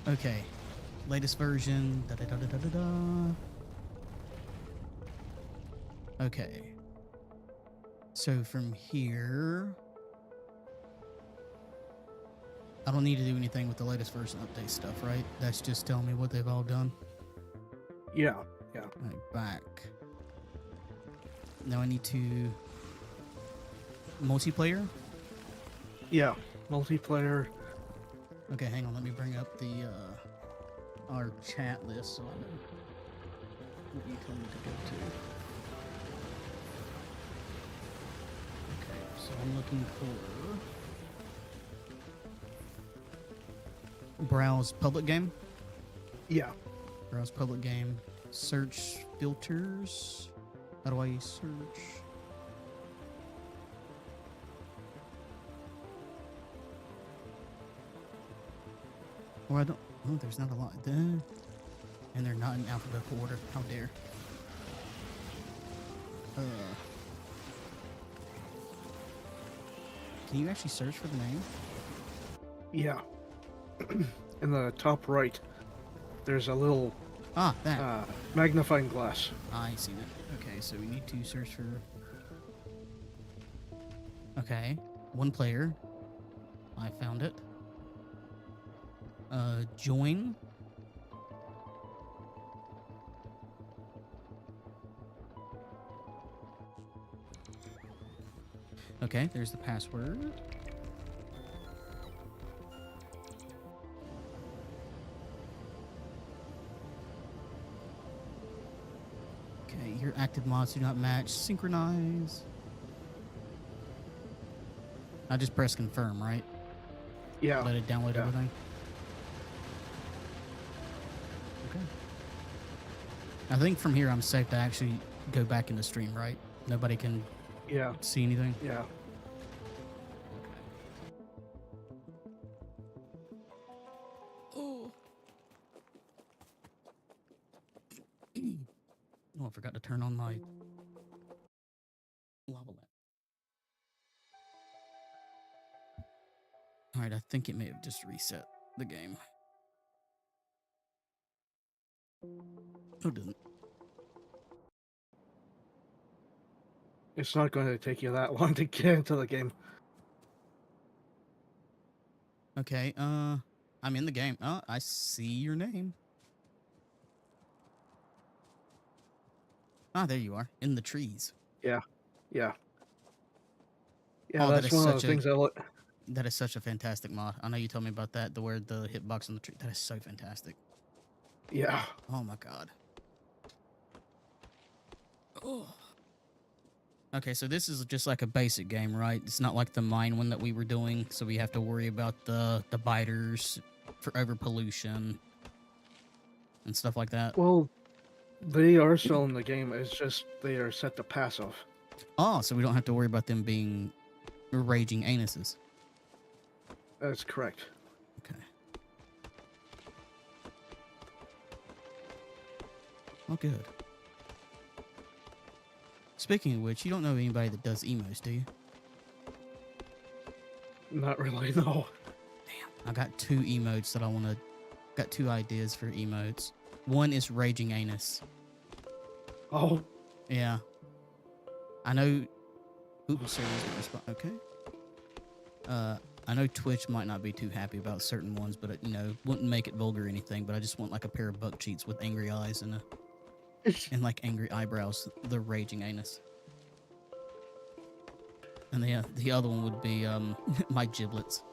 Okay. Latest version. Da, da, da, da, da, da, da. Okay. So from here, I don't need to do anything with the latest version update stuff, right? That's just telling me what they've all done. Yeah, yeah. Right, back. Now I need to multiplayer. Yeah, multiplayer. Okay, hang on. Let me bring up the our chat list so I know what you told me to go to. Okay, so I'm looking for browse public game. Yeah. Browse public game. Search filters. How do I search? Or I don't. Oh, there's not a lot there. And they're not in alphabetical order. How dare. Can you actually search for the name? Yeah. In the top right, there's a little That. magnifying glass. I see that. Okay, so we need to search for. Okay, one player. I found it. Join. Okay, there's the password. Okay, your active mods do not match. Synchronize. I just press confirm, right? Yeah. Let it download everything. Okay. I think from here I'm safe to actually go back into stream, right? Nobody can see anything? Yeah. Oh. Oh, I forgot to turn on my lava lamp. Alright, I think it may have just reset the game. Oh, it didn't. It's not going to take you that long to get into the game. Okay, I'm in the game. Oh, I see your name. Ah, there you are, in the trees. Yeah. Yeah. Yeah, Oh, that's one of the things I look. That is such a fantastic mod. I know you told me about that, where the hitbox on the tree. That is so fantastic. Yeah. Oh my god. Oh. Okay, so this is just like a basic game, right? It's not like the mine one that we were doing, so we have to worry about the biters for over pollution and stuff like that. Well, they are still in the game. It's just they are set to passive. Oh, so we don't have to worry about them being raging anuses. That's correct. Okay. Oh, good. Speaking of which, you don't know anybody that does emotes, do you? Not really, no. Damn, I got 2 emotes that I want to... Got 2 ideas for emotes. One is raging anus. Oh. Yeah. I know... Oops, sorry, respond. Okay. I know Twitch might not be too happy about certain ones, but, you know, wouldn't make it vulgar or anything, but I just want, like, a pair of buck cheeks with angry eyes and and, like, angry eyebrows. The raging anus. And the other one would be, my giblets.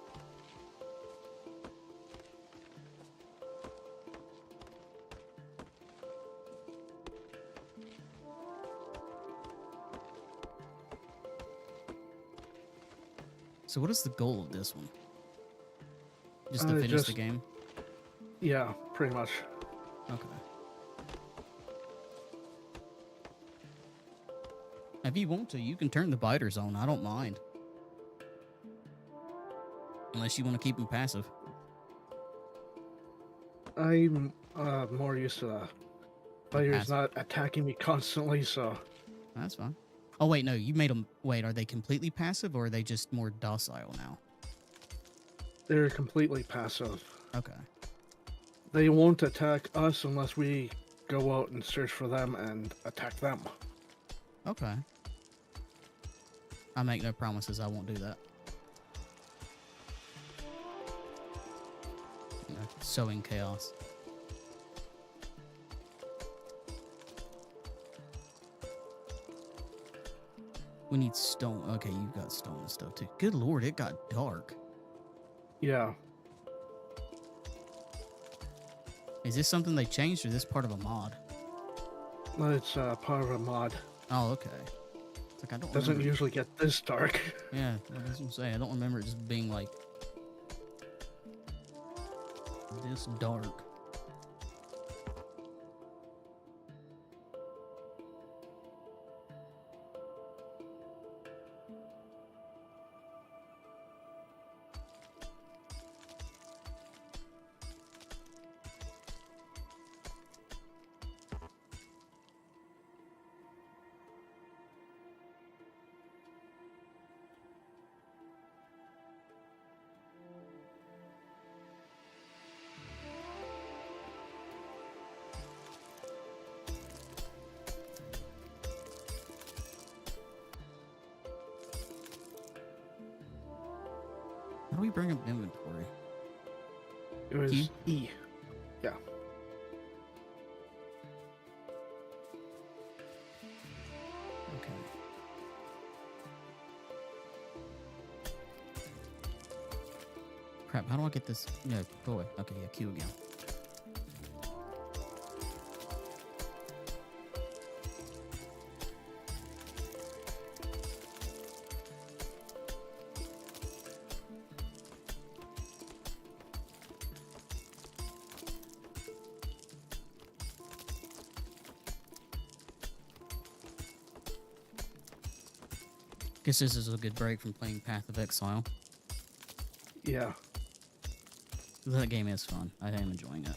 So what is the goal of this one? Just to finish the game? Yeah, pretty much. Okay. If you want to, you can turn the biters on. I don't mind. Unless you want to keep them passive. I'm more used to the biters not attacking me constantly, so... That's fine. Oh, wait, no, you made them... Wait, are they completely passive, or are they just more docile now? They're completely passive. Okay. They won't attack us unless we go out and search for them and attack them. Okay. I make no promises. I won't do that. You know, sowing chaos. We need stone. Okay, you've got stone and stuff too. Good lord, it got dark. Yeah. Is this something they changed or is this part of a mod? No, it's part of a mod. Oh, okay. It's like I don't Doesn't remember. usually get this dark. Yeah, I was gonna say I don't remember it just being like this dark. How do we bring up inventory? It was Q? E. Yeah. Okay. Crap, how do I get this? No, go away. Okay, yeah, Q again. Guess this is a good break from playing Path of Exile. Yeah. That game is fun. I am enjoying it.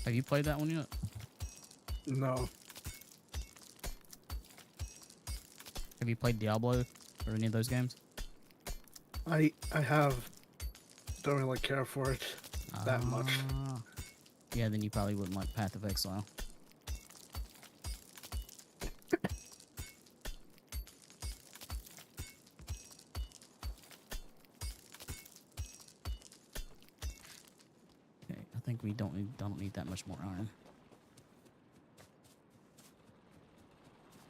Have you played that one yet? No. Have you played Diablo or any of those games? I have. Don't really care for it that much. Ah. Yeah, then you probably wouldn't like Path of Exile. Okay, I think we don't need that much more iron.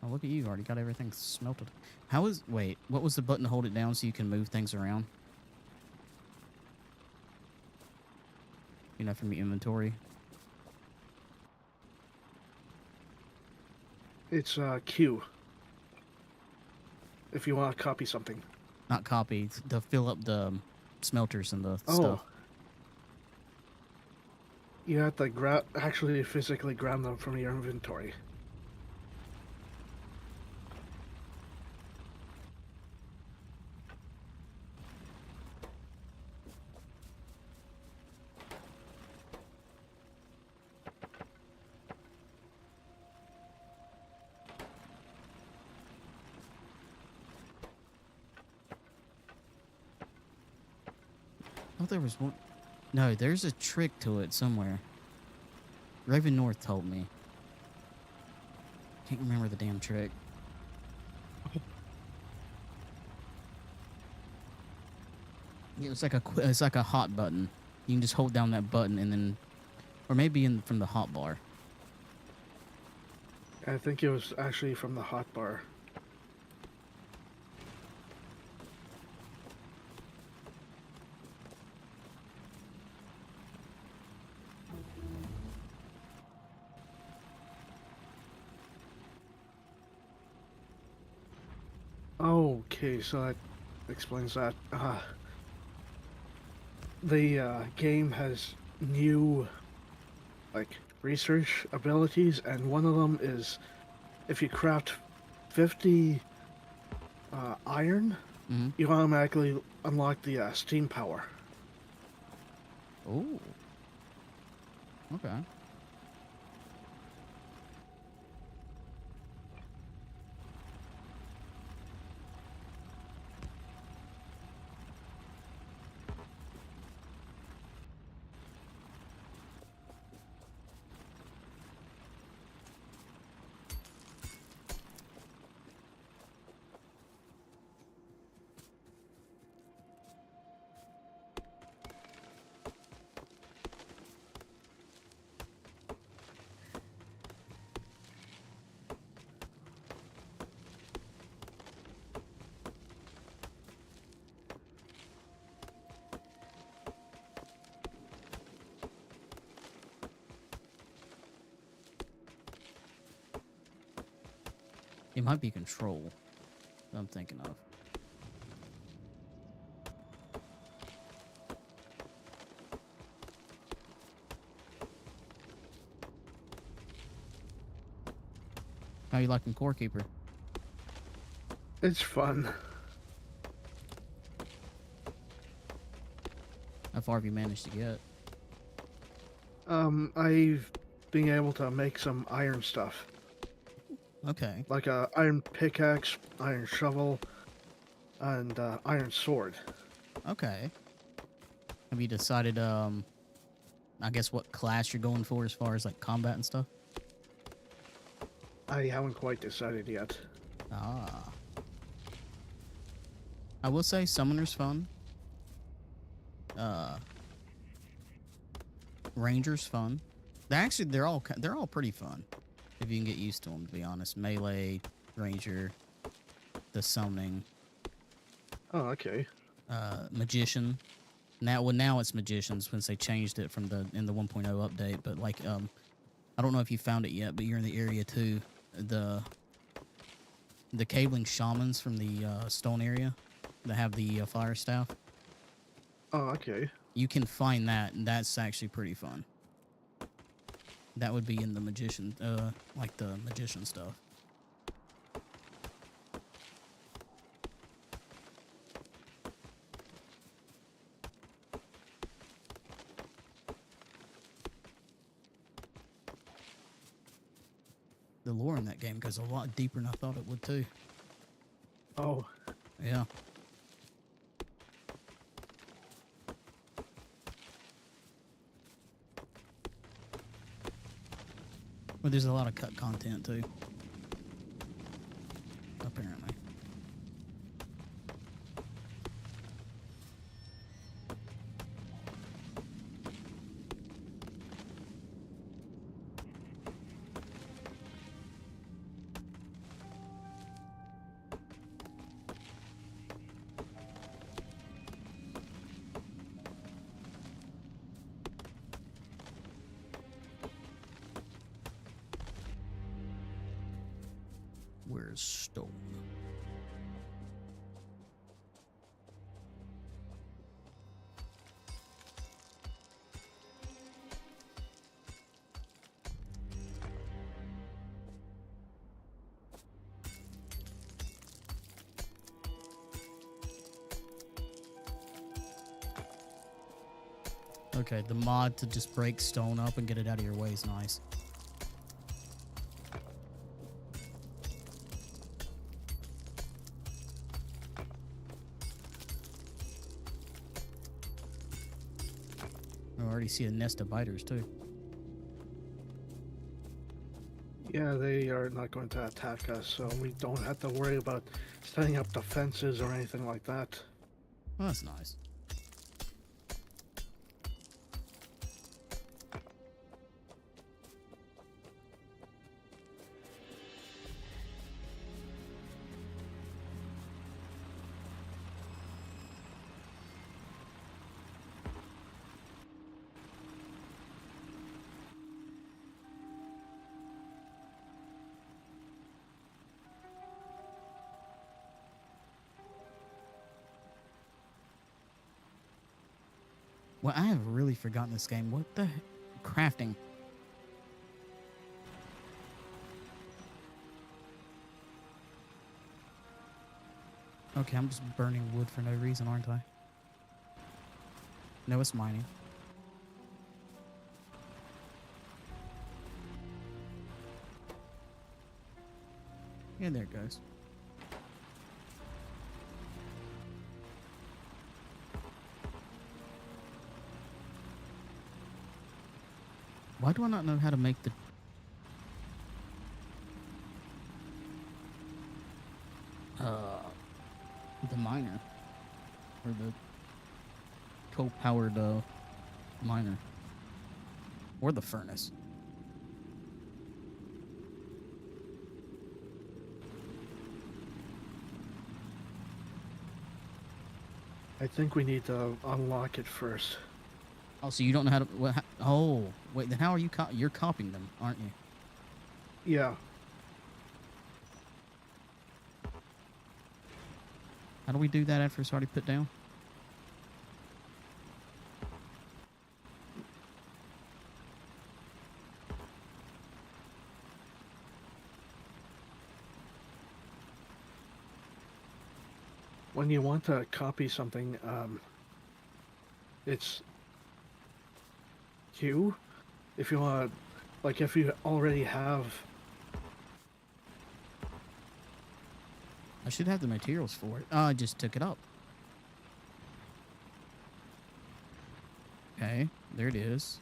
Oh, look at you! Already got everything smelted. Wait? What was the button to hold it down so you can move things around? You know, from your inventory. It's Q. If you want to copy something. Not copy, to fill up the smelters and the Oh. stuff. You have to actually physically grab them from your inventory. Oh, there was one. No, there's a trick to it somewhere. Raven North told me. Can't remember the damn trick. Yeah, it's like a hot button. You can just hold down that button and then, or maybe from the hot bar. I think it was actually from the hotbar. Okay, so that explains that. The game has new, like, research abilities, and one of them is if you craft 50 iron, Mm-hmm. you automatically unlock the steam power. Oh. Okay. It might be control that I'm thinking of. How you liking Core Keeper? It's fun. How far have you managed to get? I've been able to make some iron stuff. Okay. Like a iron pickaxe, iron shovel, and iron sword. Okay. Have you decided, I guess what class you're going for as far as like combat and stuff? I haven't quite decided yet. Ah. I will say Summoner's fun. Ranger's fun. They're all pretty fun if you can get used to them, to be honest. Melee, Ranger, the summoning, Oh, okay. Magician. Now it's Magicians since they changed it from in the 1.0 update, but like I don't know if you found it yet, but you're in the area too. The cabling shamans from the stone area that have the fire staff. Oh, okay. You can find that, and that's actually pretty fun. That would be in the magician, like the magician stuff. The lore in that game goes a lot deeper than I thought it would too. Oh. Yeah. Well, there's a lot of cut content too. Apparently. Where's stone? Okay, the mod to just break stone up and get it out of your way is nice. I already see a nest of biters too. Yeah, they are not going to attack us, so we don't have to worry about setting up defenses or anything like that. Oh, that's nice. Well, I have really forgotten this game. What the crafting? Okay, I'm just burning wood for no reason, aren't I? No, it's mining. Yeah, there it goes. Why do I not know how to make the... the miner? Or the coal-powered, miner? Or the furnace? I think we need to unlock it first. Oh, so you don't know how to... Well, oh, wait, then how are you... You're copying them, aren't you? Yeah. How do we do that after it's already put down? When you want to copy something, it's Q. If you want, like, if you already have. I should have the materials for it. Oh, I just took it up. Okay, there it is.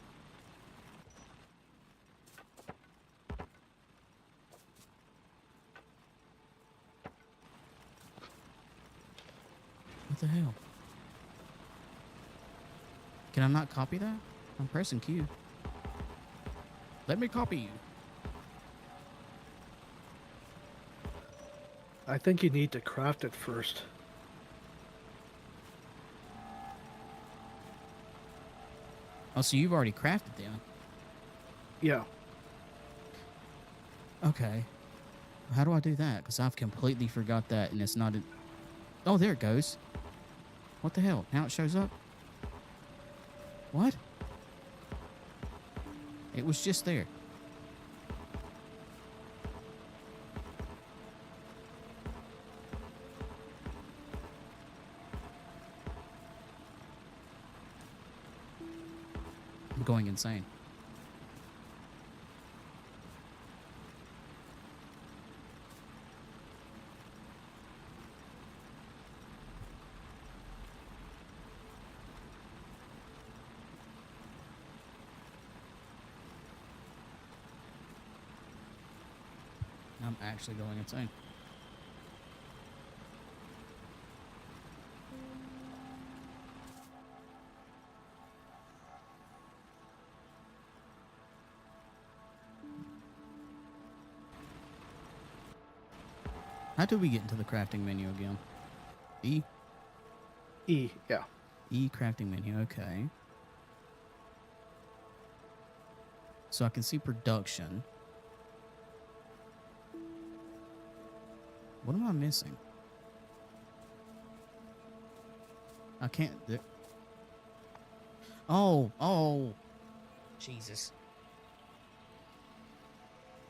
What the hell? Can I not copy that? I'm pressing Q. Let me copy you. I think you need to craft it first. Oh, so you've already crafted them. Yeah. Okay. How do I do that? Because I've completely forgot that, and it's not... Oh, there it goes. What the hell? Now it shows up? What? It was just there. I'm going insane. I'm actually going insane. How do we get into the crafting menu again? E? E, yeah. E crafting menu, okay. So I can see production. What am I missing? I can't... Oh. Jesus.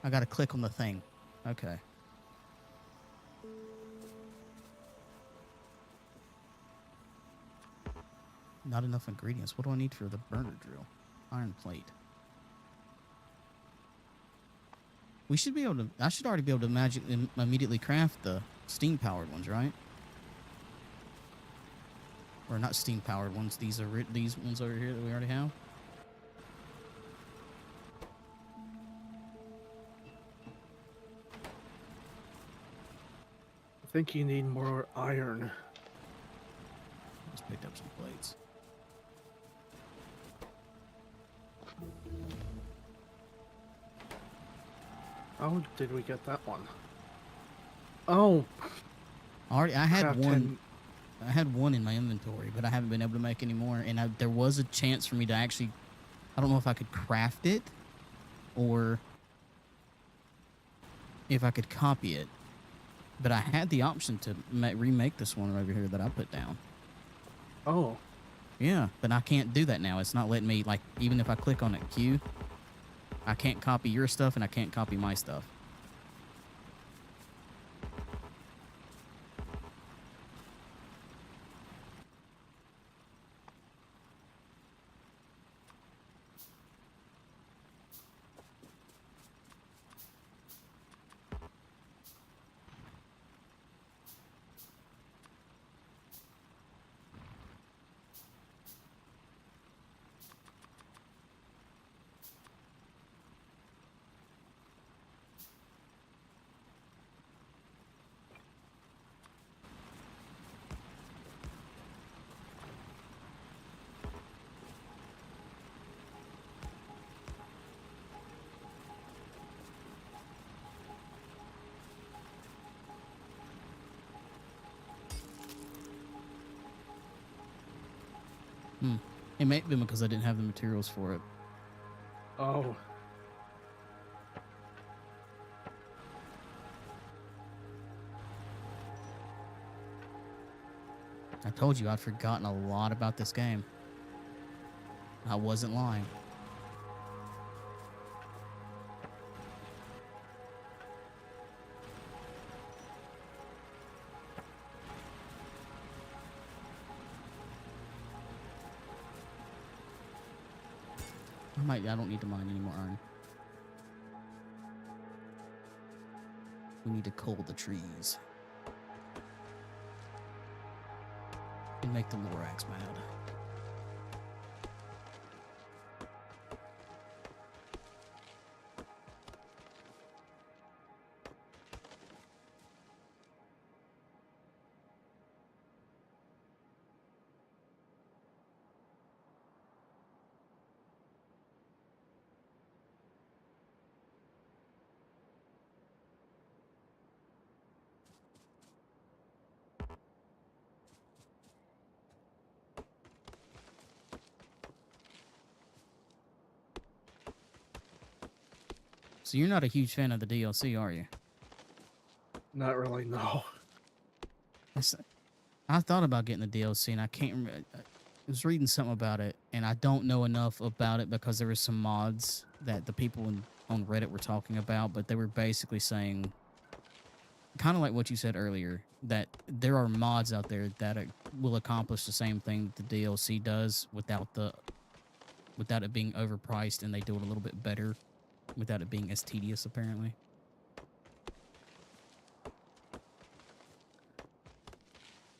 I gotta click on the thing. Okay. Not enough ingredients. What do I need for the burner drill? Iron plate. We should be able to... I should already be able to immediately craft the steam-powered ones, right? Or not steam-powered ones. These ones over here that we already have. I think you need more iron. Just picked up some plates. How did we get that one? Oh, I had craft one. 10. I had one in my inventory, but I haven't been able to make any more. And there was a chance for me to actually... I don't know if I could craft it or if I could copy it. But I had the option to remake this one over here that I put down. Oh. Yeah, but I can't do that now. It's not letting me, like, even if I click on it Q, I can't copy your stuff and I can't copy my stuff. It may have been because I didn't have the materials for it. Oh. I told you I'd forgotten a lot about this game. I wasn't lying. I don't need to mine any more iron. We need to cull the trees. And make the Lorax mad. So you're not a huge fan of the DLC, are you? Not really, no. I thought about getting the DLC, and I can't remember. I was reading something about it, and I don't know enough about it because there were some mods that the people on Reddit were talking about, but they were basically saying, kind of like what you said earlier, that there are mods out there that will accomplish the same thing the DLC does without it being overpriced, and they do it a little bit better without it being as tedious, apparently.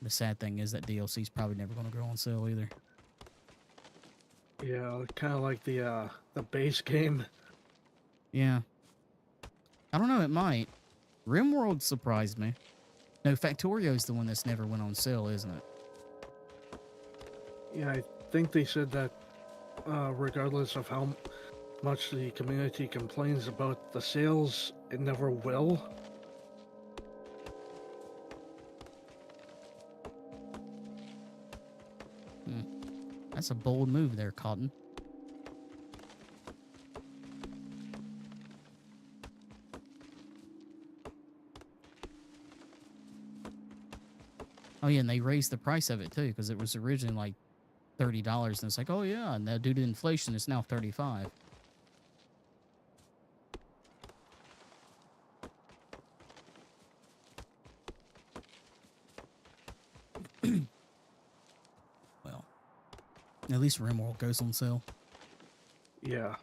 The sad thing is that DLC is probably never going to go on sale either. Yeah, kind of like the base game. Yeah. I don't know, it might. RimWorld surprised me. No, Factorio's the one that's never went on sale, isn't it? Yeah, I think they said that regardless of how much the community complains about the sales, it never will. That's a bold move there, Cotton. Oh yeah, and they raised the price of it too, because it was originally like $30, and it's like, oh yeah, and now due to inflation, it's now $35. Well, at least RimWorld goes on sale. Yeah.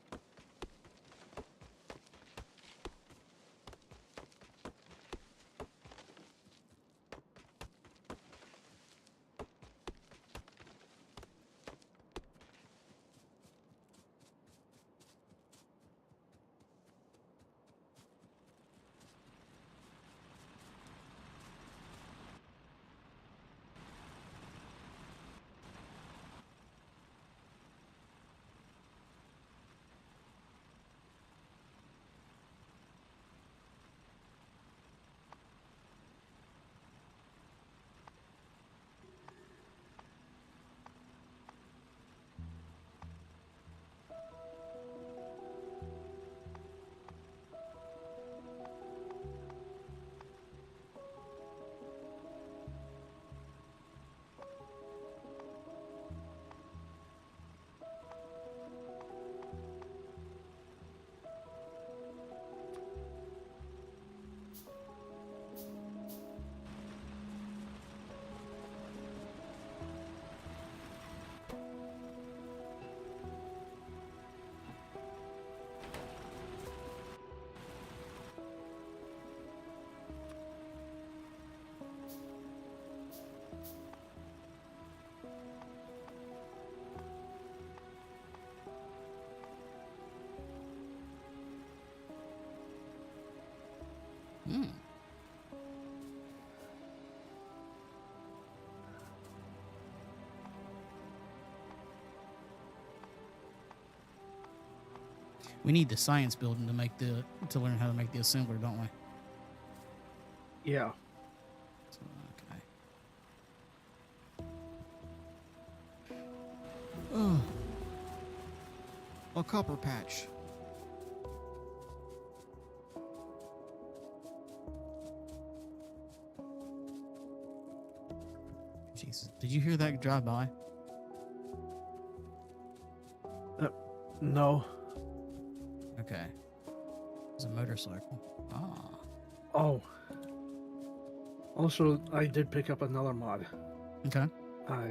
Hmm. We need the science building to learn how to make the assembler, don't we? Yeah. So, okay. Oh, a copper patch. Jesus. Did you hear that drive by? No. Okay. It's a motorcycle. Ah. Oh. Also, I did pick up another mod. Okay. Uh,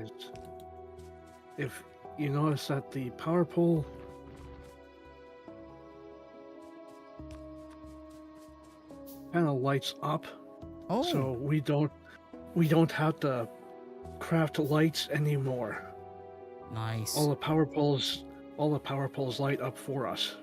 if you notice that the power pole kind of lights up, Oh, so we don't have to craft lights anymore. nice. All the power poles light up for us.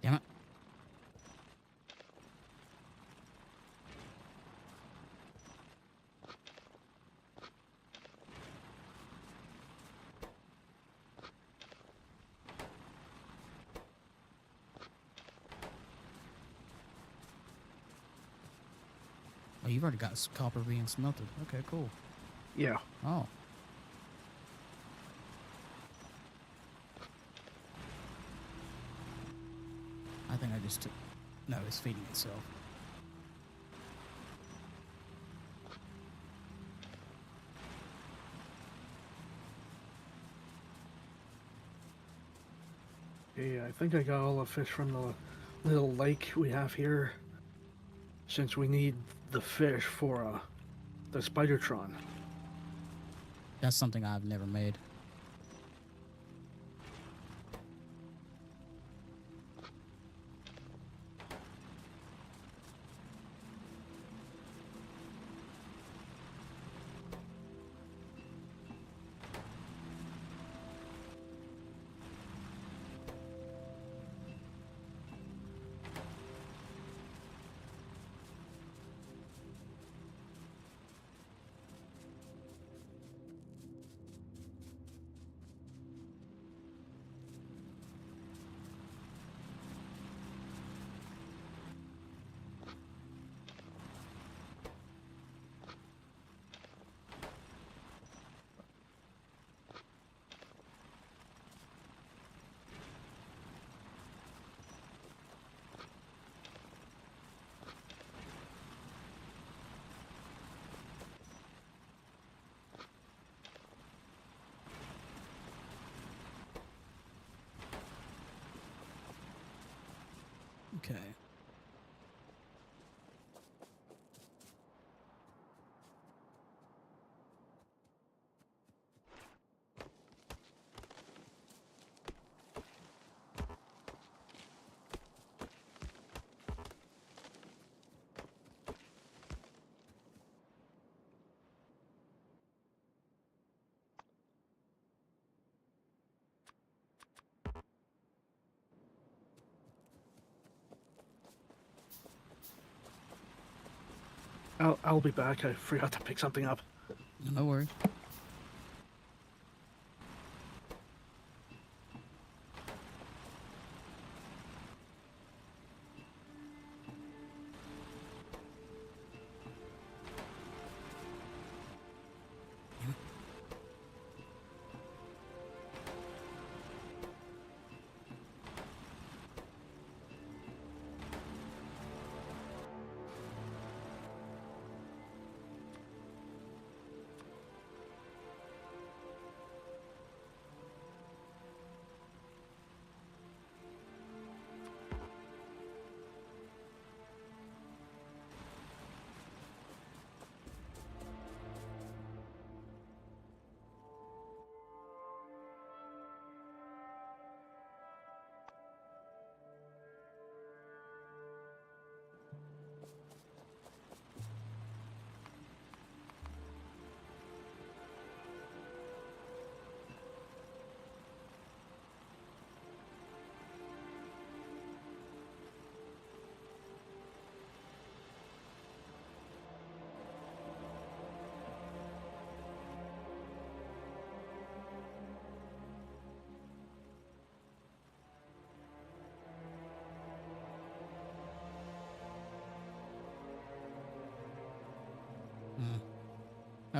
Damn it. Oh, you've already got copper being smelted. Okay, cool. Yeah. Oh. I think I just took... No, it's feeding itself. Yeah, I think I got all the fish from the little lake we have here. Since we need the fish for the Spidertron. That's something I've never made. Okay. I'll be back. I forgot to pick something up. No worries.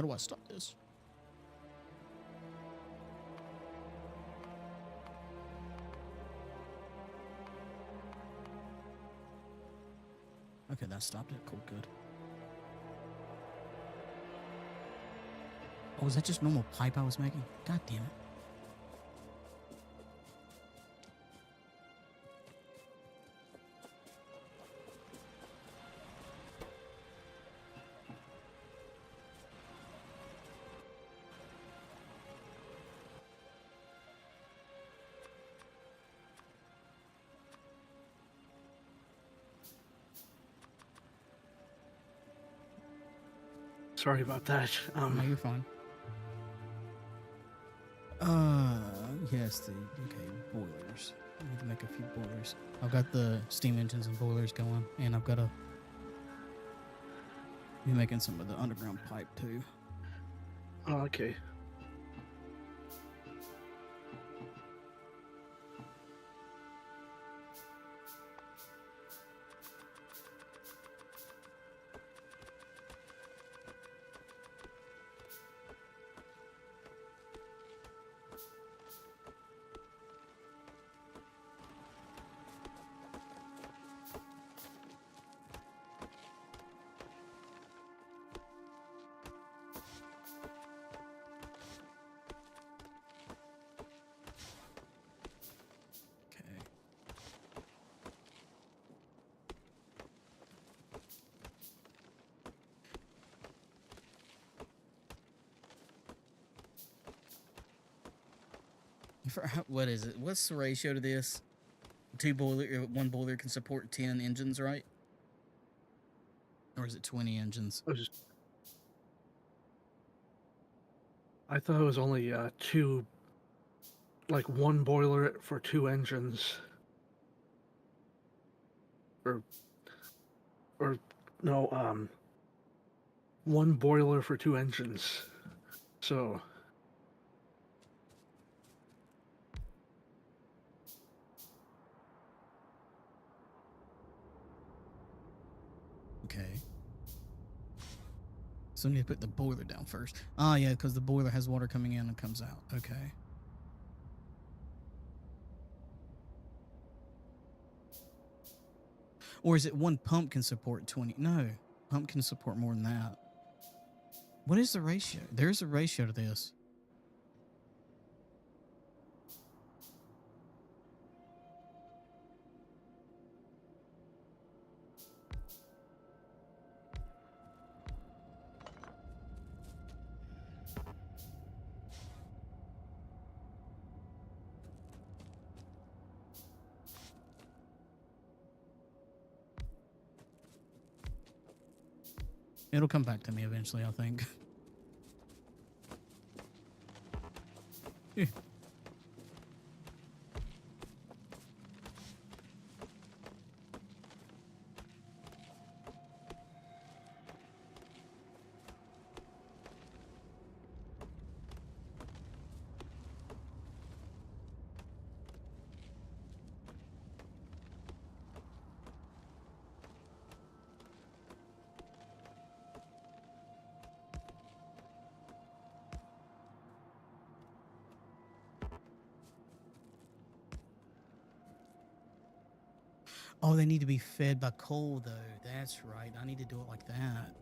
How do I stop this? Okay, that stopped it. Cool, good. Oh, is that just normal pipe I was making? God damn it. Sorry about that. No, you're fine. Yes, okay, boilers. I need to make a few boilers. I've got the steam engines and boilers going, and I've got to be making some of the underground pipe too. Oh, okay. Okay. What is it? What's the ratio to this? One boiler can support 10 engines, right? Or is it 20 engines? I thought it was only two, like one boiler for 2 engines. Or no, one boiler for 2 engines. So Okay. So I need to put the boiler down first. Ah, yeah, because the boiler has water coming in and comes out. Okay. Or is it one pump can support 20? No, pump can support more than that. What is the ratio? There's a ratio to this. It'll come back to me eventually, I think. Oh, they need to be fed by coal, though. That's right. I need to do it like that.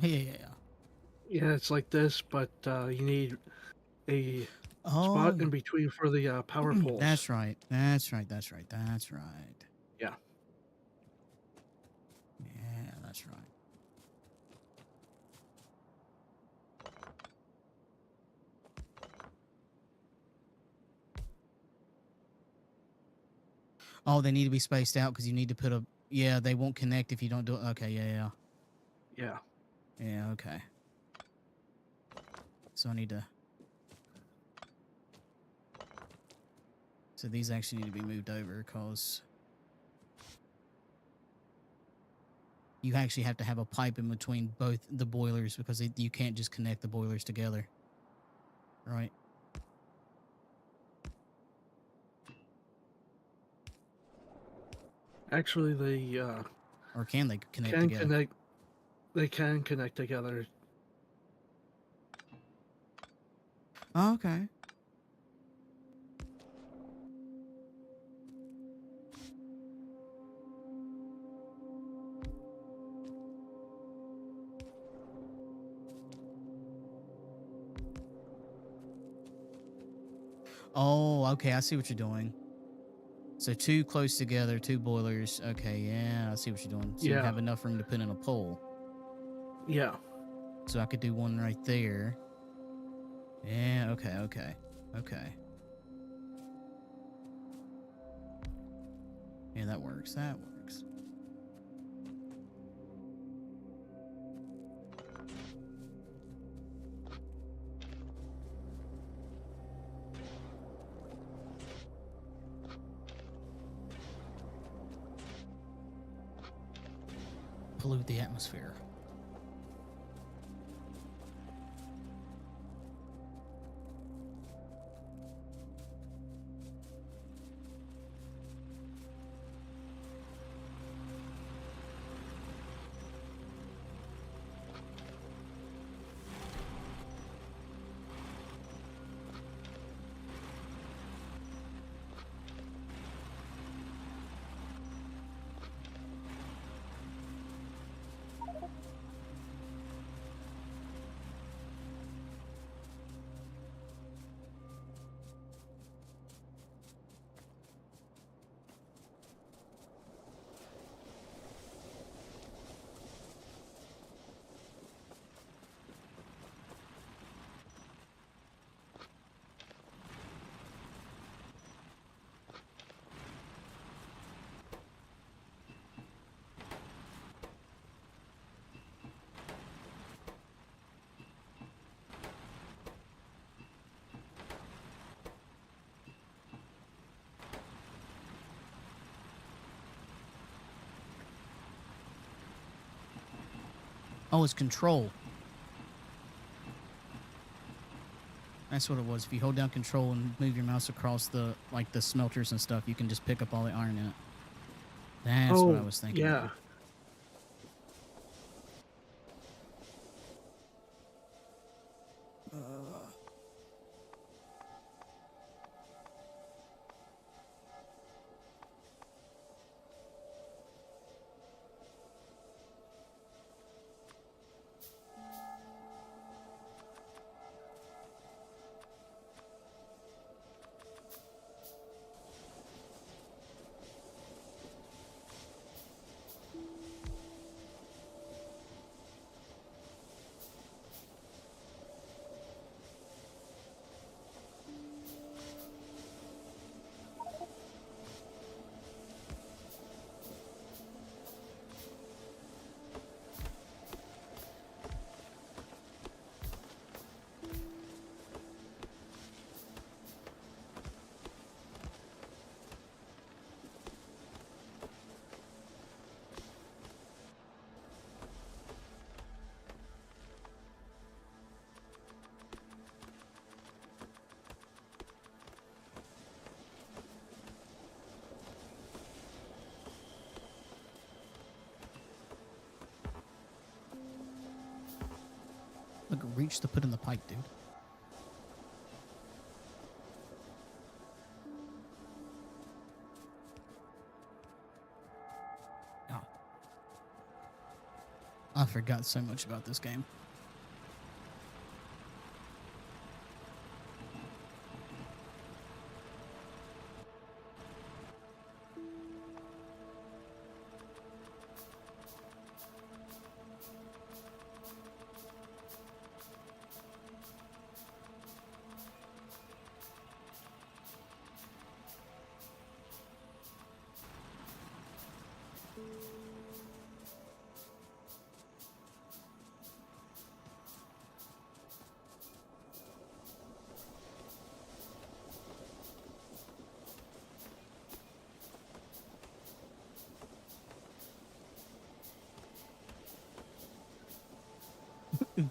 Yeah. Yeah, it's like this, but you need a spot in Oh, between for the power poles. that's right. That's right. That's right. That's right. Yeah. Yeah, that's right. Oh, they need to be spaced out because you need to put a. Yeah, they won't connect if you don't do it. Okay, yeah. Yeah. Yeah, okay. So I need to. So these actually need to be moved over because you actually have to have a pipe in between both the boilers because you can't just connect the boilers together. Right? Actually, they Or can they connect can together? connect. They can connect together. Oh, okay. Oh, okay. I see what you're doing. So two close together, two boilers. Okay, yeah, I see what you're doing. So you Yeah. have enough room to put in a pole. Yeah. So I could do one right there. Yeah, okay. Yeah, that works. That works. Pollute the atmosphere. Oh, it's control. That's what it was. If you hold down control and move your mouse across the smelters and stuff, you can just pick up all the iron in it. That's what I Oh, was thinking. yeah. Look, reach to put in the pipe, dude. Oh. I forgot so much about this game.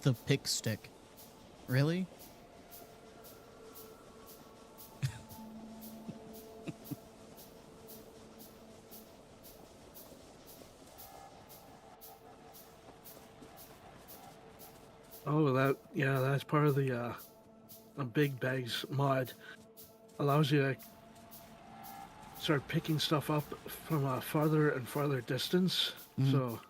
The pick stick. Really? Oh, that's part of the big bags mod. Allows you to start picking stuff up from a farther and farther distance. Mhm. So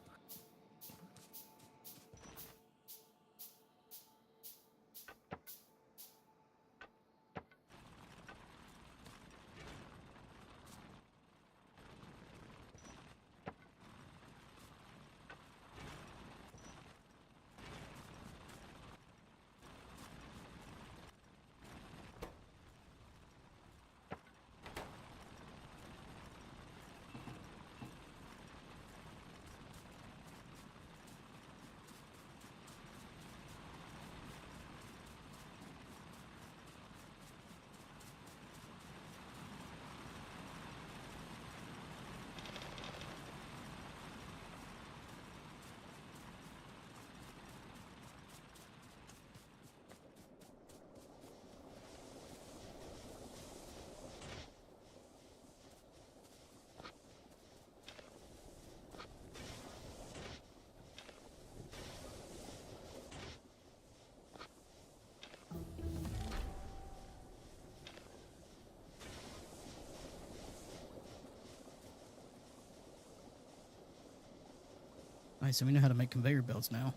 Nice, so we know how to make conveyor belts now.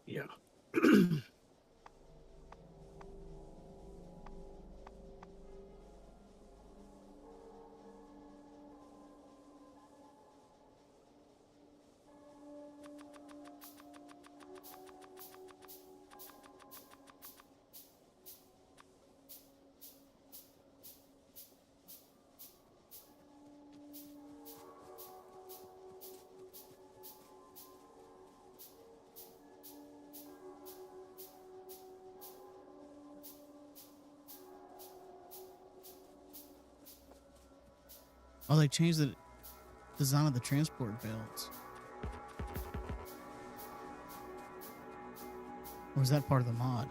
yeah. Oh, they changed the design of the transport belts. Or is that part of the mod?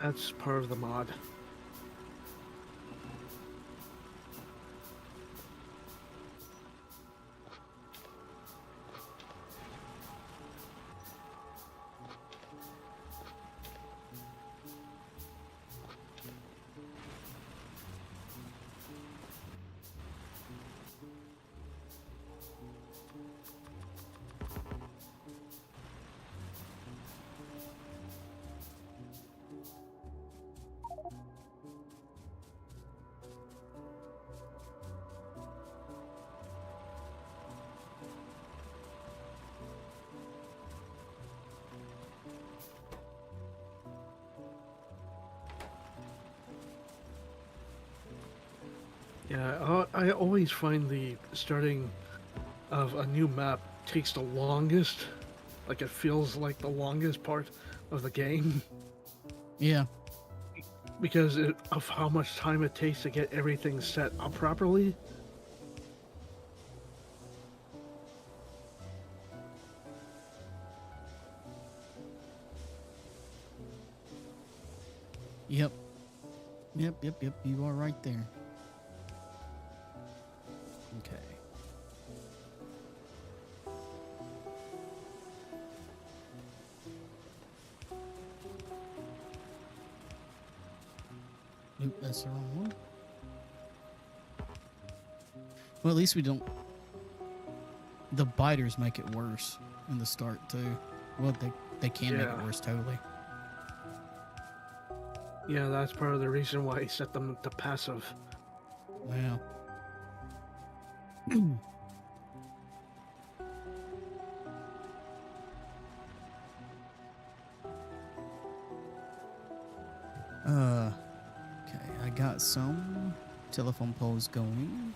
That's part of the mod. Yeah, I always find the starting of a new map takes the longest. Like it feels like the longest part of the game Yeah. because of how much time it takes to get everything set up properly. Yep. Yep. You are right there. Okay. Nope, that's the wrong one. Well, at least we don't The biters make it worse in the start too. Well, they can make it Yeah. worse totally. Yeah, that's part of the reason why I set them to passive. Wow. Okay, I got some telephone poles going.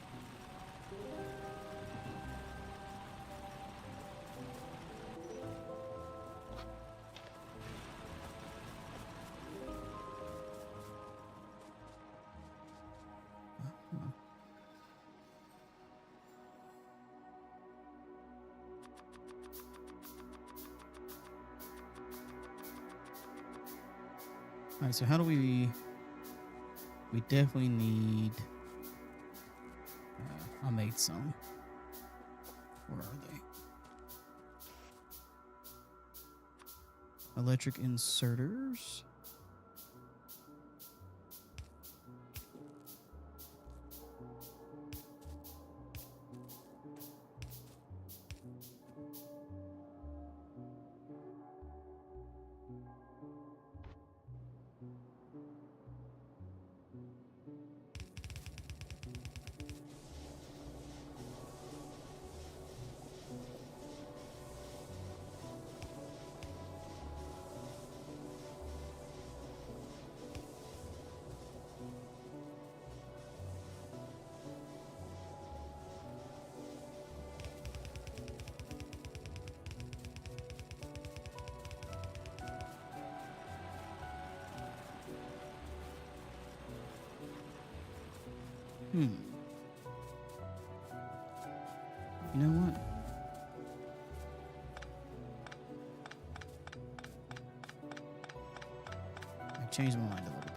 Alright, so how do we definitely need I made some. Where are they? Electric inserters. You know what? I changed my mind a little bit.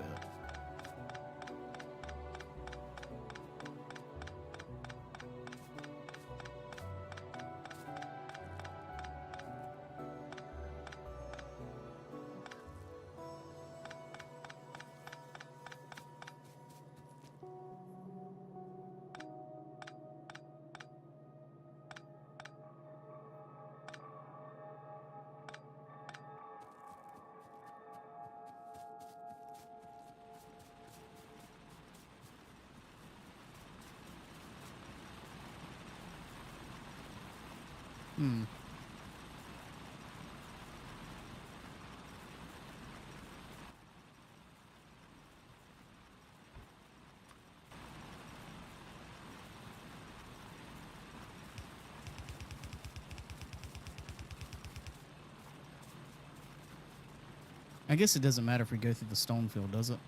I guess it doesn't matter if we go through the stone field, does it?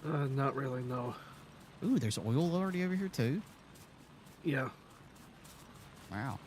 Not really, no. Ooh, there's oil already over here too. Yeah. Wow.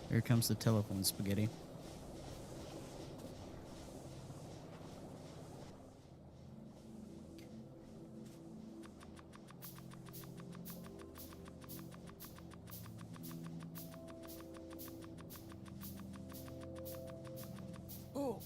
Here comes the telephone spaghetti. Oh.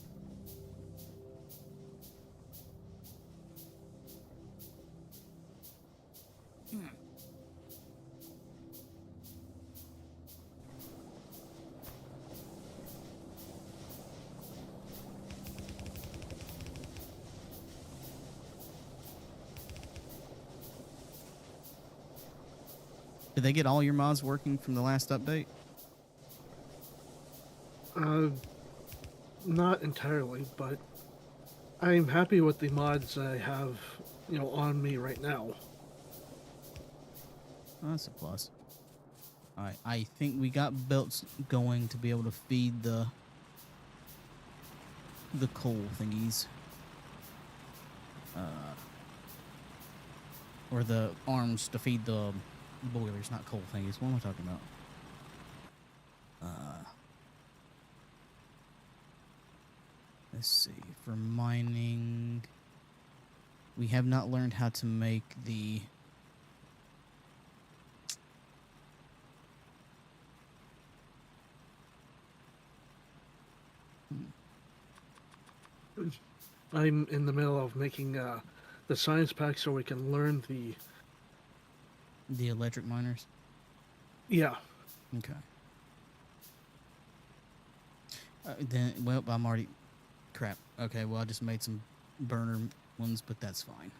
Did they get all your mods working from the last update? Not entirely, but I'm happy with the mods I have, on me right now. Oh, that's a plus. All right, I think we got belts going to be able to feed the coal thingies. Or the arms to feed the boilers, not coal thingies. What am I talking about? Let's see. For mining, we have not learned how to make the... I'm in the middle of making the science pack so we can learn the. The electric miners? Yeah. Okay. Then, well, I'm already... Crap. Okay, well, I just made some burner ones, but that's fine.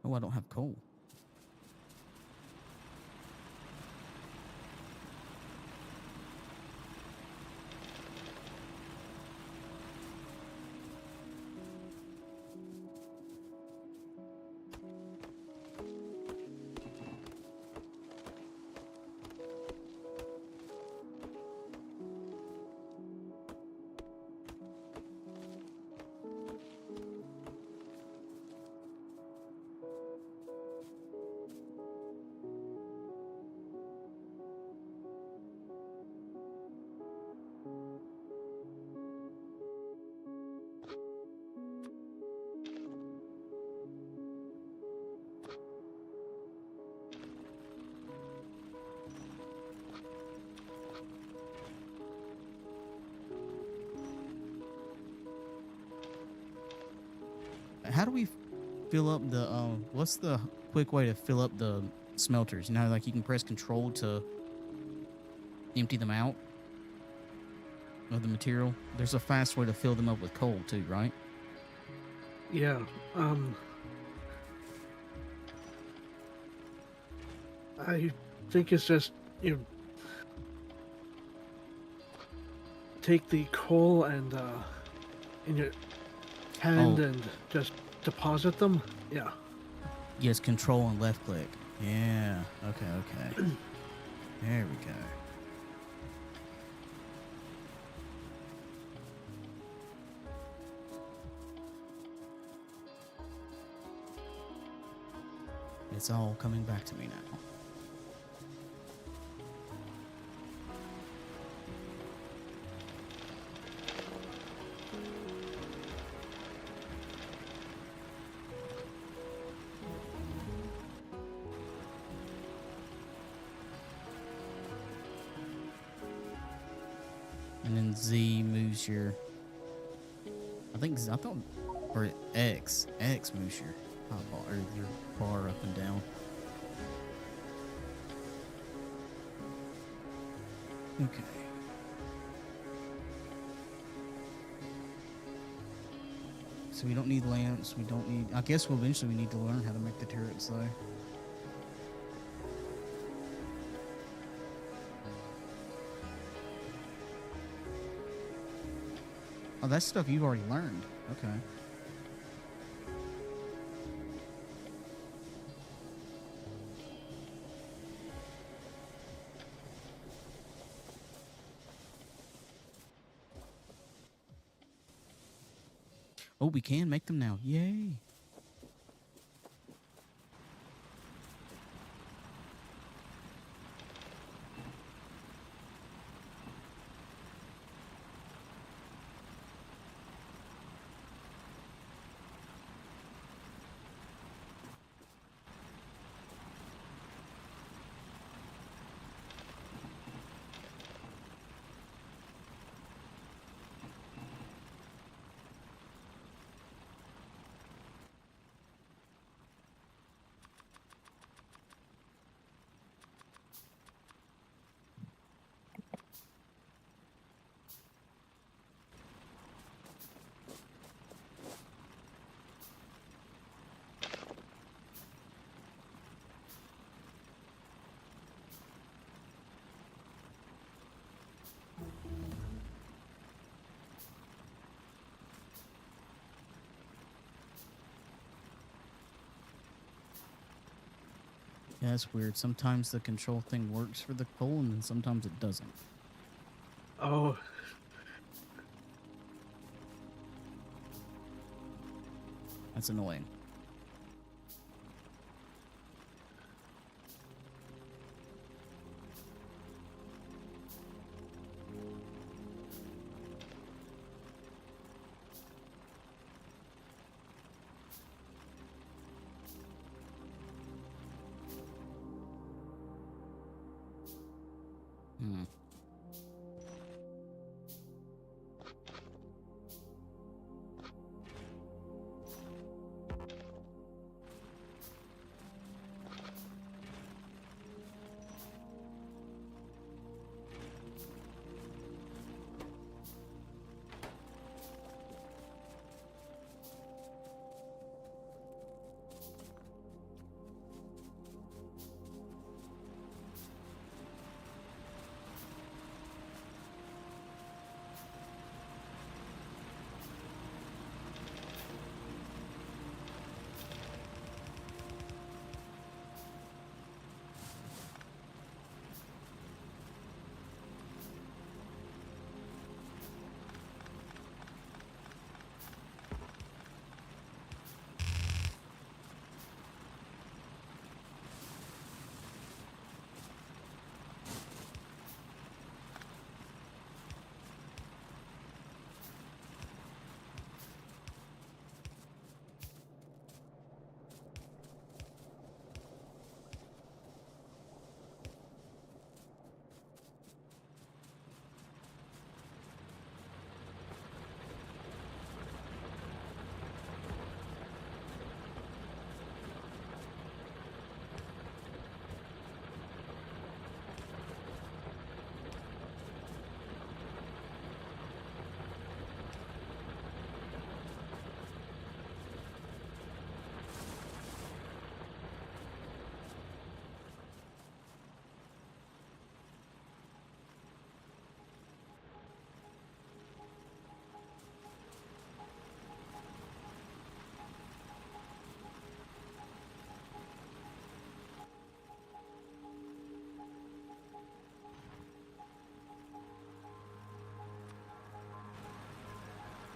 Oh, I don't have coal. How do we fill up the... what's the quick way to fill up the smelters? You know, like you can press control to empty them out of the material. There's a fast way to fill them up with coal too, right? Yeah. I think it's just you take the coal and in your hand and just deposit them. Yeah. Yes, control and left click. Yeah. Okay, okay. There we go. It's all coming back to me now. And then Z moves your... I thought... Or X. X moves your hotbar, or your bar up and down. Okay. So we don't need lamps, we don't need... I guess we'll eventually we need to learn how to make the turrets though. Oh, that's stuff you've already learned. Okay. Oh, we can make them now. Yay. Yeah, that's weird. Sometimes the control thing works for the coal, and then sometimes it doesn't. Oh, That's annoying. Hmm.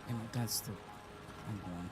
And that's the wrong one.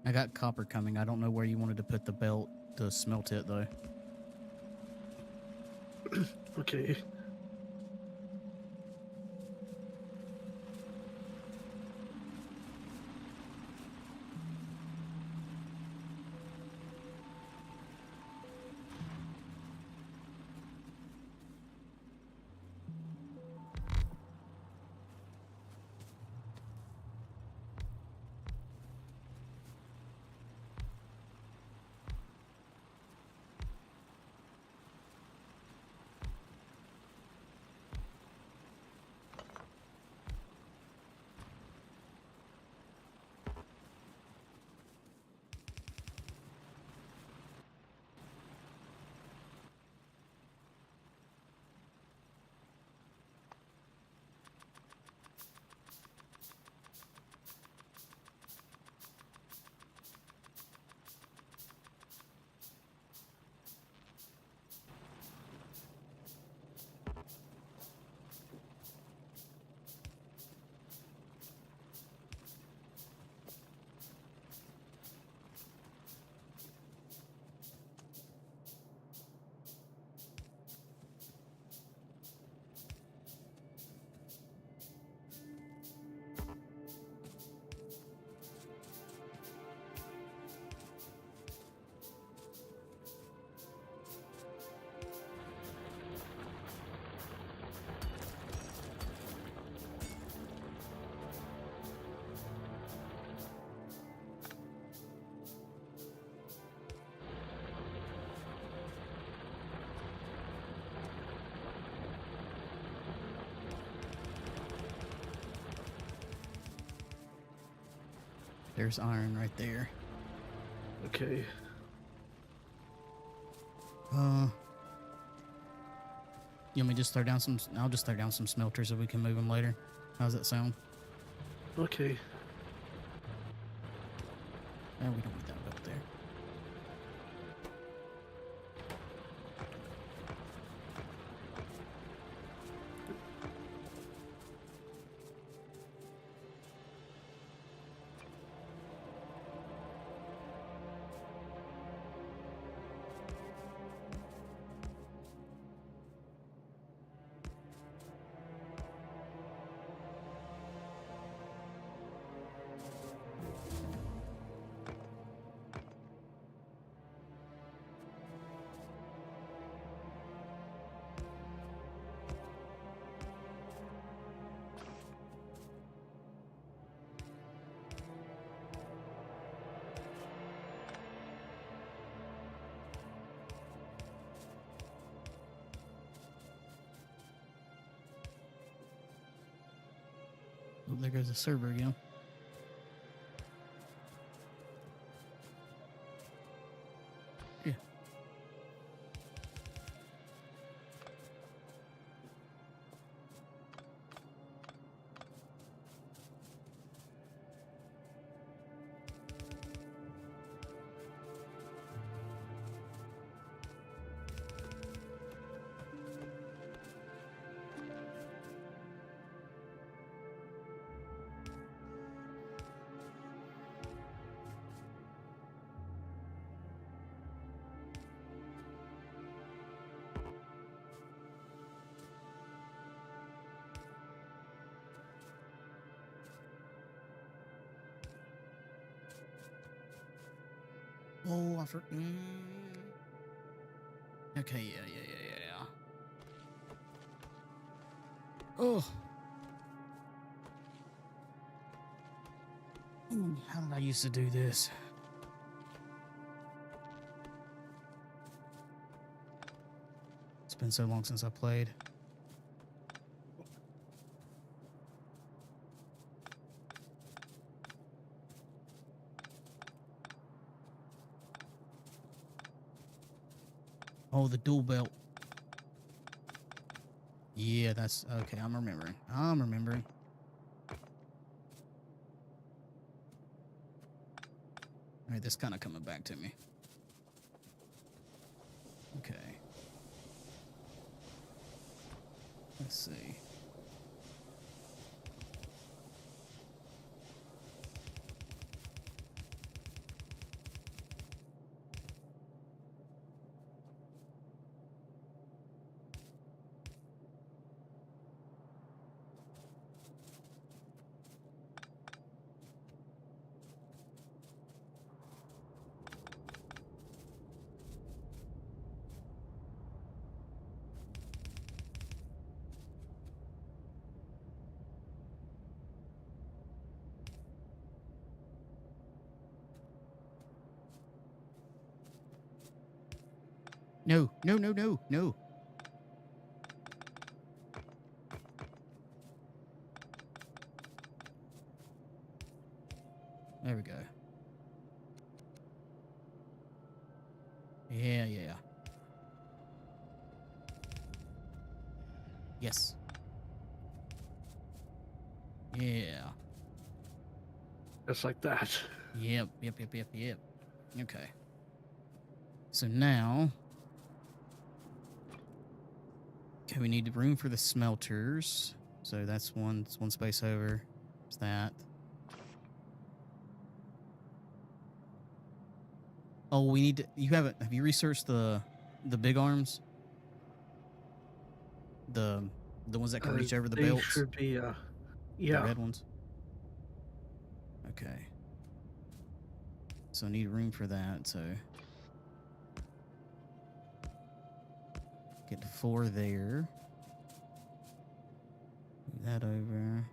I got copper coming. I don't know where you wanted to put the belt to smelt it, though. okay. There's iron right there. Okay. You want me to just throw down some? I'll just throw down some smelters so we can move them later. How's that sound? Okay. No, we don't need that up there. Oh, there goes the server again. Yeah. Oh, I forgot. Okay, yeah. Oh. How did I used to do this? It's been so long since I played. Oh, the dual belt. Yeah, that's okay. I'm remembering. All right, this kind of coming back to me. Okay. Let's see. No. There we go. Yeah. Yes. Yeah. Just like that. Yep. Okay. So now... Okay, we need room for the smelters. So that's one space over. There's that. Oh, we need to... Have you researched the big arms? The ones that can reach over the They belts? should be, The yeah. red ones? Okay. So I need room for that, so... Get 4 there. Move that over.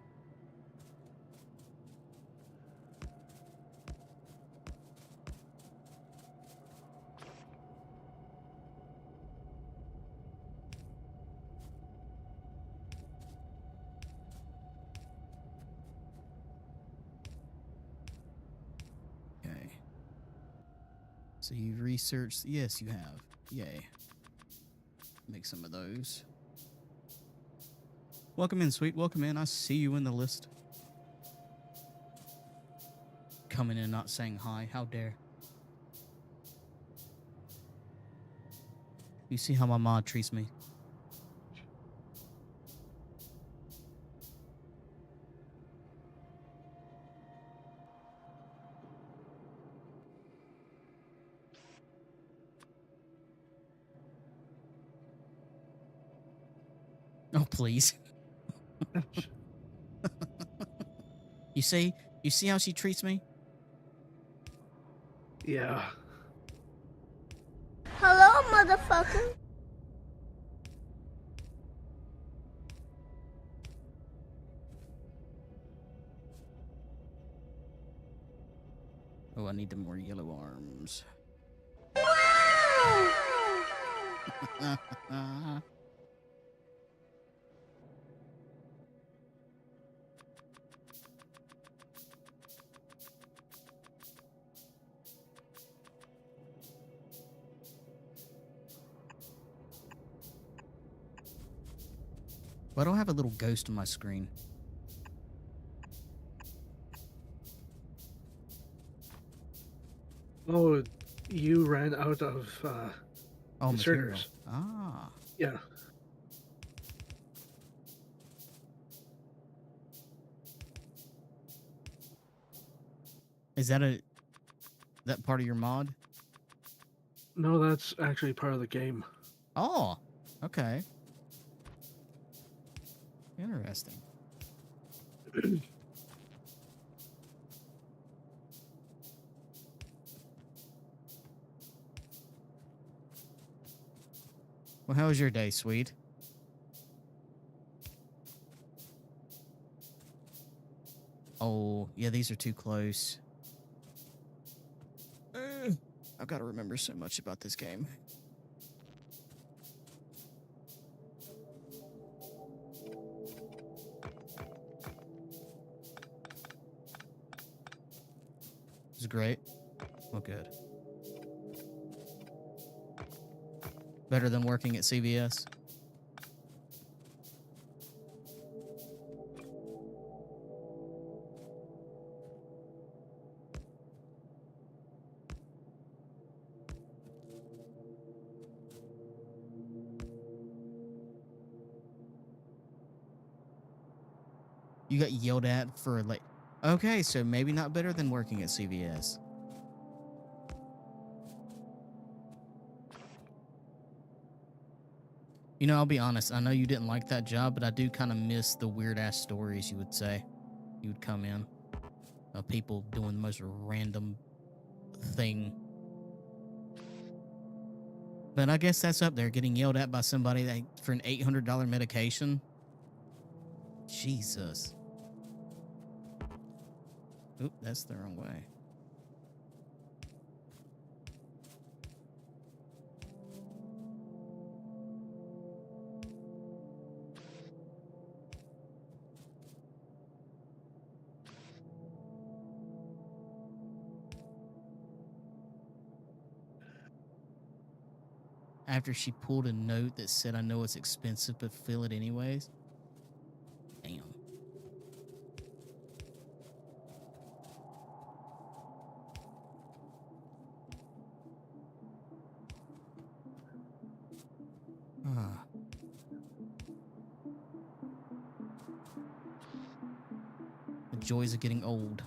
So you've researched. Yes, you have. Yay. Make some of those. Welcome in, sweet. Welcome in. I see you in the list. Coming in not saying hi. How dare. You see how my mod treats me. Oh, please. You see how she treats me? Yeah. Hello, motherfucker. Oh, I need the more yellow arms. Why do I have a little ghost on my screen? Oh, you ran out of Oh, material. inserters. Ah. Yeah. Is that part of your mod? No, that's actually part of the game. Oh, okay. Interesting. Well, how was your day, sweet? Oh, yeah, these are too close. I've got to remember so much about this game. It's great. Well, good. Better than working at CVS? You got yelled at for like... Okay, so maybe not better than working at CVS. You know, I'll be honest. I know you didn't like that job, but I do kind of miss the weird-ass stories you would say. You would come in. People doing the most random thing. But I guess that's up there, getting yelled at by somebody that, for an $800 medication. Jesus. Oop, that's the wrong way. After she pulled a note that said, I know it's expensive, but fill it anyways. Damn. Ah. The joys of getting old.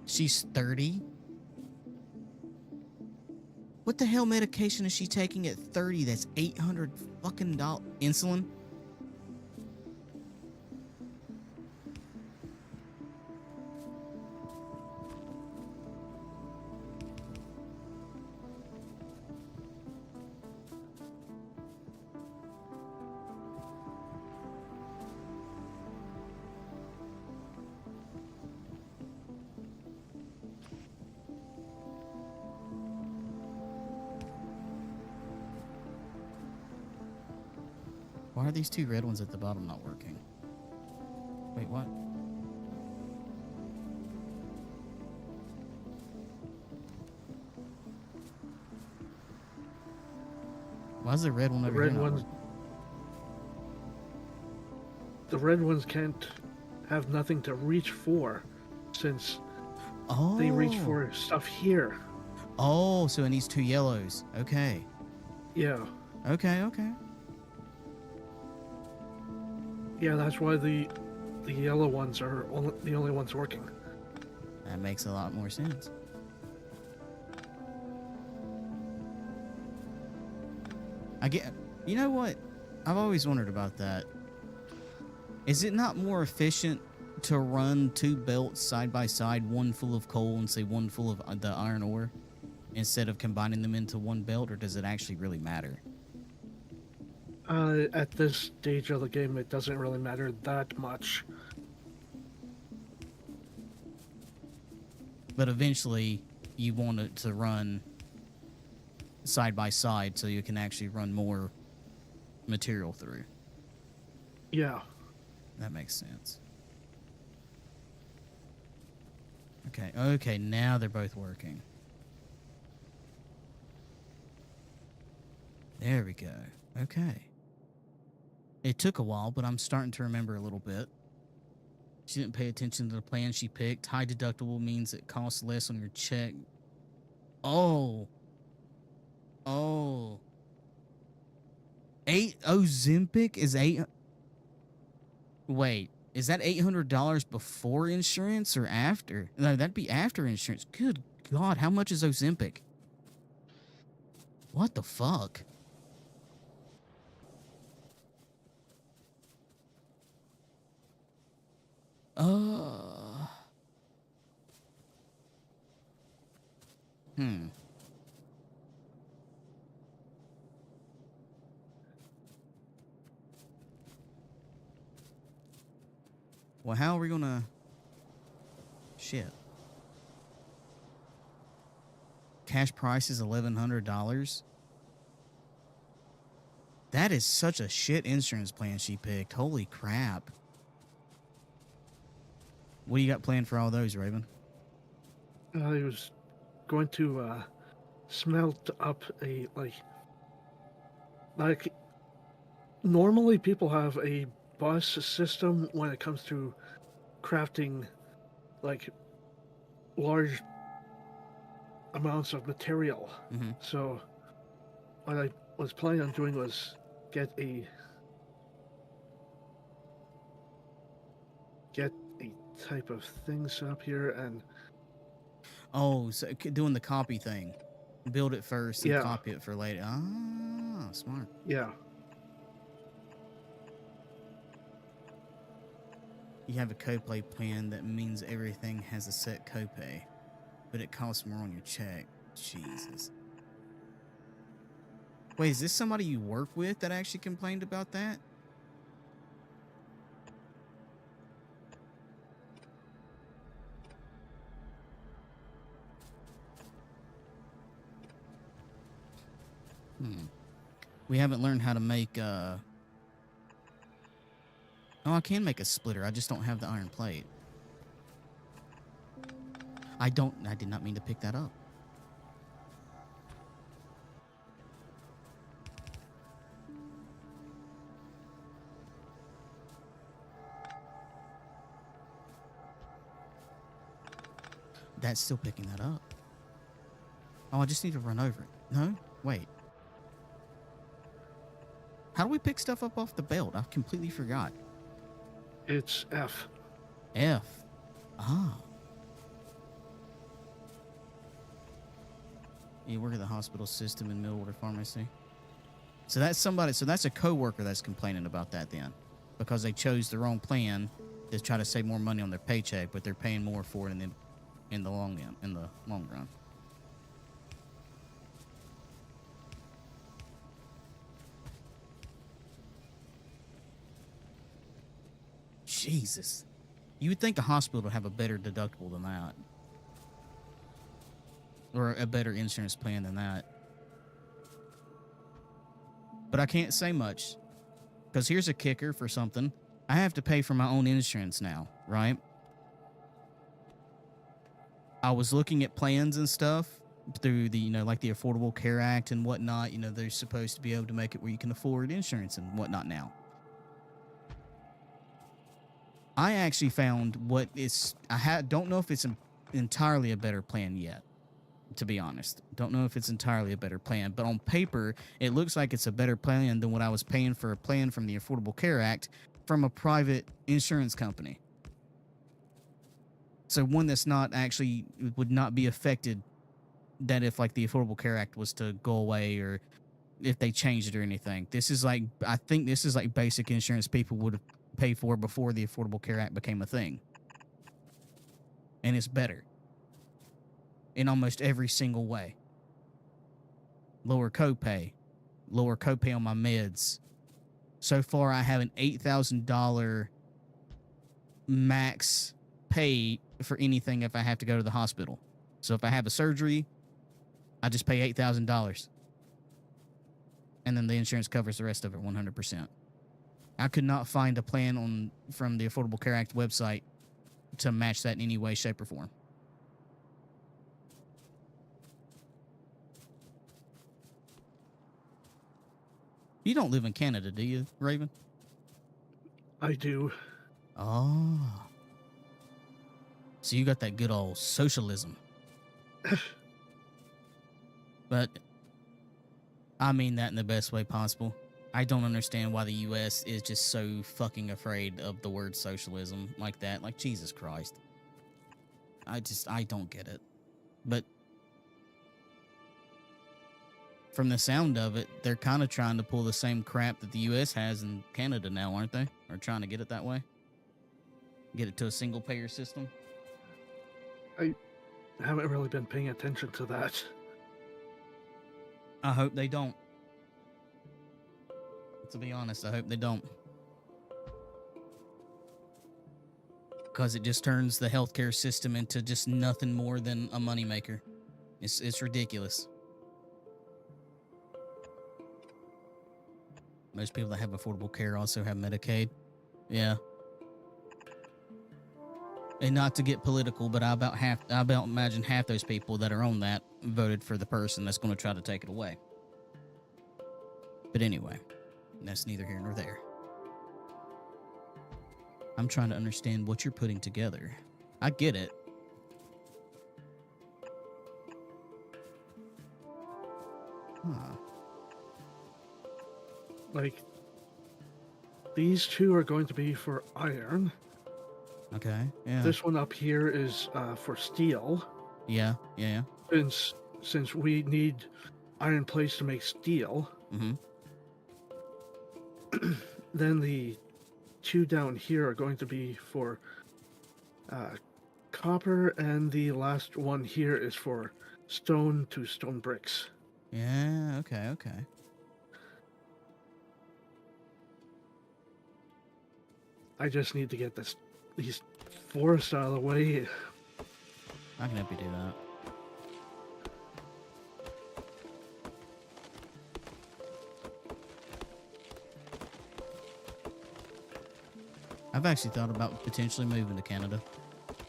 She's 30? What the hell medication is she taking at 30 that's 800 fucking insulin? Why are these two red ones at the bottom not working? Wait, what? Why is the red one The over here red not ones. working? The red ones can't have nothing to reach for, since Oh. they reach for stuff here. Oh, so it needs two yellows. Okay. Yeah. Okay, okay. Yeah, that's why the yellow ones are the only ones working. That makes a lot more sense. I get, you know what? I've always wondered about that. Is it not more efficient to run two belts side by side, one full of coal and say one full of the iron ore, instead of combining them into one belt, or does it actually really matter? At this stage of the game, it doesn't really matter that much. But eventually, you want it to run side by side so you can actually run more material through. Yeah. That makes sense. Okay, okay, now they're both working. There we go. Okay. It took a while, but I'm starting to remember a little bit. She didn't pay attention to the plan she picked. High deductible means it costs less on your check. Oh. Oh. Ozempic is Wait, is that $800 before insurance or after? No, that'd be after insurance. Good God, how much is Ozempic? What the fuck? Hmm. Well, how are we gonna... Shit. Cash price is $1,100. That is such a shit insurance plan she picked. Holy crap. What do you got planned for all those, Raven? I was going to smelt up a like normally people have a bus system when it comes to crafting like large amounts of material. Mm-hmm. So what I was planning on doing was get a type of thing set up here, and Oh, so doing the copy thing. Build it first and Yeah. copy it for later. Ah, smart. yeah. You have a copay plan that means everything has a set copay, but it costs more on your check. Jesus. Wait, is this somebody you work with that actually complained about that? We haven't learned how to make, Oh, I can make a splitter. I just don't have the iron plate. I did not mean to pick that up. That's still picking that up. Oh, I just need to run over it. No? Wait. How do we pick stuff up off the belt? I completely forgot. It's F. F. Ah. You work at the hospital system in middle order pharmacy. So that's somebody. So that's a coworker that's complaining about that then, because they chose the wrong plan to try to save more money on their paycheck, but they're paying more for it in the long run. Jesus. You would think a hospital would have a better deductible than that. Or a better insurance plan than that. But I can't say much, Because here's a kicker for something. I have to pay for my own insurance now, right? I was looking at plans and stuff through the, like the Affordable Care Act and whatnot. They're supposed to be able to make it where you can afford insurance and whatnot now. I actually found don't know if it's entirely a better plan yet, to be honest. Don't know if it's entirely a better plan, but on paper, it looks like it's a better plan than what I was paying for a plan from the Affordable Care Act from a private insurance company. So one that's not actually, would not be affected that if like the Affordable Care Act was to go away or if they changed it or anything. This is like, I think this is like basic insurance people would have paid for before the Affordable Care Act became a thing. And it's better in almost every single way. Lower copay on my meds. So far, I have an $8,000 max pay for anything if I have to go to the hospital. So if I have a surgery, I just pay $8,000. And then the insurance covers the rest of it 100%. I could not find a plan from the Affordable Care Act website to match that in any way, shape, or form. You don't live in Canada, do you, Raven? I do. Oh. So you got that good old socialism. But I mean that in the best way possible. I don't understand why the U.S. is just so fucking afraid of the word socialism like that. Like, Jesus Christ. I don't get it. But from the sound of it, they're kind of trying to pull the same crap that the U.S. has in Canada now, aren't they? Or trying to get it that way? Get it to a single-payer system? I haven't really been paying attention to that. I hope they don't. To be honest, I hope they don't. Because it just turns the healthcare system into just nothing more than a moneymaker. It's ridiculous. Most people that have affordable care also have Medicaid. Yeah. And not to get political, but I about imagine half those people that are on that voted for the person that's going to try to take it away. But anyway, that's neither here nor there. I'm trying to understand what you're putting together. I get it. Huh. Like, these two are going to be for iron. Okay, yeah. This one up here is for steel. Yeah. Since we need iron plates to make steel. Mm-hmm. Then the two down here are going to be for copper, and the last one here is for stone to stone bricks. Yeah, okay. I just need to get these forests out of the way. I can help you do that. I've actually thought about potentially moving to Canada,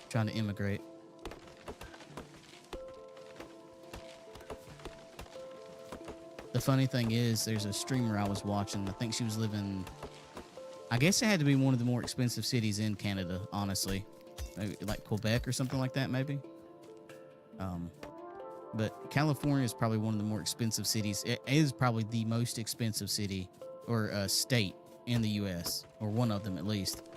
trying to immigrate. The funny thing is, there's a streamer I was watching. I think she was living... I guess it had to be one of the more expensive cities in Canada, honestly. Maybe like Quebec or something like that, maybe. But California is probably one of the more expensive cities. It is probably the most expensive city or state in the U.S., or one of them at least.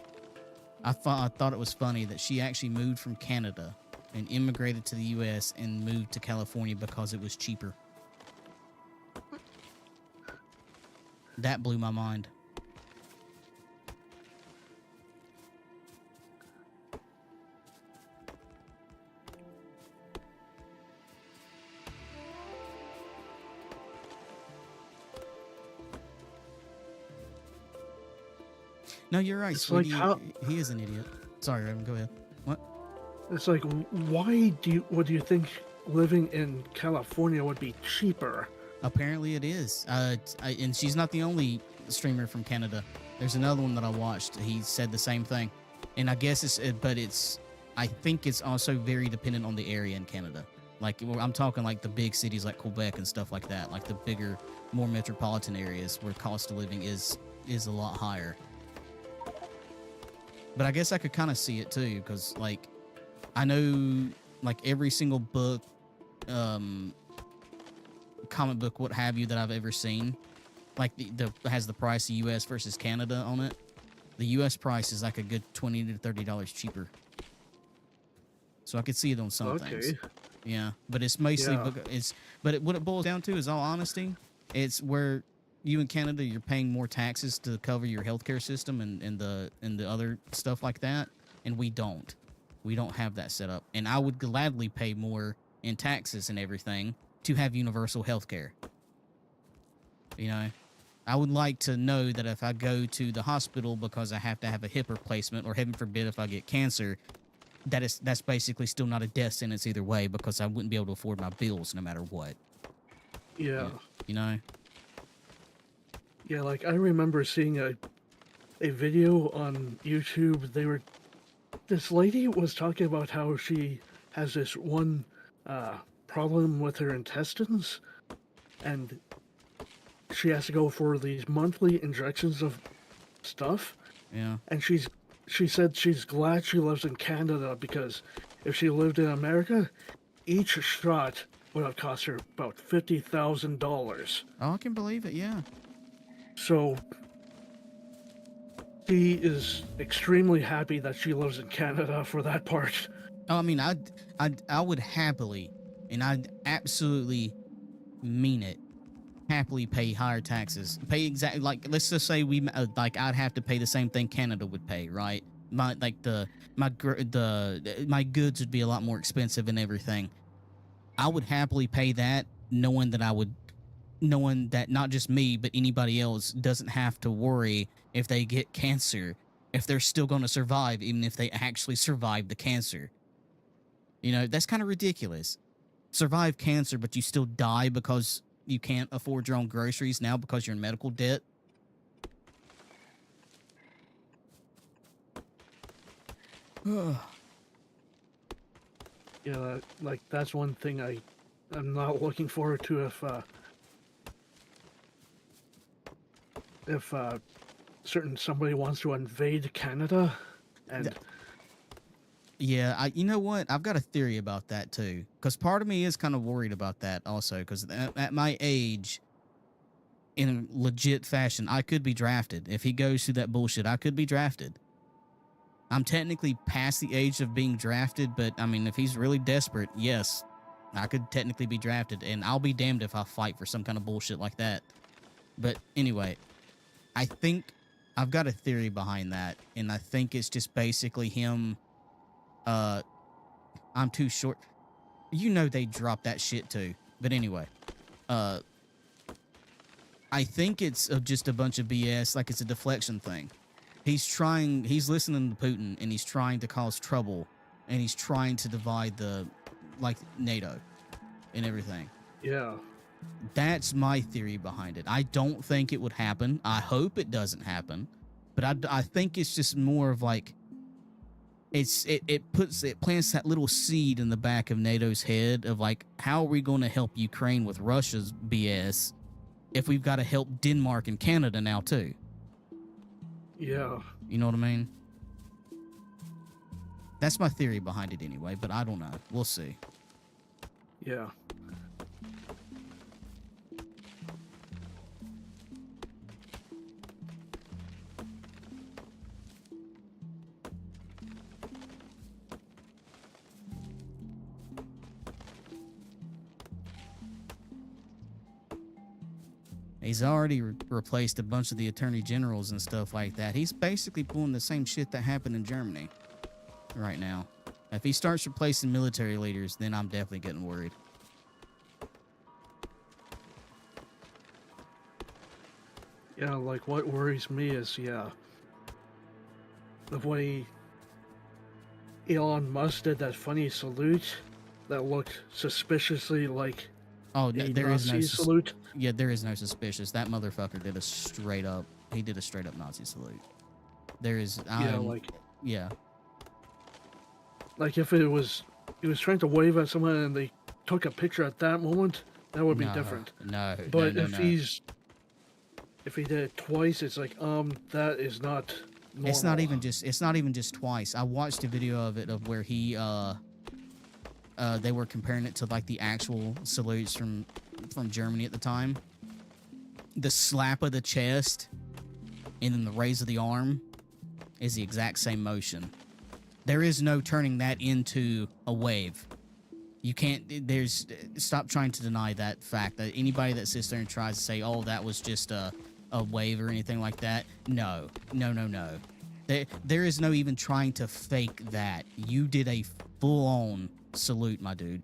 I thought it was funny that she actually moved from Canada and immigrated to the U.S. and moved to California because it was cheaper. That blew my mind. No, you're right. It's like he is an idiot. Sorry, Raven, go ahead. What? It's like, what do you think living in California would be cheaper? Apparently it is. And she's not the only streamer from Canada. There's another one that I watched. He said the same thing, and I guess I think it's also very dependent on the area in Canada. Like I'm talking like the big cities like Quebec and stuff like that, like the bigger, more metropolitan areas where cost of living is a lot higher. But I guess I could kind of see it too, because like I know like every single book, comic book, what have you, that I've ever seen, like the has the price of U.S. versus Canada on it. The U.S. price is like a good $20 to $30 cheaper. So I could see it on some things. Yeah, but it's mostly what it boils down to is, all honesty, it's where you in Canada, you're paying more taxes to cover your healthcare system and the other stuff like that, and we don't have that set up. And I would gladly pay more in taxes and everything to have universal healthcare. You know, I would like to know that if I go to the hospital because I have to have a hip replacement, or heaven forbid if I get cancer, that's basically still not a death sentence either way, because I wouldn't be able to afford my bills no matter what. Yeah. You know? Yeah, like I remember seeing a video on YouTube. This lady was talking about how she has this one problem with her intestines, and she has to go for these monthly injections of stuff. Yeah. And she said she's glad she lives in Canada, because if she lived in America, each shot would have cost her about $50,000. Oh, I can believe it, yeah. So she is extremely happy that she lives in Canada for that part. Oh, I mean, I would happily, and I'd absolutely mean it, happily pay higher taxes. Pay exactly, like, let's just say like I'd have to pay the same thing Canada would pay, right? My goods would be a lot more expensive and everything. I would happily pay that, knowing that not just me, but anybody else doesn't have to worry if they get cancer, if they're still going to survive, even if they actually survive the cancer. You know, that's kind of ridiculous. Survive cancer, but you still die because you can't afford your own groceries now because you're in medical debt. Yeah, like that's one thing I'm not looking forward to if somebody wants to invade Canada. And yeah, you know what? I've got a theory about that too, because part of me is kind of worried about that also, because at my age, in a legit fashion, I could be drafted. If he goes through that bullshit, I could be drafted. I'm technically past the age of being drafted, but I mean, if he's really desperate, yes, I could technically be drafted, and I'll be damned if I fight for some kind of bullshit like that. But anyway, I think I've got a theory behind that, and I think it's just basically him. I'm too short. You know they dropped that shit too. But anyway, I think it's just a bunch of BS, like it's a deflection thing. He's listening to Putin, and he's trying to cause trouble, and he's trying to divide NATO and everything. yeah. That's my theory behind it. I don't think it would happen. I hope it doesn't happen, but I think it's just more of like, it plants that little seed in the back of NATO's head of like, how are we going to help Ukraine with Russia's BS if we've got to help Denmark and Canada now too? Yeah. You know what I mean? That's my theory behind it anyway, but I don't know. We'll see. Yeah. He's already replaced a bunch of the attorney generals and stuff like that. He's basically pulling the same shit that happened in Germany right now. If he starts replacing military leaders, then I'm definitely getting worried. Yeah, like what worries me is, the way Elon Musk did that funny salute that looked suspiciously like Oh, there is no salute. Yeah, there is no suspicious. That motherfucker did a straight up he did a straight up Nazi salute. There is, Yeah, yeah, like if it was he was trying to wave at someone and they took a picture at that moment, that would be different. No, But no, if no. if he did it twice, it's like that is not normal. It's not even just twice. I watched a video of it of where he they were comparing it to like the actual salutes from Germany at the time. The slap of the chest and then the raise of the arm is the exact same motion. There is no turning that into a wave. You can't, stop trying to deny that fact. That anybody that sits there and tries to say, oh, that was just a wave or anything like that, no. There is no even trying to fake that. You did a full-on salute, my dude.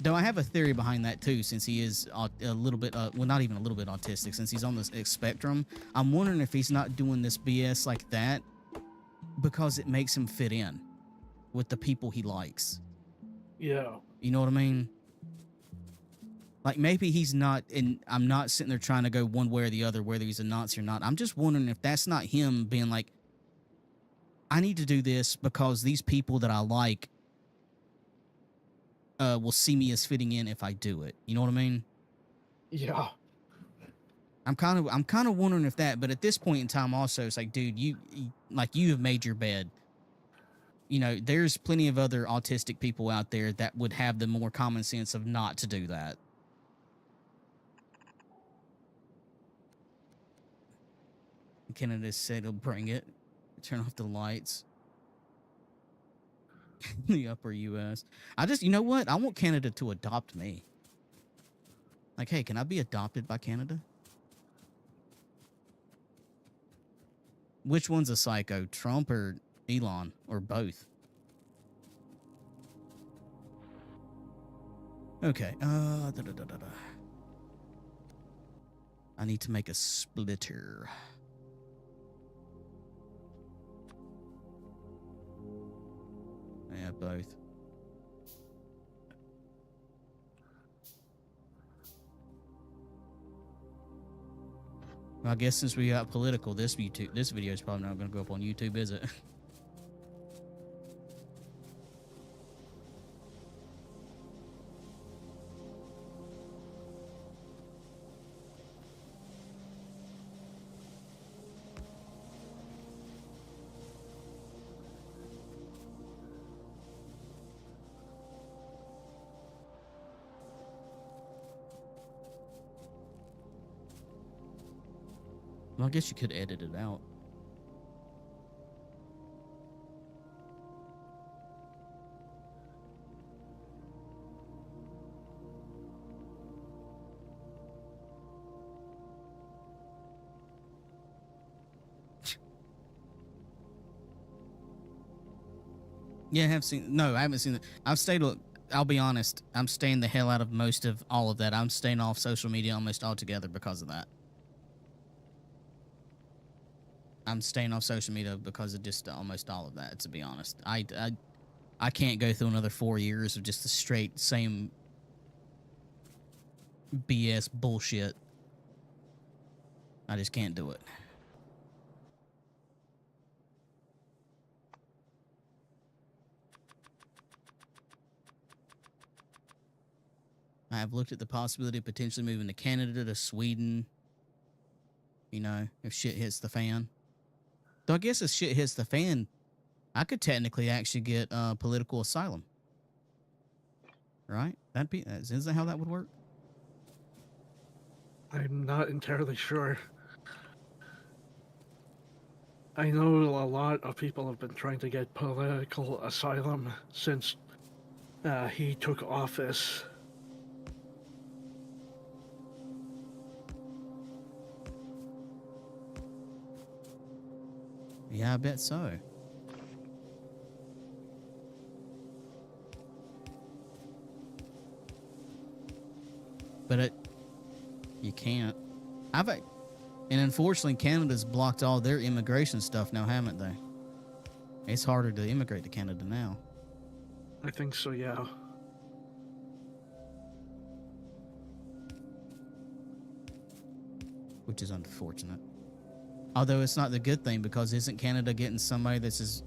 Though I have a theory behind that too, since he is a little bit, well, not even a little bit autistic, since he's on the spectrum. I'm wondering if he's not doing this BS like that because it makes him fit in with the people he likes. Yeah. You know what I mean? Like, maybe he's not, and I'm not sitting there trying to go one way or the other, whether he's a Nazi or not. I'm just wondering if that's not him being like, I need to do this because these people that I like will see me as fitting in if I do it. You know what I mean? Yeah. I'm kind of wondering if that, but at this point in time also, it's like, dude, you have made your bed. You know, there's plenty of other autistic people out there that would have the more common sense of not to do that. Canada said he'll bring it. Turn off the lights. The upper U.S. You know what? I want Canada to adopt me. Like, hey, can I be adopted by Canada? Which one's a psycho, Trump or Elon, or both? Okay. I need to make a splitter. Yeah, both. Well, I guess since we got political, this video is probably not going to go up on YouTube, is it? Well, I guess you could edit it out. Yeah, I have seen. No, I haven't seen it. I've stayed. I'll be honest. I'm staying the hell out of most of all of that. I'm staying off social media almost altogether because of that. I'm staying off social media because of just almost all of that, to be honest. I can't go through another 4 years of just the straight same BS bullshit. I just can't do it. I have looked at the possibility of potentially moving to Canada, to Sweden, you know, if shit hits the fan. So I guess if shit hits the fan, I could technically actually get political asylum. Right? Is that how that would work? I'm not entirely sure. I know a lot of people have been trying to get political asylum since he took office. Yeah, I bet so. But you can't. And unfortunately, Canada's blocked all their immigration stuff now, haven't they? It's harder to immigrate to Canada now. I think so, yeah. which is unfortunate. Although it's not the good thing, because isn't Canada getting somebody that's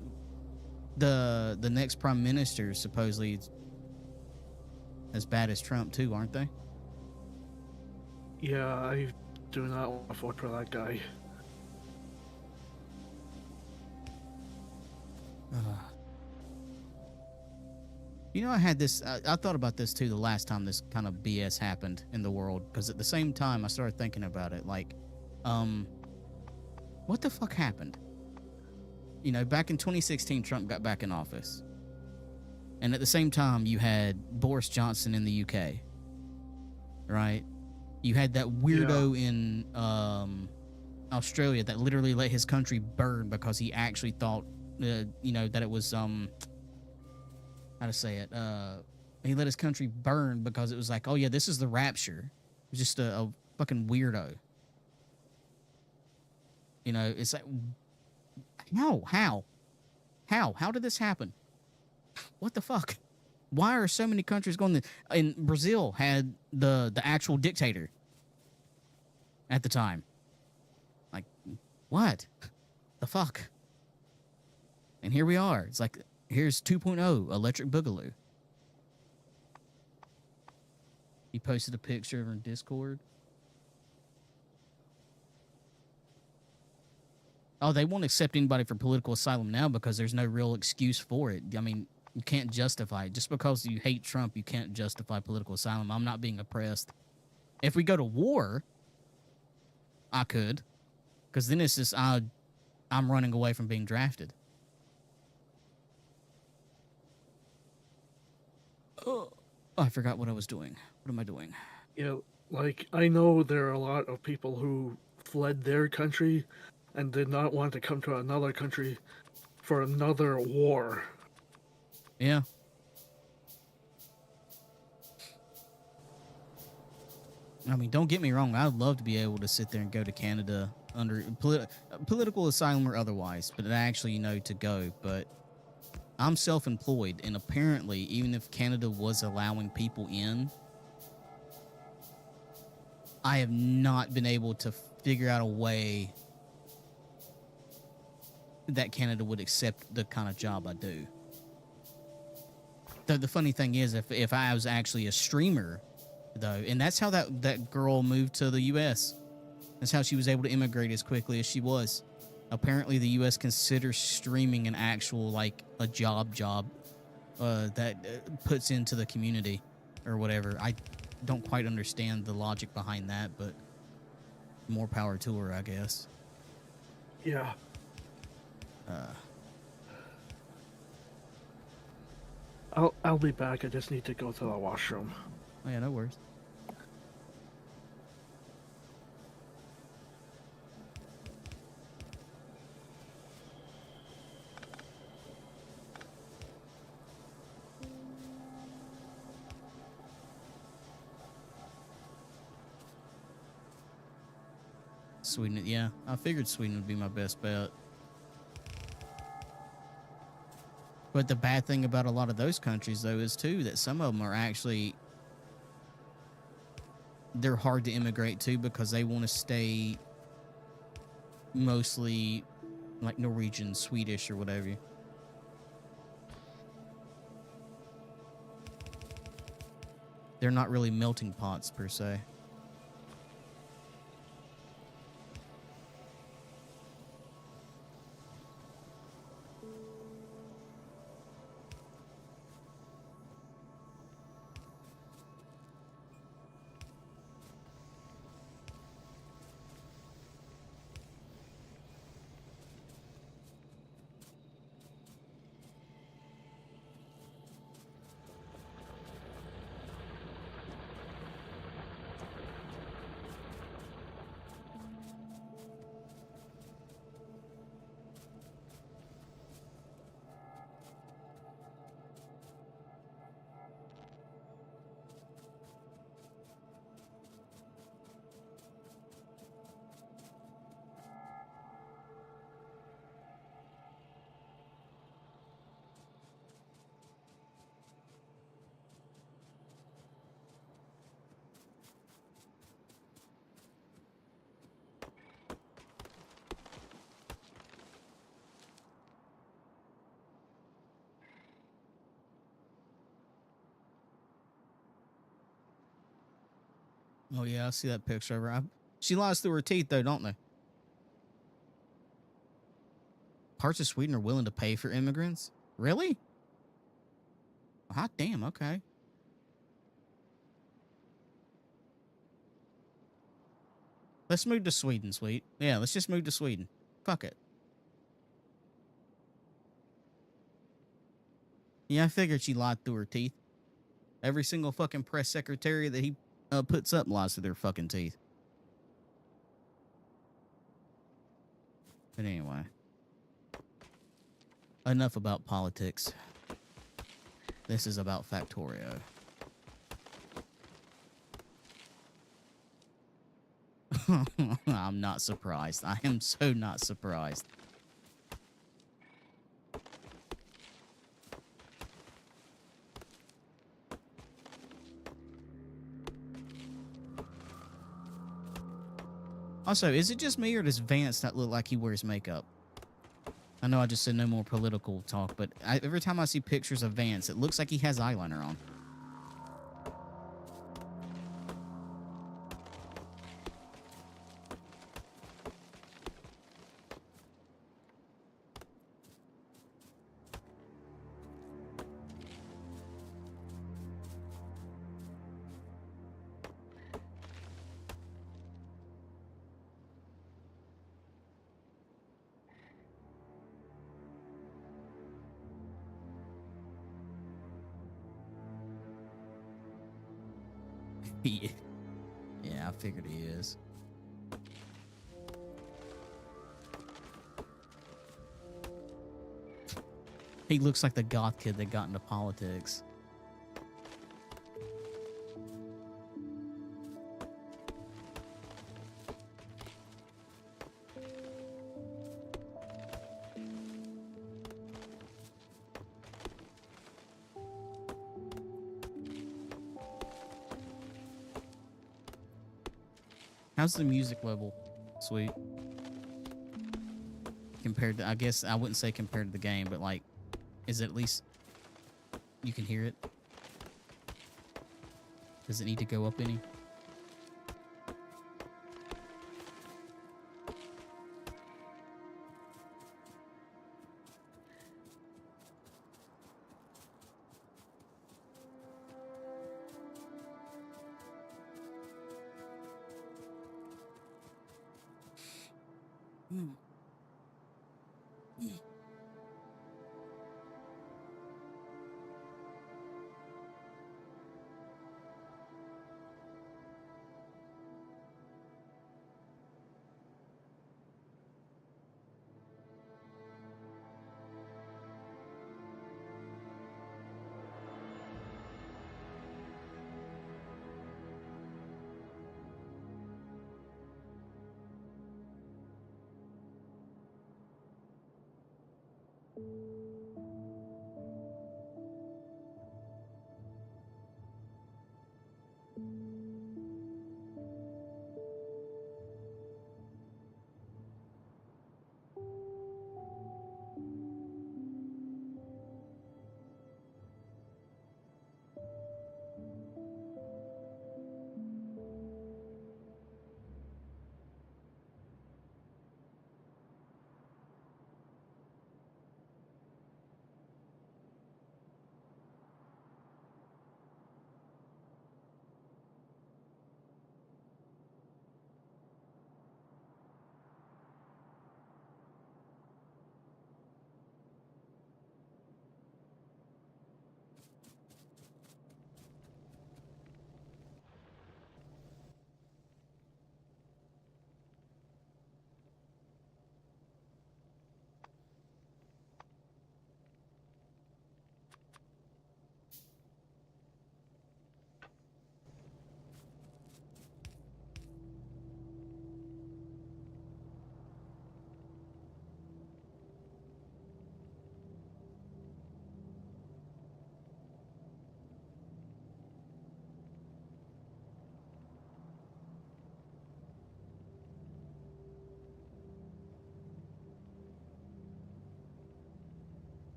the next prime minister supposedly as bad as Trump too, aren't they? Yeah, I do not want to vote for that guy. You know, I had this. I thought about this too the last time this kind of BS happened in the world, because at the same time I started thinking about it, like, what the fuck happened? You know, back in 2016, Trump got back in office, and at the same time you had Boris Johnson in the UK, right? You had that weirdo in Australia that literally let his country burn because he actually thought, you know, that it was how to say it? He let his country burn because it was like, oh yeah, this is the rapture. It was just a fucking weirdo. You know, it's like, how did this happen? What the fuck? Why are so many countries going? In Brazil had the actual dictator at the time. Like, what the fuck? And here we are. It's like, here's 2.0 Electric Boogaloo. He posted a picture of her in Discord. Oh, they won't accept anybody for political asylum now because there's no real excuse for it. I mean, you can't justify it. Just because you hate Trump, you can't justify political asylum. I'm not being oppressed. If we go to war, I could. Because then it's just, I'm running away from being drafted. Oh, I forgot what I was doing. What am I doing? Yeah, like, I know there are a lot of people who fled their country and did not want to come to another country for another war. Yeah. I mean, don't get me wrong. I'd love to be able to sit there and go to Canada under political asylum or otherwise, but actually, you know, to go. But I'm self-employed, and apparently, even if Canada was allowing people in, I have not been able to figure out a way that Canada would accept the kind of job I do. The funny thing is, if I was actually a streamer, though, and that's how that girl moved to the U.S. That's how she was able to immigrate as quickly as she was. Apparently, the U.S. considers streaming an actual, like, a job that puts into the community or whatever. I don't quite understand the logic behind that, but more power to her, I guess. Yeah. I'll be back. I just need to go to the washroom. Oh, yeah, no worries. Sweden, yeah. I figured Sweden would be my best bet. But the bad thing about a lot of those countries, though, is, too, that some of them are actually... They're hard to immigrate to because they want to stay mostly, like, Norwegian, Swedish, or whatever. They're not really melting pots, per se. Oh yeah, I see that picture of her. She lies through her teeth though, don't they? Parts of Sweden are willing to pay for immigrants? Really? Hot damn, okay. Let's move to Sweden, sweet. Yeah, let's just move to Sweden. Fuck it. Yeah, I figured she lied through her teeth. Every single fucking press secretary that he puts up lies through their fucking teeth. But anyway. Enough about politics. This is about Factorio. I'm not surprised. I am so not surprised. Also, is it just me or does Vance not look like he wears makeup? I know I just said no more political talk, but every time I see pictures of Vance, it looks like he has eyeliner on. Yeah. Yeah, I figured he is. He looks like the goth kid that got into politics. How's the music level, sweet? Compared to, I guess I wouldn't say compared to the game, but like, is it at least you can hear it? Does it need to go up any?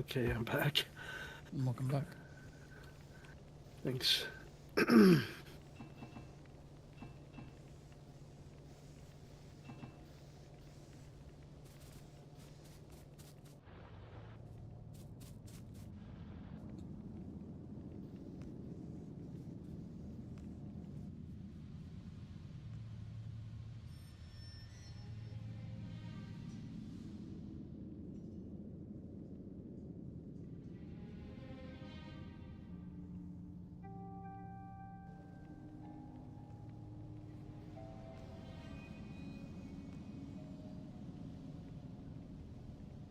Okay, I'm back. Welcome back. Thanks.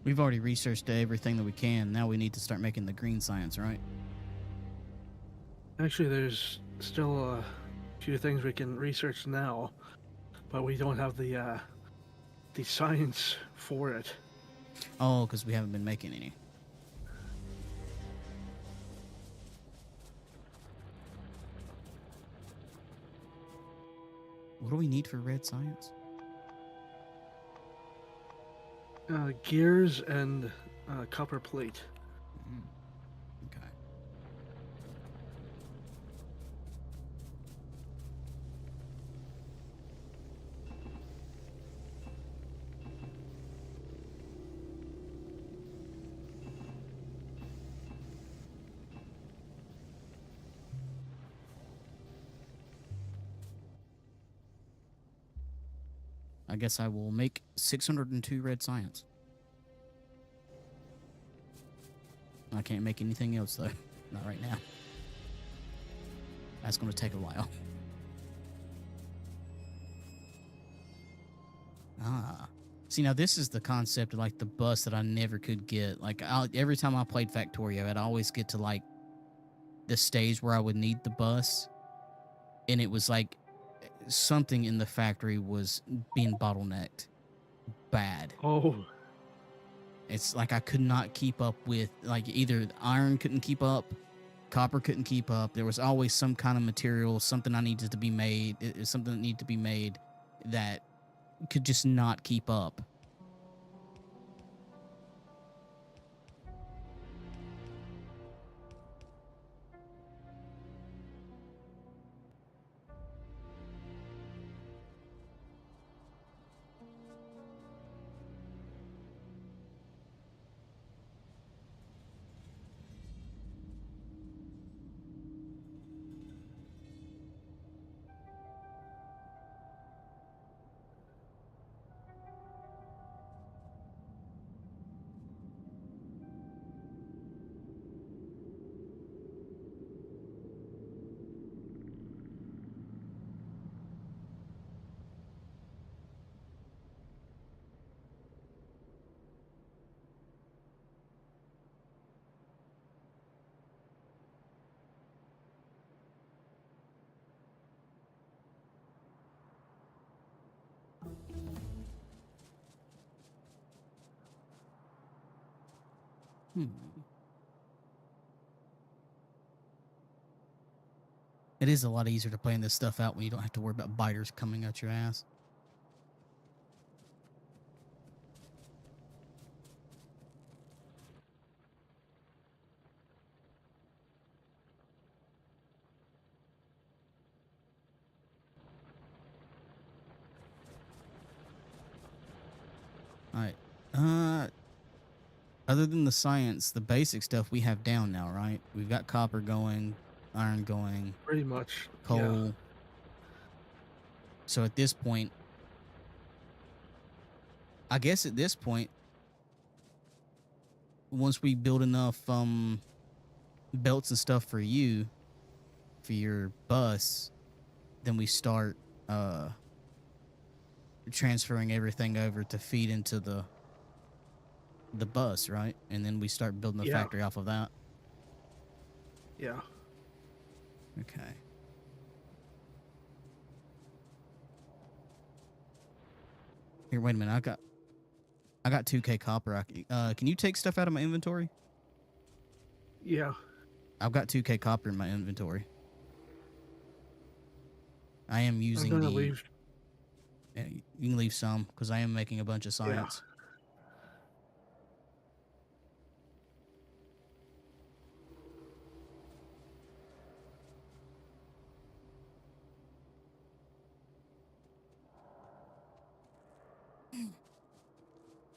We've already researched everything that we can. Now we need to start making the green science, right? Actually, there's still a few things we can research now, but we don't have the science for it. Oh, because we haven't been making any. What do we need for red science? Gears and copper plate. Okay. I guess I will make 602 red science. I can't make anything else, though. Not right now. That's going to take a while. Ah. See, now this is the concept of, like, the bus that I never could get. Like, every time I played Factorio, I'd always get to, like, the stage where I would need the bus. And it was, like, something in the factory was being bottlenecked. Bad. Oh, It's like I could not keep up with, like, either iron couldn't keep up, copper couldn't keep up. There was always some kind of material, something I needed to be made, something that needed to be made that could just not keep up. It is a lot easier to plan this stuff out when you don't have to worry about biters coming out your ass. All right. Other than the science, the basic stuff we have down now, right? We've got copper going, iron going, pretty much. coal. Yeah. So at this point, I guess at this point, once we build enough belts and stuff for you, for your bus, then we start transferring everything over to feed into the bus, right? And then we start building the Yeah. factory off of that. Yeah. Okay. Here, wait a minute. I got 2K copper. Can you take stuff out of my inventory? Yeah. I've got 2K copper in my inventory. I am using I'm gonna the. leave. Yeah, you can leave some because I am making a bunch of science.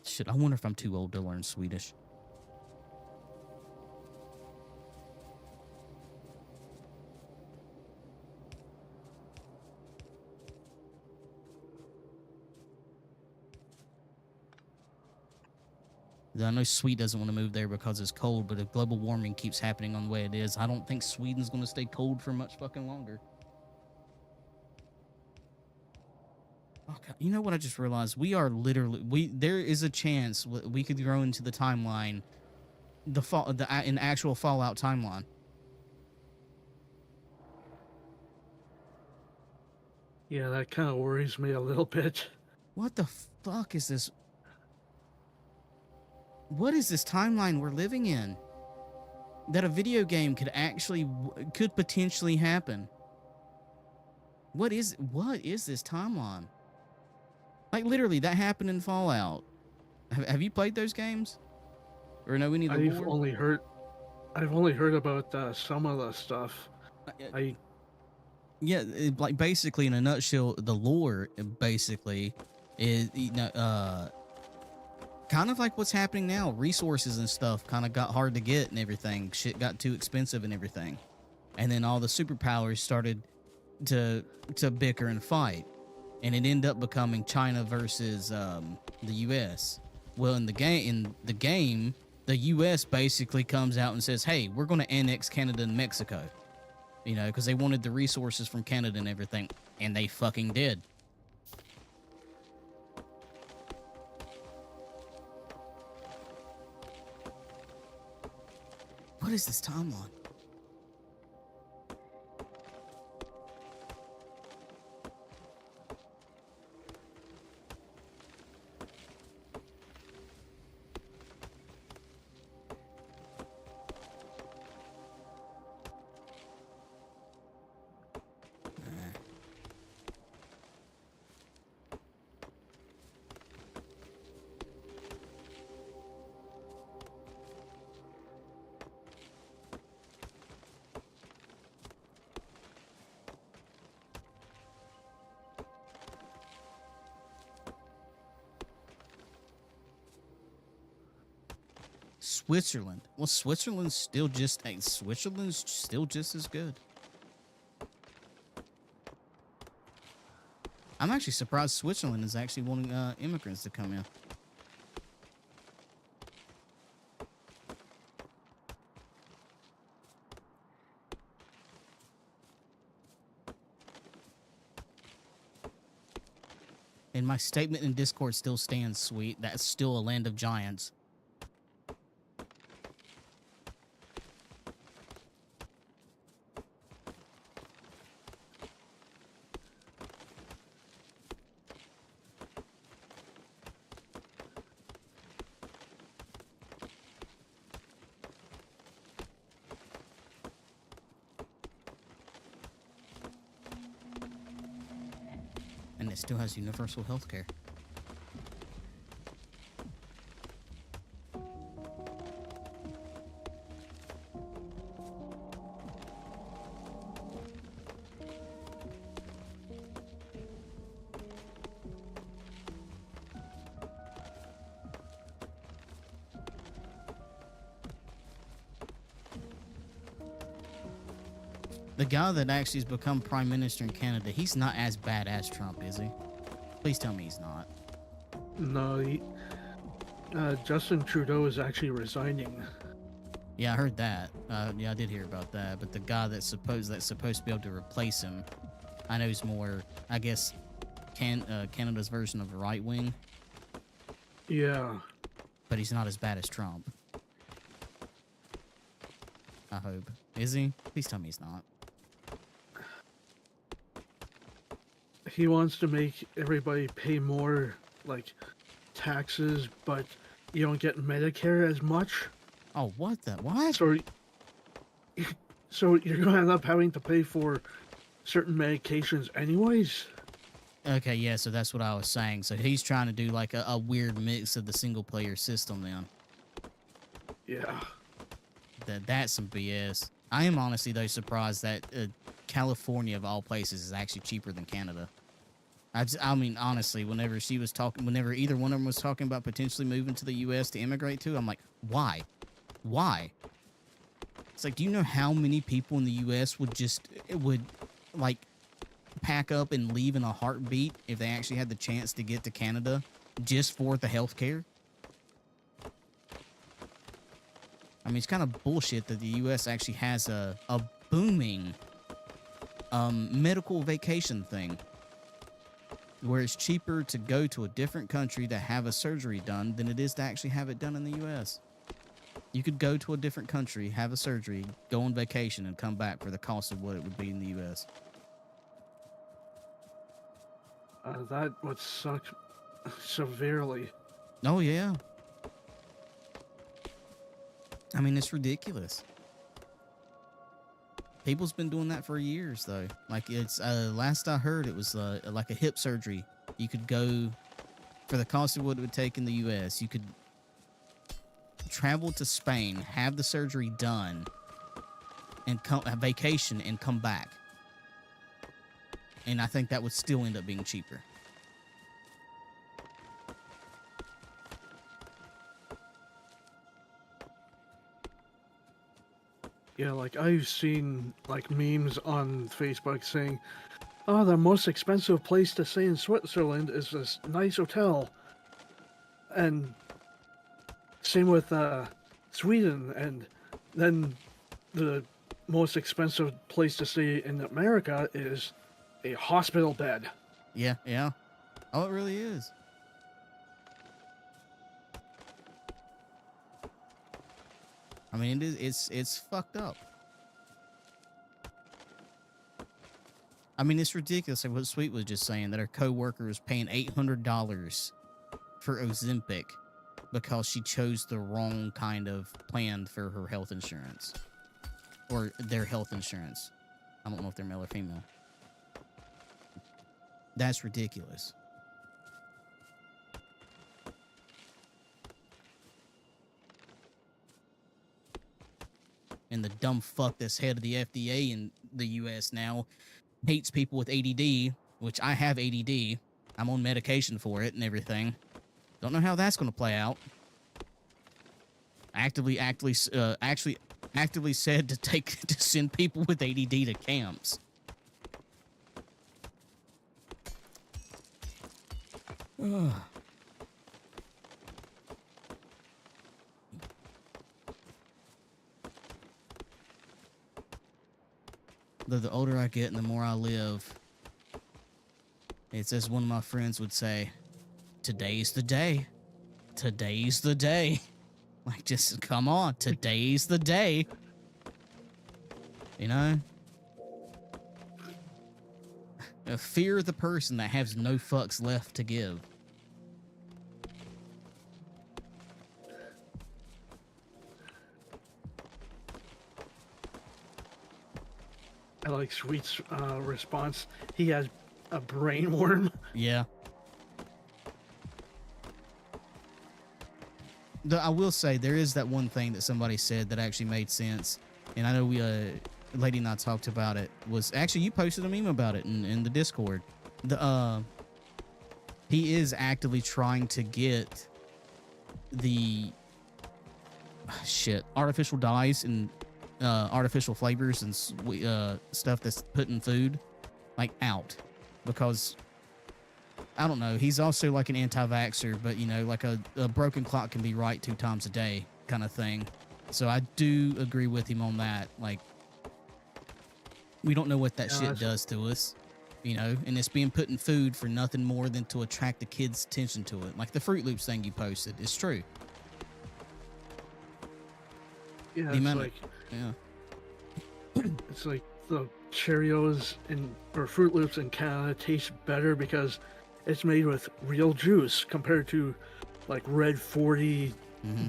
Shit, I wonder if I'm too old to learn Swedish. I know Sweden doesn't want to move there because it's cold, but if global warming keeps happening on the way it is, I don't think Sweden's going to stay cold for much fucking longer. Oh, God. You know what I just realized? We are literally there is a chance we could grow into the timeline, an actual Fallout timeline. Yeah, that kind of worries me a little bit. What the fuck is this? What is this timeline we're living in? That a video game could potentially happen. What is this timeline? Like literally, that happened in Fallout. Have you played those games, or know any of the lore? I've only heard about some of the stuff. Yeah, like basically in a nutshell, the lore basically is kind of like what's happening now. Resources and stuff kind of got hard to get and everything. Shit got too expensive and everything, and then all the superpowers started to bicker and fight. And it ended up becoming China versus the U.S. Well, in the game, the U.S. basically comes out and says, "Hey, we're going to annex Canada and Mexico," you know, because they wanted the resources from Canada and everything, and they fucking did. What is this timeline? Switzerland. Well, Switzerland's still just as good. I'm actually surprised Switzerland is actually wanting immigrants to come in. And my statement in Discord still stands, sweet. That's still a land of giants. And it still has universal health care. The guy that actually has become prime minister in Canada, he's not as bad as Trump, is he? Please tell me he's not. No, Justin Trudeau is actually resigning. Yeah, I heard that. Yeah, I did hear about that. But the guy that's supposed to be able to replace him, I know he's more, I guess, Canada's version of a right wing. Yeah. But he's not as bad as Trump. I hope. Is he? Please tell me he's not. He wants to make everybody pay more, like, taxes, but you don't get Medicare as much. Oh, what the? What? So you're going to end up having to pay for certain medications anyways? Okay, yeah, so that's what I was saying. So he's trying to do, like, a weird mix of the single-player system, then. Yeah. That's some BS. I am honestly, though, surprised that California, of all places, is actually cheaper than Canada. I mean, honestly, whenever she was talking, whenever either one of them was talking about potentially moving to the U.S. to immigrate to, I'm like, why? Why? It's like, do you know how many people in the U.S. would like pack up and leave in a heartbeat if they actually had the chance to get to Canada just for the health care? I mean, it's kind of bullshit that the U.S. actually has a booming medical vacation thing, where it's cheaper to go to a different country to have a surgery done than it is to actually have it done in the U.S. You could go to a different country, have a surgery, go on vacation, and come back for the cost of what it would be in the U.S. That would suck severely. Oh, yeah. I mean, it's ridiculous. People's been doing that for years, though. Like, it's last I heard, it was like a hip surgery. You could go for the cost of what it would take in the U.S. You could travel to Spain, have the surgery done, and vacation and come back. And I think that would still end up being cheaper. Yeah, like I've seen like memes on Facebook saying, "Oh, the most expensive place to stay in Switzerland is this nice hotel," and same with Sweden, and then the most expensive place to stay in America is a hospital bed. Yeah, yeah. Oh, it really is. I mean, it's fucked up. I mean, it's ridiculous. Like what Sweet was just saying, that her coworker was paying $800 for Ozempic because she chose the wrong kind of plan for her health insurance, or their health insurance. I don't know if they're male or female. That's ridiculous. And the dumb fuck that's head of the FDA in the US now hates people with ADD, which I have ADD. I'm on medication for it and everything. Don't know how that's going to play out. Actively said to send people with ADD to camps. Ugh. The older I get and the more I live, it's as one of my friends would say, today's the day. Today's the day. Like, just come on. Today's the day. You know? Fear the person that has no fucks left to give. I like Sweet's response. He has a brain worm. Yeah. I will say there is that one thing that somebody said that actually made sense, and I know we, Lady and I talked about it. Was actually you posted a meme about it in the Discord. He is actively trying to get the artificial dyes and artificial flavors and stuff that's put in food, like, out, because I don't know. He's also like an anti-vaxxer, but you know, like a broken clock can be right 2 times a day kind of thing. So I do agree with him on that. Like, we don't know what that shit does to us, you know, and it's being put in food for nothing more than to attract the kids' attention to it. Like the Fruit Loops thing you posted, it's true. Yeah, it's like the Cheerios or Fruit Loops in Canada taste better because it's made with real juice compared to like red 40,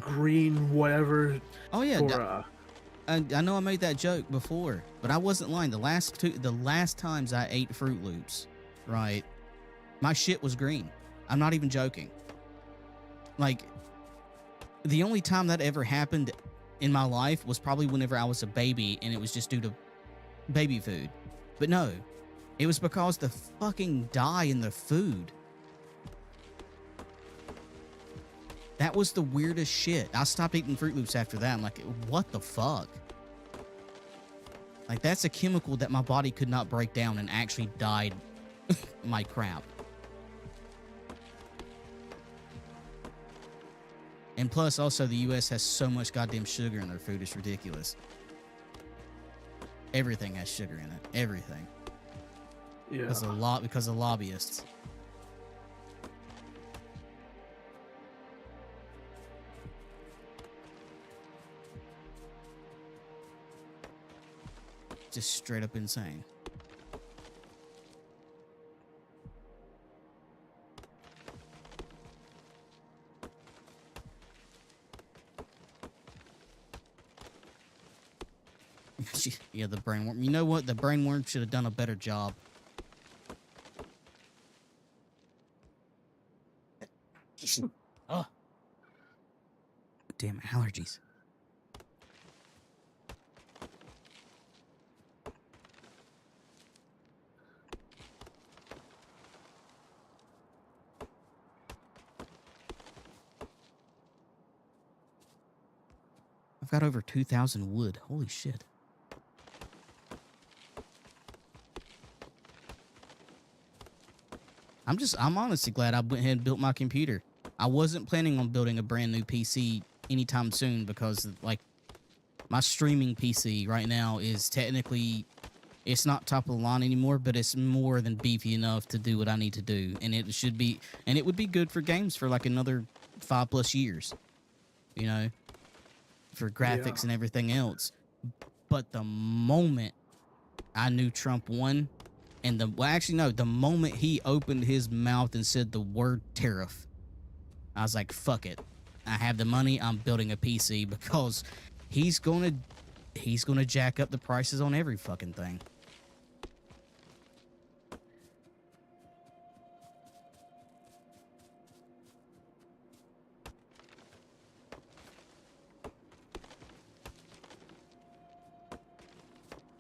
green whatever. Oh yeah, I know I made that joke before, but I wasn't lying. The last times I ate Fruit Loops, right, my shit was green. I'm not even joking. Like, the only time that ever happened in my life was probably whenever I was a baby, and it was just due to baby food. But no, It was because the fucking dye in the food. That was the weirdest shit. I stopped eating Fruit Loops after that. I'm like, what the fuck? Like, that's a chemical that my body could not break down and actually dyed my crap. And plus, also, the U.S. has so much goddamn sugar in their food. It's ridiculous. Everything has sugar in it. Everything. Yeah. Because of lobbyists. Just straight up insane. Yeah, the brainworm. You know what? The brainworm should have done a better job. Oh. Damn allergies. I've got over 2,000 wood. Holy shit. I'm honestly glad I went ahead and built my computer. I wasn't planning on building a brand new PC anytime soon because, like, my streaming PC right now is technically, it's not top of the line anymore, but it's more than beefy enough to do what I need to do. And it should be, and it would be good for games for like another 5+ years, you know, for graphics and everything else. But the moment I knew Trump won, and the moment he opened his mouth and said the word tariff, I was like, fuck it. I have the money. I'm building a PC because he's gonna jack up the prices on every fucking thing.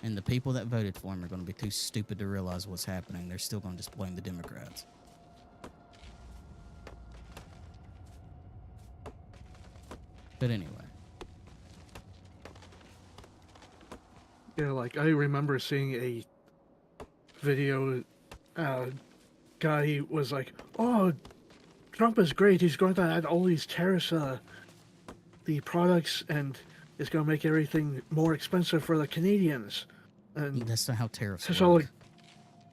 And the people that voted for him are going to be too stupid to realize what's happening. They're still going to just blame the Democrats. But anyway. Yeah, like I remember seeing a video. Guy was like, "Oh, Trump is great. He's going to add all these tariffs, the products, and it's going to make everything more expensive for the Canadians." And That's not how tariffs work. so, like,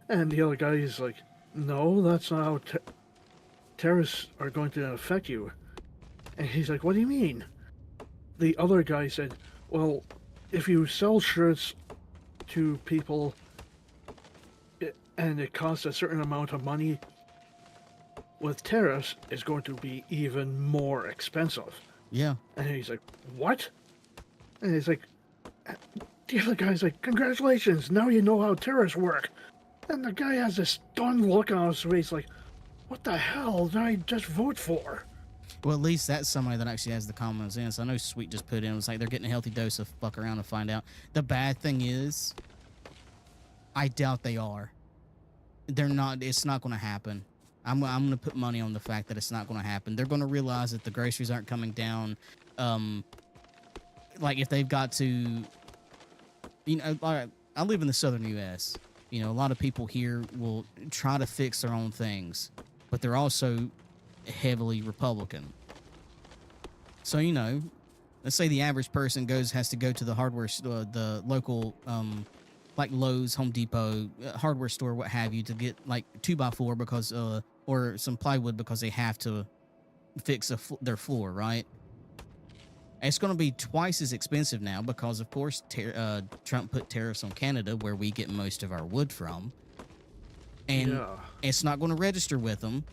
and the other guy is like, "No, that's not how tariffs are going to affect you." And he's like, "What do you mean?" The other guy said, "Well, if you sell shirts to people and it costs a certain amount of money, with tariffs, it's going to be even more expensive." Yeah. And he's like, "What?" And he's like, the other guy's like, "Congratulations, now you know how tariffs work." And the guy has this stunned look on his face like, what the hell did I just vote for? Well, at least that's somebody that actually has the common sense. I know Sweet just put in, it was like they're getting a healthy dose of fuck around and find out. The bad thing is, I doubt they are. They're not, it's not going to happen. I'm going to put money on the fact that it's not going to happen. They're going to realize that the groceries aren't coming down. Like if they've got to, you know, I live in the southern U.S. You know, a lot of people here will try to fix their own things, but they're also heavily Republican. So, you know, let's say the average person has to go to the hardware store, the local, like Lowe's, Home Depot, hardware store, what have you, to get like 2x4 because, or some plywood because they have to fix their floor, right? It's going to be twice as expensive now because, of course, Trump put tariffs on Canada, where we get most of our wood from. And it's not going to register with them.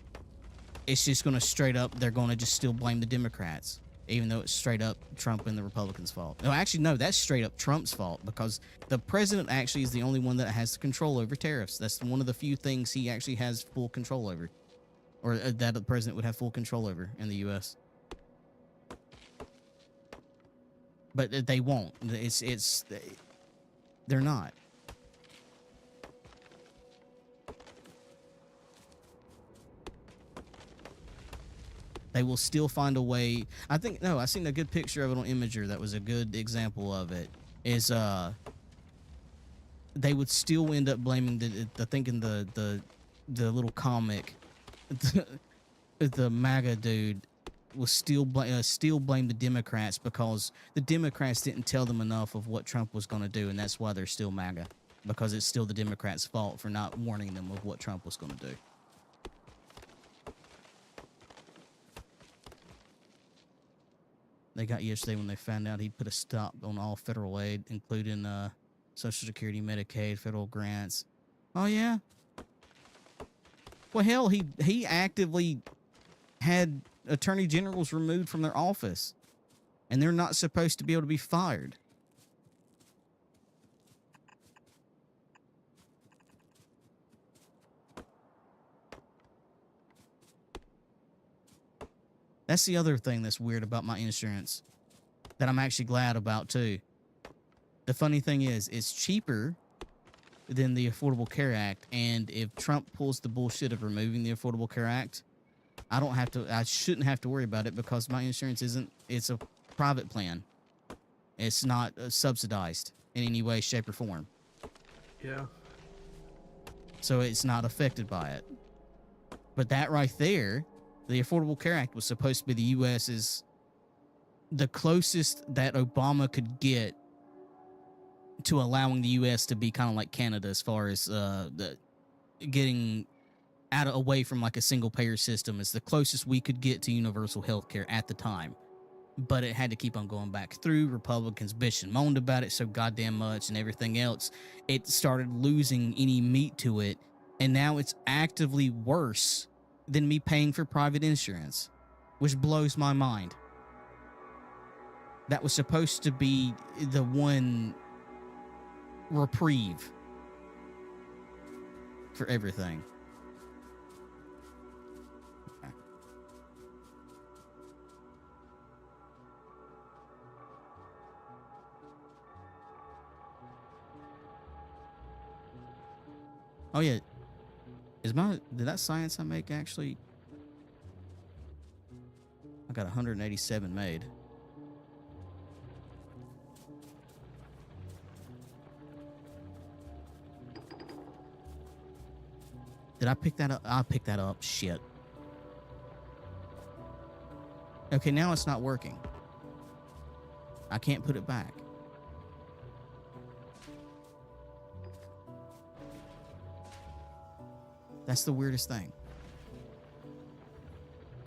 It's just going to straight up, they're going to just still blame the Democrats, even though it's straight up Trump and the Republicans' fault. No, actually, no, that's straight up Trump's fault because the president actually is the only one that has control over tariffs. That's one of the few things he actually has full control over, or that the president would have full control over in the U.S. But they won't. They're not. They will still find a way. I think, no, I seen a good picture of it on Imager that was a good example of it. Is they would still end up blaming the thinking the little comic, the MAGA dude was still blame the Democrats because the Democrats didn't tell them enough of what Trump was going to do, and that's why they're still MAGA, because it's still the Democrats' fault for not warning them of what Trump was going to do. They got yesterday when they found out he'd put a stop on all federal aid, including Social Security, Medicaid, federal grants. Oh yeah. Well, hell, he actively had attorney generals removed from their office, and they're not supposed to be able to be fired. That's the other thing that's weird about my insurance that I'm actually glad about too. The funny thing is, it's cheaper than the Affordable Care Act, and if Trump pulls the bullshit of removing the Affordable Care Act, I shouldn't have to worry about it because my insurance it's a private plan. It's not subsidized in any way, shape, or form. Yeah. So it's not affected by it. But that right there, the Affordable Care Act was supposed to be the U.S.'s, the closest that Obama could get to allowing the U.S. to be kind of like Canada as far as getting away from like a single payer system. Is the closest we could get to universal health care at the time. But it had to keep on going back through. Republicans bitched and moaned about it so goddamn much and everything else. It started losing any meat to it, and now it's actively worse than me paying for private insurance, which blows my mind. That was supposed to be the one reprieve for everything. Okay. Oh yeah, did that science I make actually? I got 187 made. Did I pick that up? I picked that up. Shit. Okay, now it's not working. I can't put it back. That's the weirdest thing.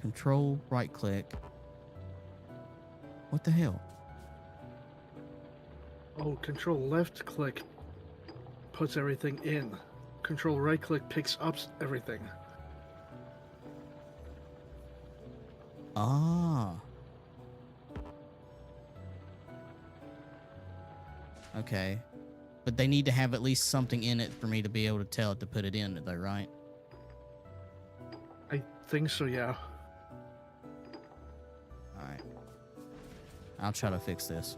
Control, right click. What the hell? Oh, control left click puts everything in. Control right click picks up everything. Ah. Okay. But they need to have at least something in it for me to be able to tell it to put it in, though, right? I think so, yeah. Alright. I'll try to fix this.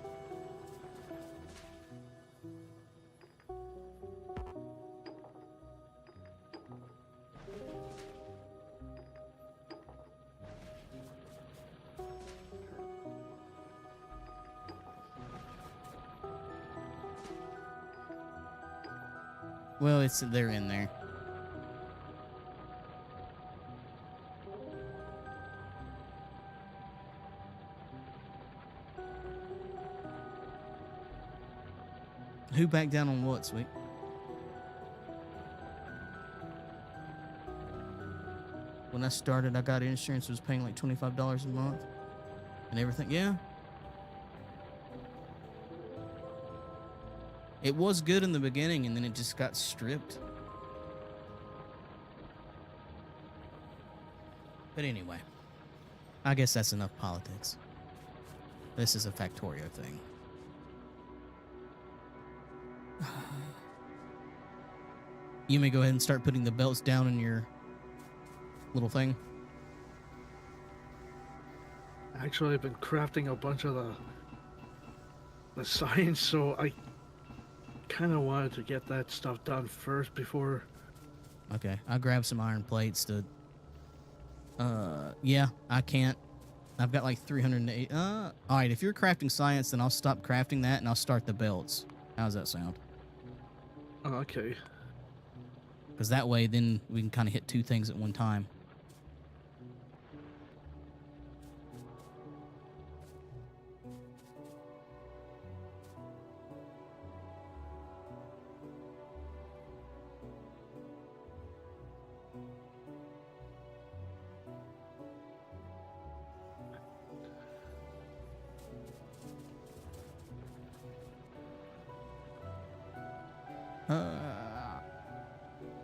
Well, they're in there. Who backed down on what, sweet? When I started, I got insurance, was paying like $25 a month and everything. Yeah. It was good in the beginning, and then it just got stripped. But anyway, I guess that's enough politics. This is a Factorio thing. You may go ahead and start putting the belts down in your little thing. Actually, I've been crafting a bunch of the science, so I kind of wanted to get that stuff done first before. Okay, I'll grab some iron plates to Yeah, I can't. I've got like 308. All right, if you're crafting science, then I'll stop crafting that and I'll start the belts. How's that sound? Oh, okay. Because that way, then we can kind of hit 2 things at one time.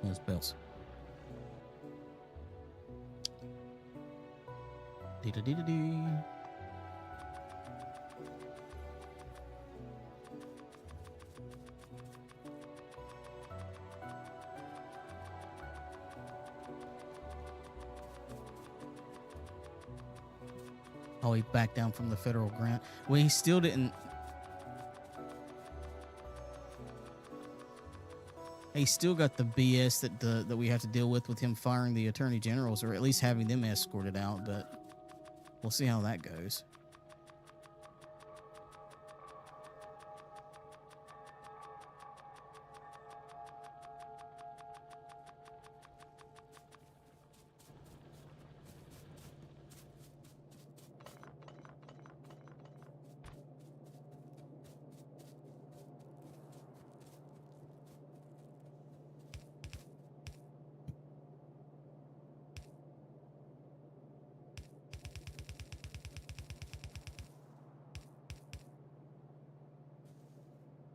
Those bells. Dee-da-dee-da-dee. Oh, he backed down from the federal grant. Well, he still didn't. He still got the BS that we have to deal with him firing the attorney generals, or at least having them escorted out. But we'll see how that goes.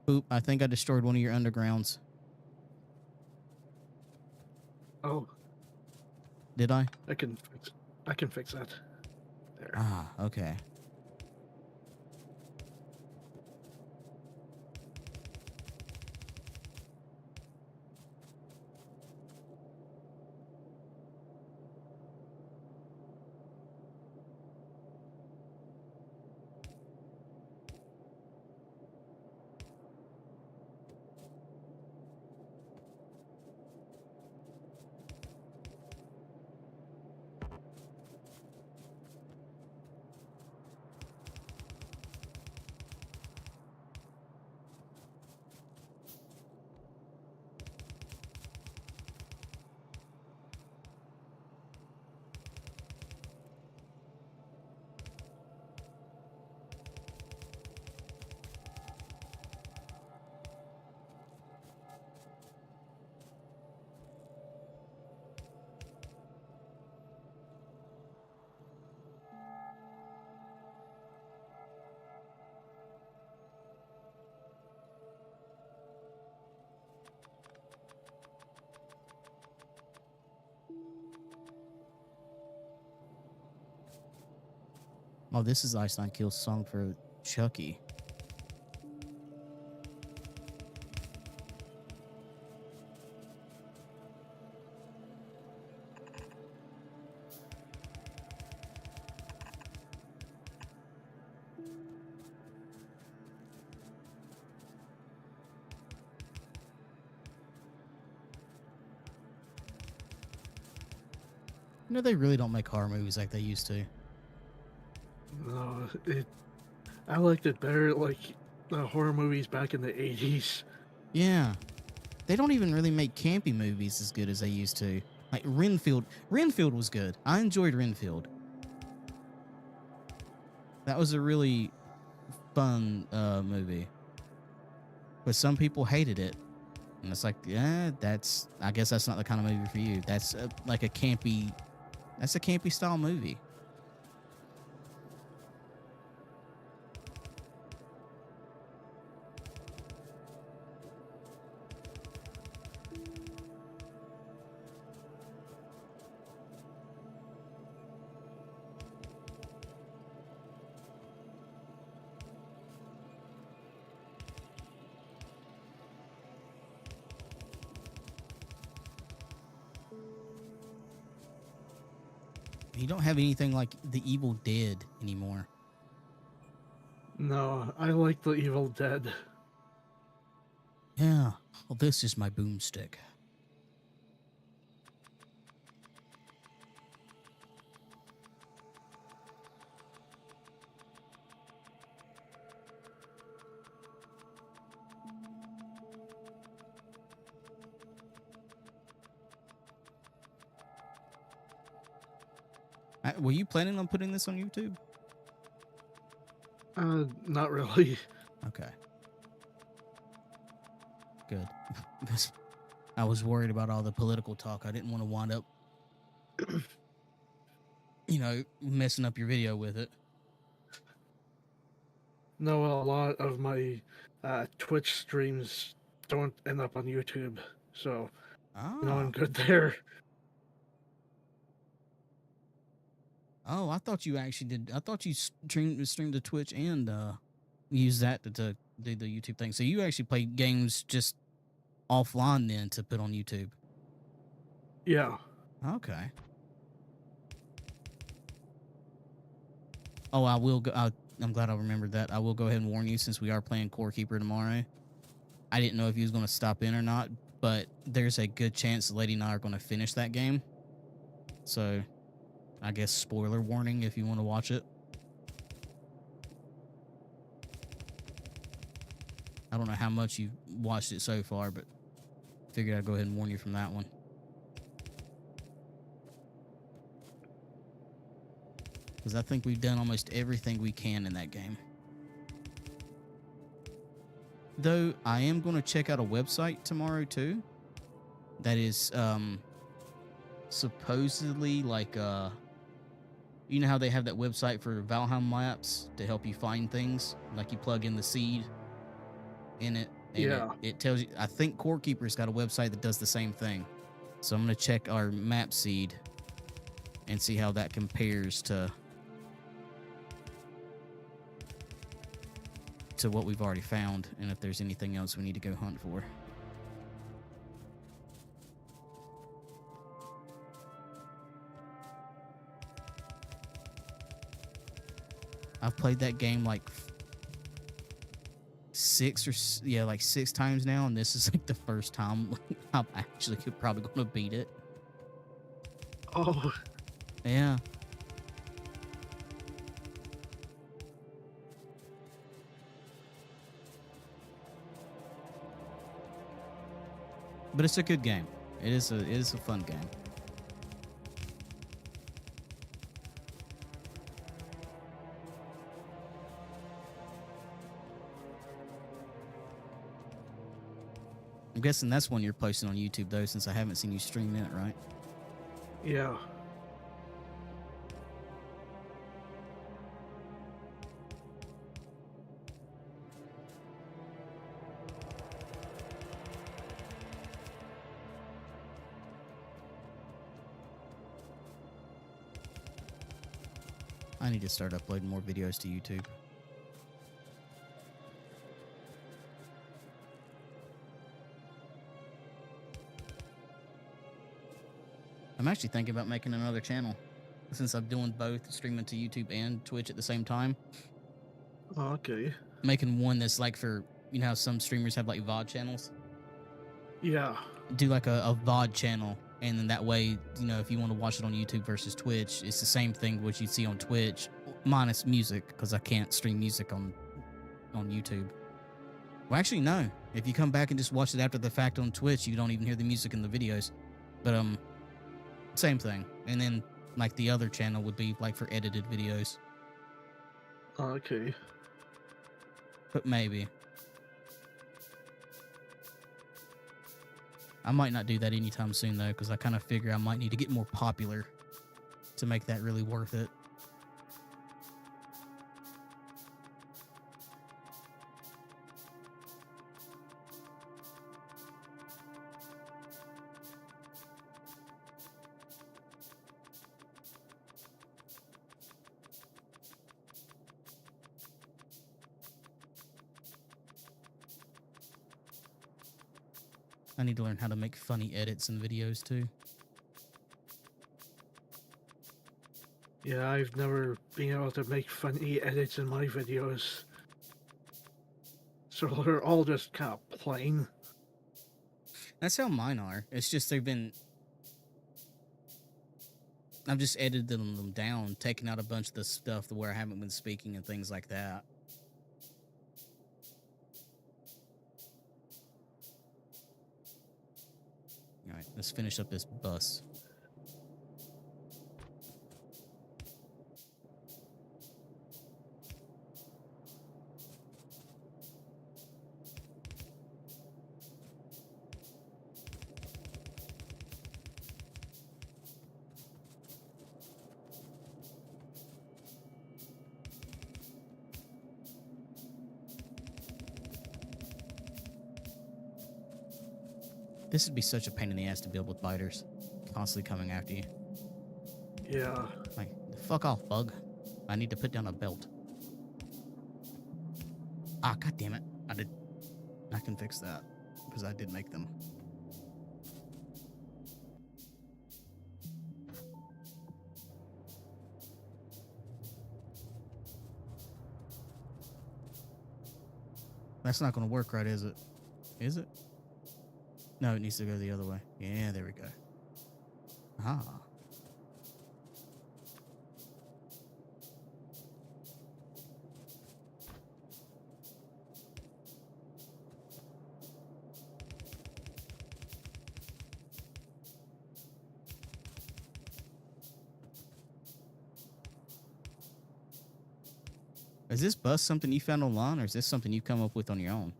Oop, I think I destroyed one of your undergrounds. Oh, Did I? I can fix that. There. Ah, okay. Oh, this is Iceland Kill's song for Chucky. You know, they really don't make horror movies like they used to. No, I liked it better like the horror movies back in the 80s. Yeah. They don't even really make campy movies as good as they used to. Like Renfield. Renfield was good. I enjoyed Renfield. That was a really fun movie. But some people hated it. And it's like, yeah, I guess that's not the kind of movie for you. That's like a campy style movie. You don't have anything like The Evil Dead anymore. No, I like the Evil Dead. Yeah. Well, this is my boomstick. Were you planning on putting this on YouTube? Not really. Okay. Good. Because I was worried about all the political talk. I didn't want to wind up, messing up your video with it. No, a lot of my Twitch streams don't end up on YouTube, so I'm Ah. good there. Oh, I thought you actually did. I thought you streamed to Twitch and use that to do the YouTube thing. So you actually play games just offline then to put on YouTube. Yeah. Okay. Oh, I will go. I'm glad I remembered that. I will go ahead and warn you since we are playing Core Keeper tomorrow. I didn't know if he was going to stop in or not, but there's a good chance Lady and I are going to finish that game. So, I guess spoiler warning if you want to watch it. I don't know how much you've watched it so far, but figured I'd go ahead and warn you from that one. Because I think we've done almost everything we can in that game. Though, I am going to check out a website tomorrow, too. That is, supposedly, like, you know how they have that website for Valheim maps to help you find things? Like, you plug in the seed in it. And Yeah. it tells you, I think Core Keeper's got a website that does the same thing. So I'm going to check our map seed and see how that compares to what we've already found, and if there's anything else we need to go hunt for. I've played that game like six times now, and this is like the first time I'm actually probably going to beat it. Oh, Yeah. But it's a good game. It is a fun game. I'm guessing that's one you're posting on YouTube though, since I haven't seen you stream it, right? yeah. I need to start uploading more videos to YouTube. I'm actually thinking about making another channel since I'm doing both streaming to YouTube and Twitch at the same time. Okay. Making one that's like for, how some streamers have like VOD channels. Yeah. Do like a VOD channel, and then that way, if you want to watch it on YouTube versus Twitch, it's the same thing what you'd see on Twitch, minus music, because I can't stream music on YouTube. Well, actually, no. If you come back and just watch it after the fact on Twitch, you don't even hear the music in the videos. But same thing. And then like the other channel would be like for edited videos. Okay. But maybe. I might not do that anytime soon, though, because I kind of figure I might need to get more popular to make that really worth it. I need to learn how to make funny edits in videos, too. Yeah, I've never been able to make funny edits in my videos. So they're all just kind of plain. That's how mine are. It's just I've just edited them down, taking out a bunch of the stuff where I haven't been speaking and things like that. All right, let's finish up this bus. This would be such a pain in the ass to build with biters constantly coming after you. Yeah. Like, fuck off, bug. I need to put down a belt. Ah, god damn it. I can fix that because I did make them. That's not going to work, right, is it? Is it? No, it needs to go the other way. Yeah, there we go. Ah. Is this bus something you found online, or is this something you come up with on your own?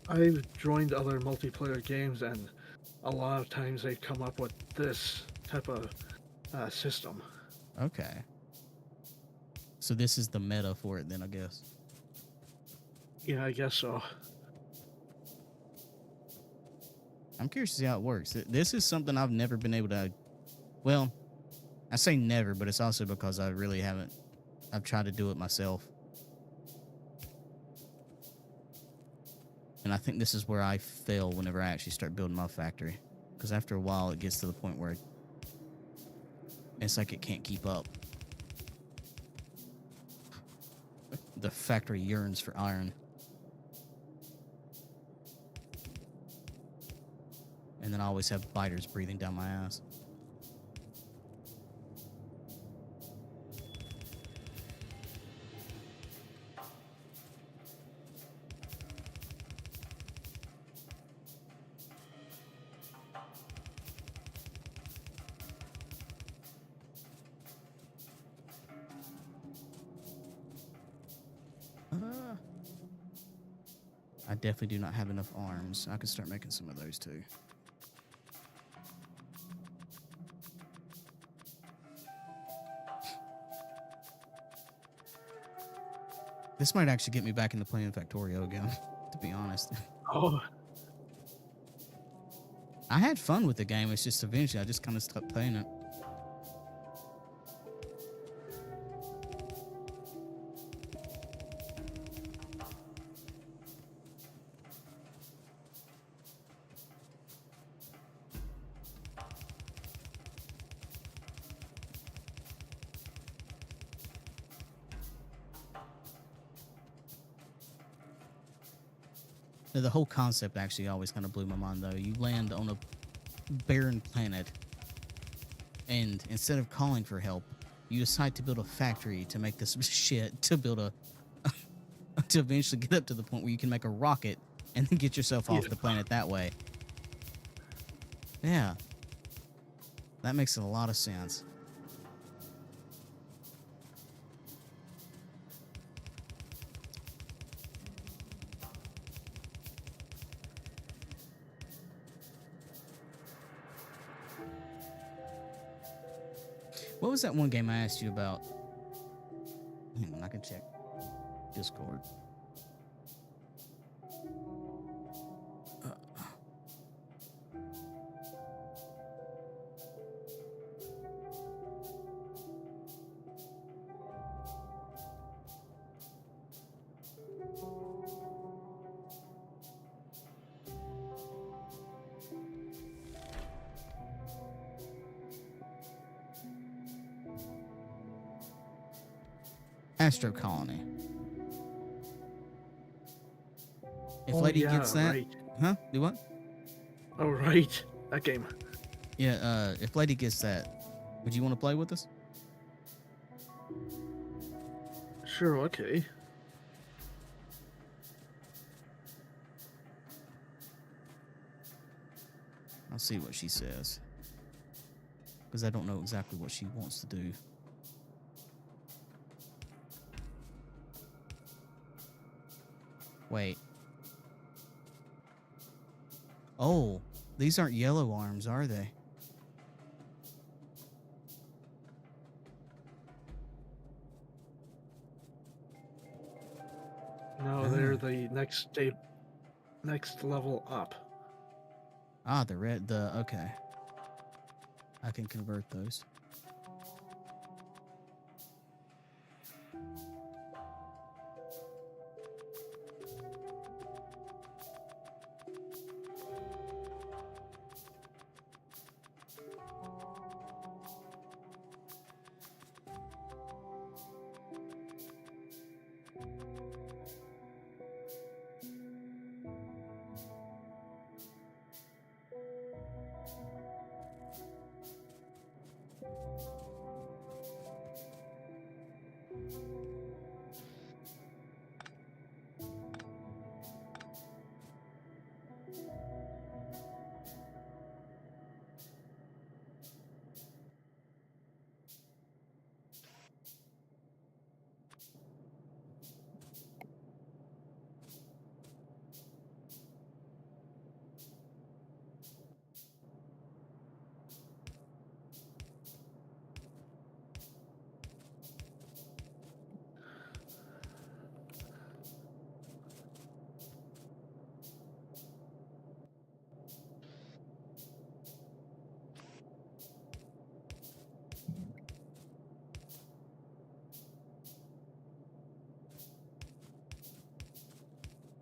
I've joined other multiplayer games, and a lot of times they come up with this type of system. Okay. So this is the meta for it then, I guess. Yeah, I guess so. I'm curious to see how it works. This is something I've never been able to... Well, I say never, but it's also because I really haven't... I've tried to do it myself. And I think this is where I fail whenever I actually start building my factory. Because after a while, it gets to the point where it's like it can't keep up. The factory yearns for iron. And then I always have biters breathing down my ass. I definitely do not have enough arms. I could start making some of those too. This might actually get me back into playing Factorio again, to be honest. Oh, I had fun with the game, it's just eventually I just kind of stopped playing it. The whole concept actually always kind of blew my mind, though. You land on a barren planet, and instead of calling for help, you decide to build a factory to make this shit, to build a... to eventually get up to the point where you can make a rocket and then get yourself off the planet that way. Yeah. That makes a lot of sense. What was that one game I asked you about? Hang on, I can check Discord. Astro Colony. If Lady gets that, right. huh? Do what? Oh, right. That game. Yeah. If Lady gets that, would you want to play with us? Sure, okay. I'll see what she says, because I don't know exactly what she wants to do. Wait. Oh, these aren't yellow arms, are they? No, they're the next state. next level up. Ah, the red, okay. I can convert those.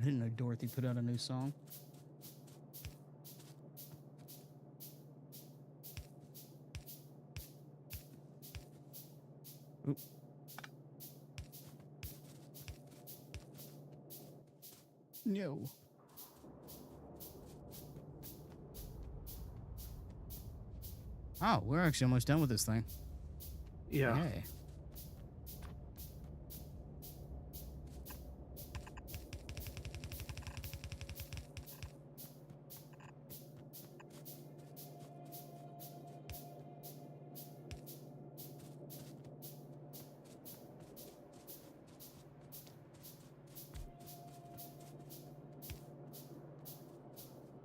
I didn't know Dorothy put out a new song. Oop. No. Oh, we're actually almost done with this thing. Yeah. Yay.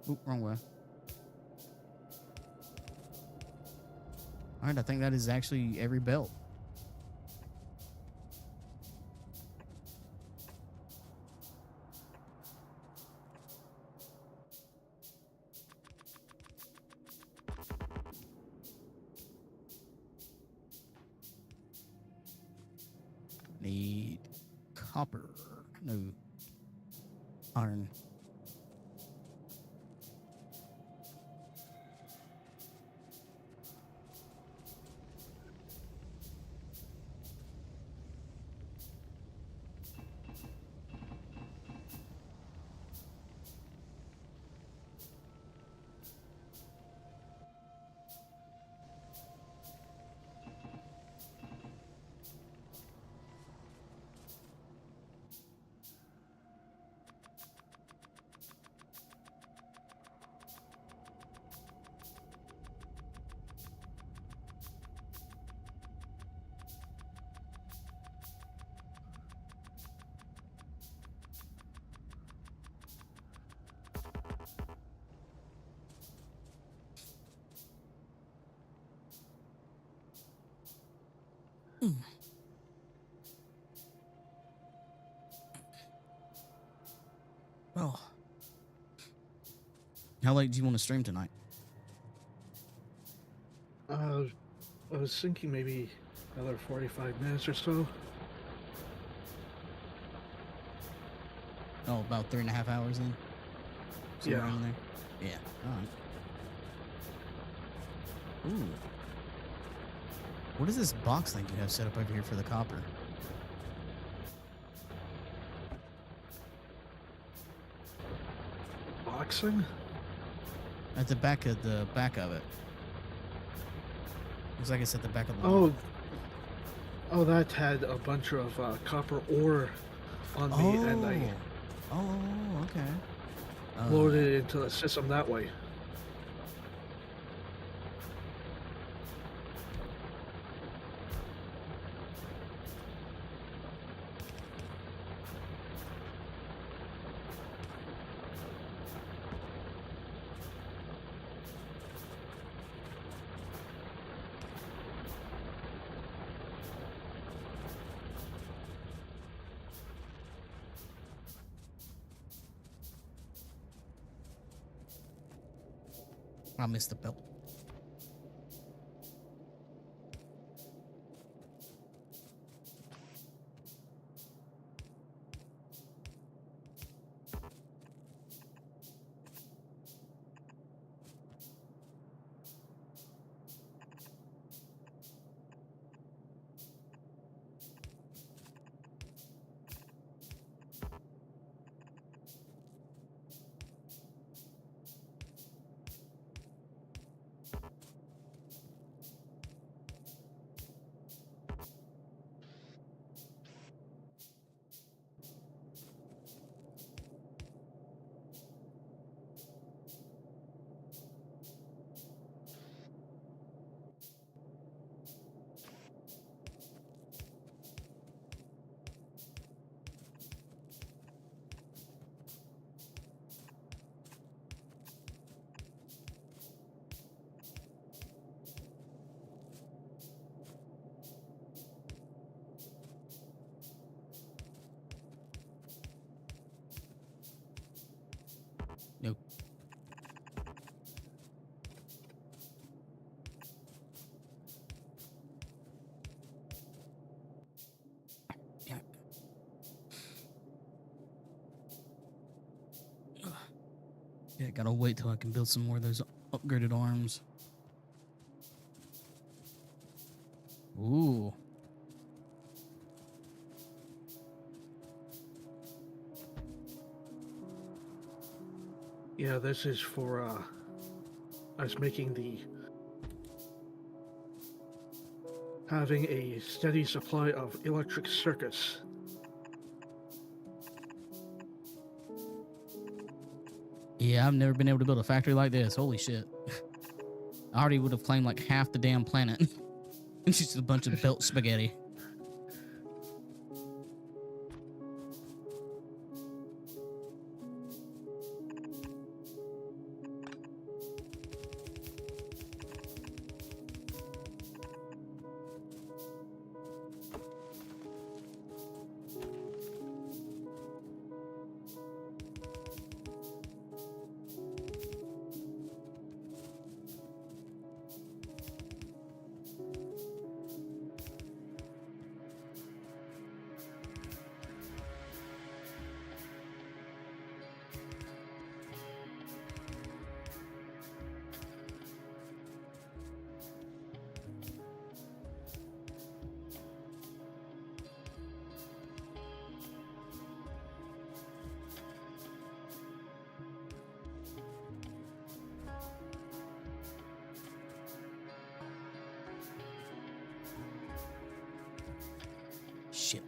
Oop, wrong way. Alright, I think that is actually every belt. Need copper. No. Iron. Oh. How late do you want to stream tonight? I was thinking maybe another 45 minutes or so. Oh, about 3.5 hours in? Somewhere Yeah. around there? Yeah. Alright. Ooh. What is this box thing you have set up over here for the copper? Boxing? At the back of it. Looks like it's at the back of the Oh, that had a bunch of copper ore on me, and I okay. loaded it into the system that way. I missed the belt. Nope. Damn it. Yeah, gotta wait till I can build some more of those upgraded arms. Ooh. Yeah, this is for us making having a steady supply of electric circuits. Yeah, I've never been able to build a factory like this. Holy shit. I already would have claimed like half the damn planet. It's just a bunch of built spaghetti. Shit.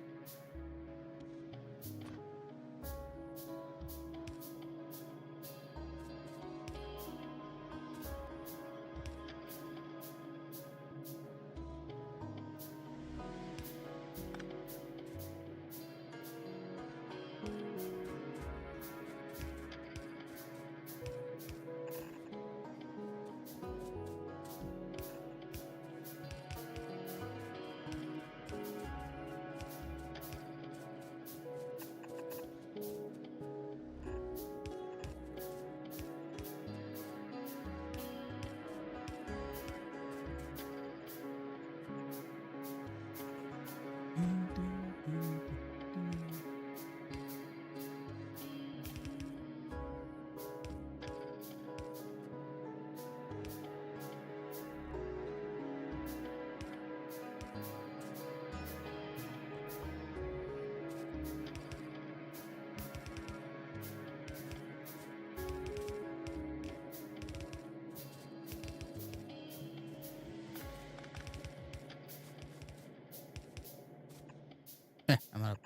I'm out of...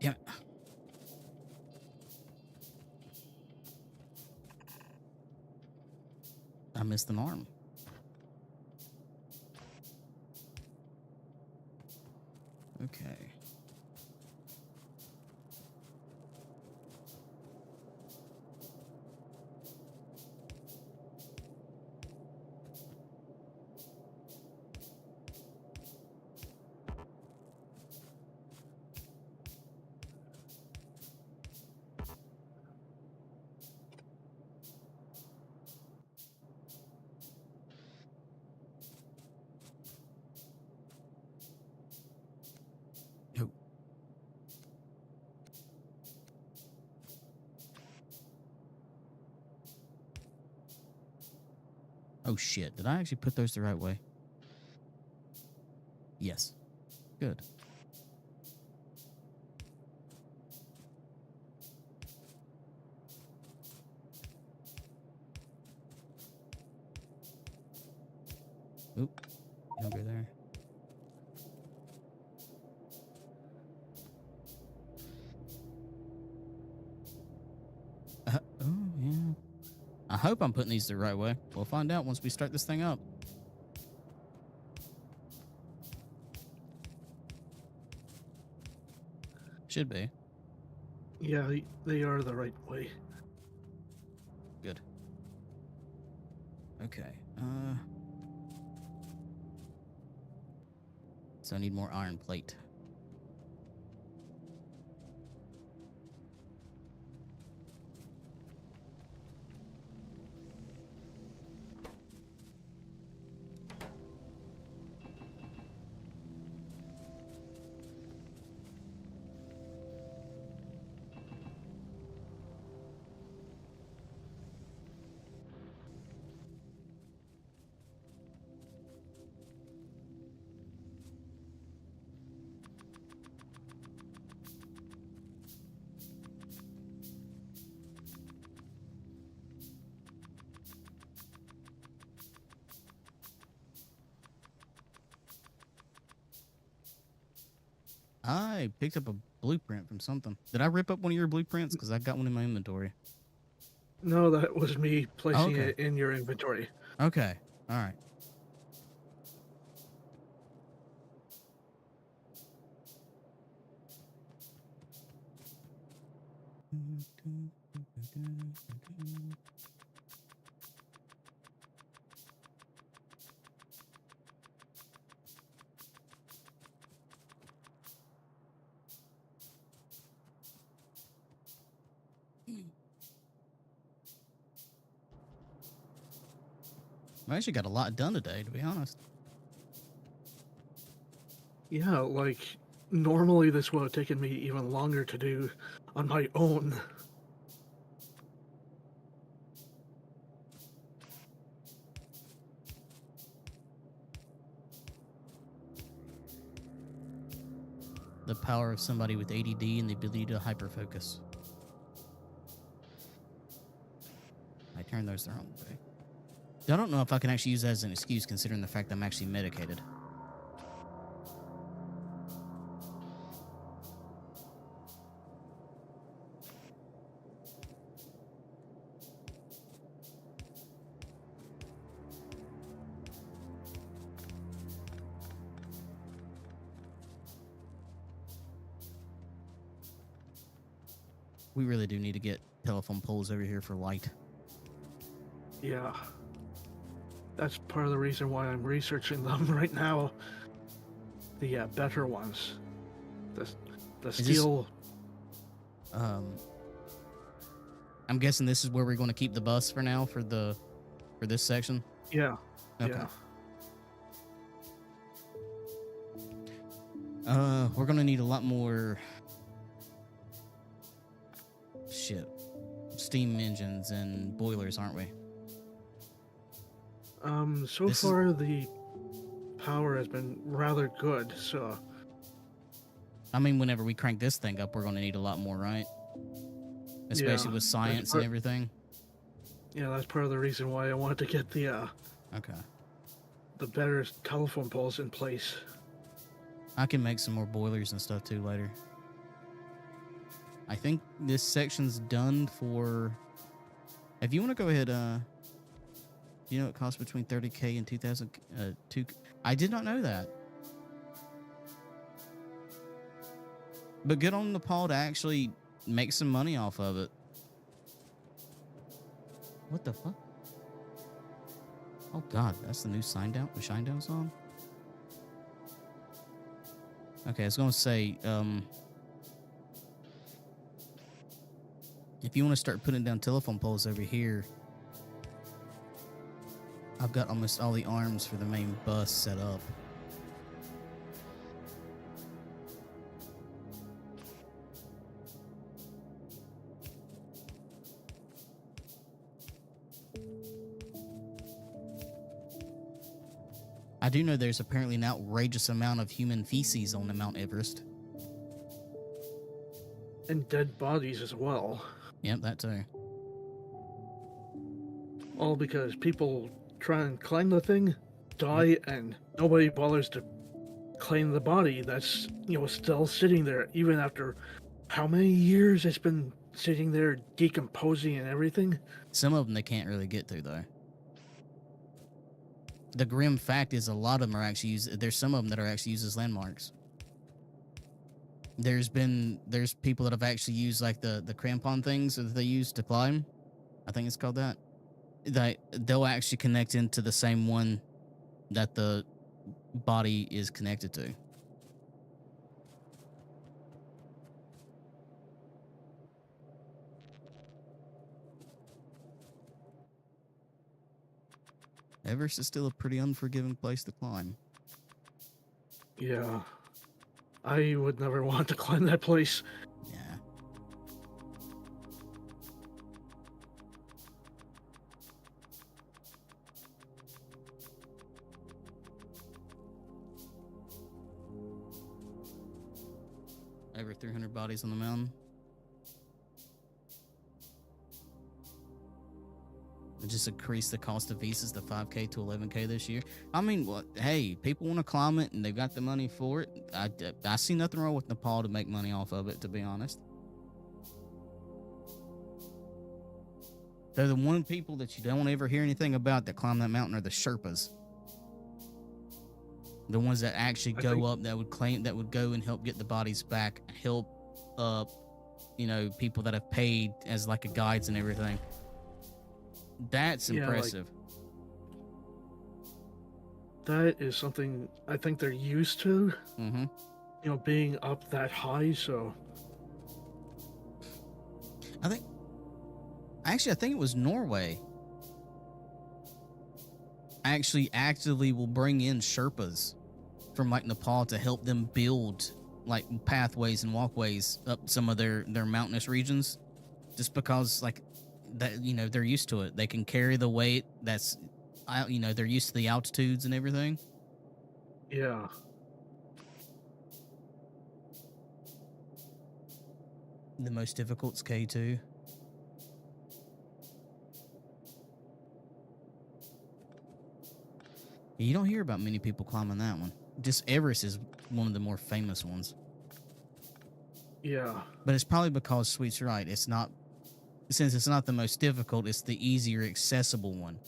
Damn it. I missed an arm. Okay. Oh shit, did I actually put those the right way? Yes. Good. Oop, don't go there. Oh, yeah. I hope I'm putting these the right way. We'll find out once we start this thing up. Should be. Yeah, they are the right way. Good. Okay. So I need more iron plate. I picked up a blueprint from something. Did I rip up one of your blueprints? Because I got one in my inventory. No, that was me placing Okay. it in your inventory. Okay. All right. I actually got a lot done today, to be honest. Yeah, like normally this would have taken me even longer to do on my own. The power of somebody with ADD and the ability to hyperfocus. I turned those the wrong way. I don't know if I can actually use that as an excuse considering the fact I'm actually medicated. We really do need to get telephone poles over here for light. Yeah. That's part of the reason why I'm researching them right now. The better ones. The steel. I'm guessing this is where we're going to keep the bus for now for this section. Yeah. Okay. Yeah. We're gonna need a lot more steam engines and boilers, aren't we? So far the power has been rather good, so I mean, whenever we crank this thing up, we're gonna need a lot more, right? Especially with science and everything. Yeah, that's part of the reason why I wanted to get the better telephone poles in place. I can make some more boilers and stuff too later. I think this section's done for... If you want to go ahead, you know it costs between 30K and 2,000... I did not know that. But good on Nepal to actually make some money off of it. What the fuck? Oh god, that's the new Shinedown song? Okay, I was gonna say, if you want to start putting down telephone poles over here, I've got almost all the arms for the main bus set up. I do know there's apparently an outrageous amount of human feces on the Mount Everest. And dead bodies as well. Yep, that too. All because people try and climb the thing, die, and nobody bothers to claim the body that's, still sitting there, even after how many years it's been sitting there decomposing and everything. Some of them they can't really get through, though. The grim fact is a lot of them are actually used. There's some of them that are actually used as landmarks. There's people that have actually used like the crampon things that they use to climb. I think it's called that. They'll actually connect into the same one that the body is connected to. Everest is still a pretty unforgiving place to climb. Yeah. I would never want to climb that place. Yeah. Over 300 bodies on the mountain. It just increased the cost of visas to 5K to 11K this year. I mean, hey, people want to climb it and they've got the money for it. I see nothing wrong with Nepal to make money off of it, to be honest. They're the one people that you don't ever hear anything about that climb that mountain are the Sherpas. The ones that actually go up, that would go and help get the bodies back, help people that have paid as like a guides and everything. That's impressive. That is something I think they're used to. Mm-hmm. Being up that high, so. I think it was Norway. Actually actively will bring in Sherpas from like Nepal to help them build like pathways and walkways up some of their mountainous regions, just because like that they're used to it. They can carry the weight. That's they're used to the altitudes and everything. Yeah. The most difficult's K2. You don't hear about many people climbing that one. Just Everest is one of the more famous ones. Yeah. But it's probably because Sweet's right. Since it's not the most difficult, it's the easier accessible one.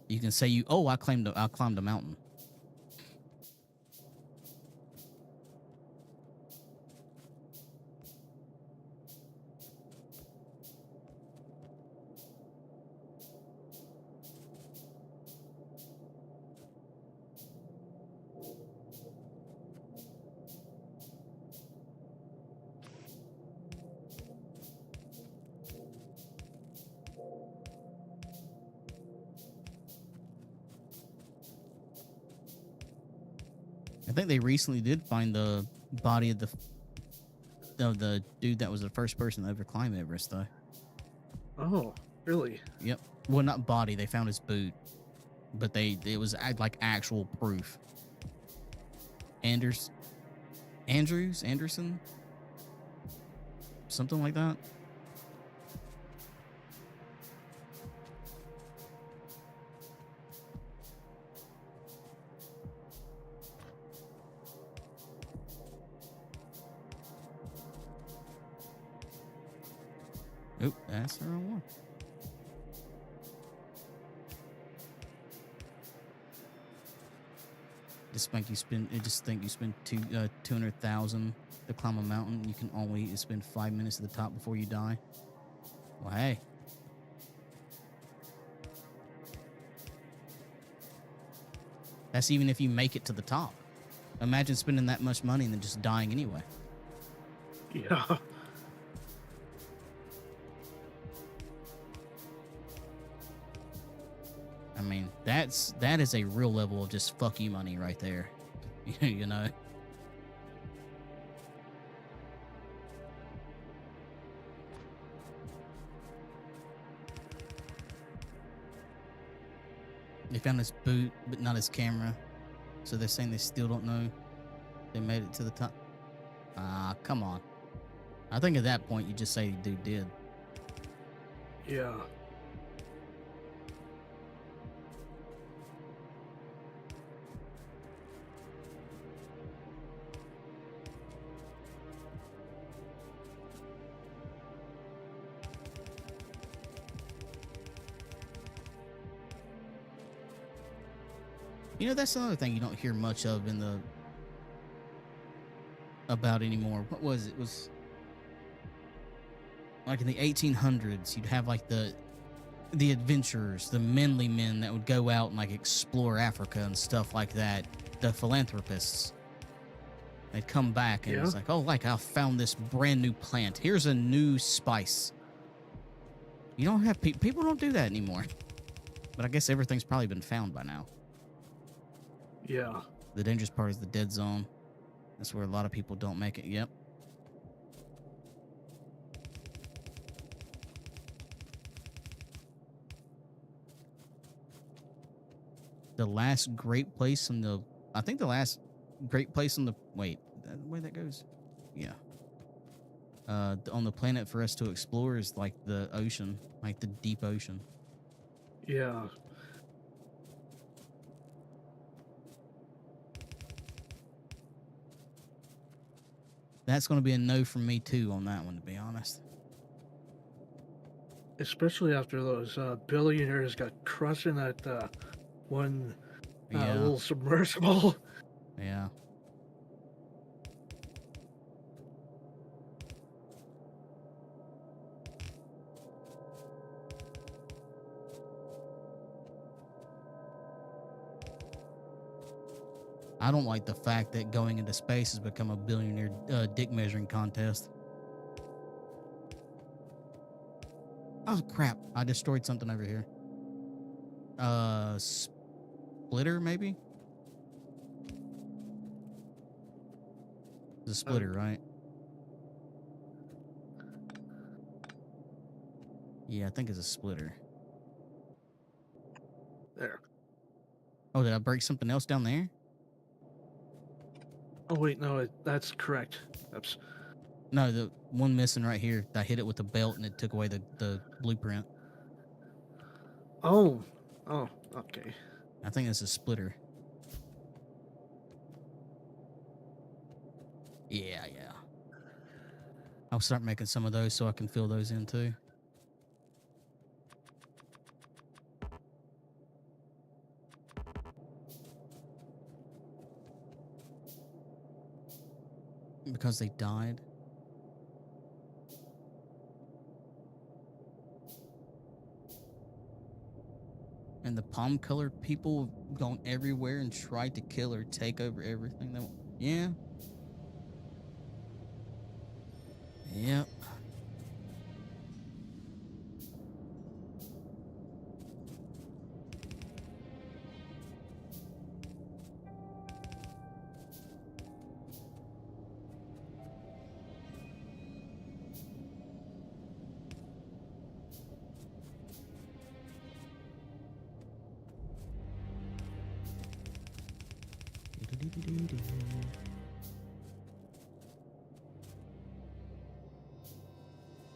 You can say I climbed a mountain. I think they recently did find the body of the dude that was the first person to ever climb Everest, though. Oh, really? Yep. Well, not body. They found his boot, but it was like actual proof. Anderson, something like that. Oop, that's the wrong one. Just think you spend 200,000 to climb a mountain. You can only spend 5 minutes at the top before you die. Well, hey. That's even if you make it to the top. Imagine spending that much money and then just dying anyway. Yeah. I mean, that is a real level of just fuck you money right there. You know? They found his boot, but not his camera. So they're saying they still don't know they made it to the top. Ah, come on. I think at that point you just say the dude did. Yeah. You know, that's another thing you don't hear much of in the about anymore. What was it? It was like in the 1800s, you'd have like the adventurers, the manly men that would go out and like explore Africa and stuff like that. The philanthropists. They'd come back and it's like, oh, like I found this brand new plant. Here's a new spice. You don't have people don't do that anymore. But I guess everything's probably been found by now. Yeah. The dangerous part is the dead zone. That's where a lot of people don't make it. Yep. The last great place in the... I think the last great place on the... Wait, the way that goes? Yeah. On the planet for us to explore is like the ocean. Like the deep ocean. Yeah. That's going to be a no from me too on that one, to be honest. Especially after those billionaires got crushed in that one little submersible. Yeah. I don't like the fact that going into space has become a billionaire dick measuring contest. Oh, crap. I destroyed something over here. Splitter, maybe? It's a splitter, right? Yeah, I think it's a splitter. There. Oh, did I break something else down there? Oh wait, no, that's correct. Oops. No, the one missing right here. I hit it with the belt and it took away the blueprint. Oh, okay. I think it's a splitter. Yeah. I'll start making some of those so I can fill those in too. Because they died. And the palm colored people have gone everywhere and tried to kill or take over everything. Yeah. Yep.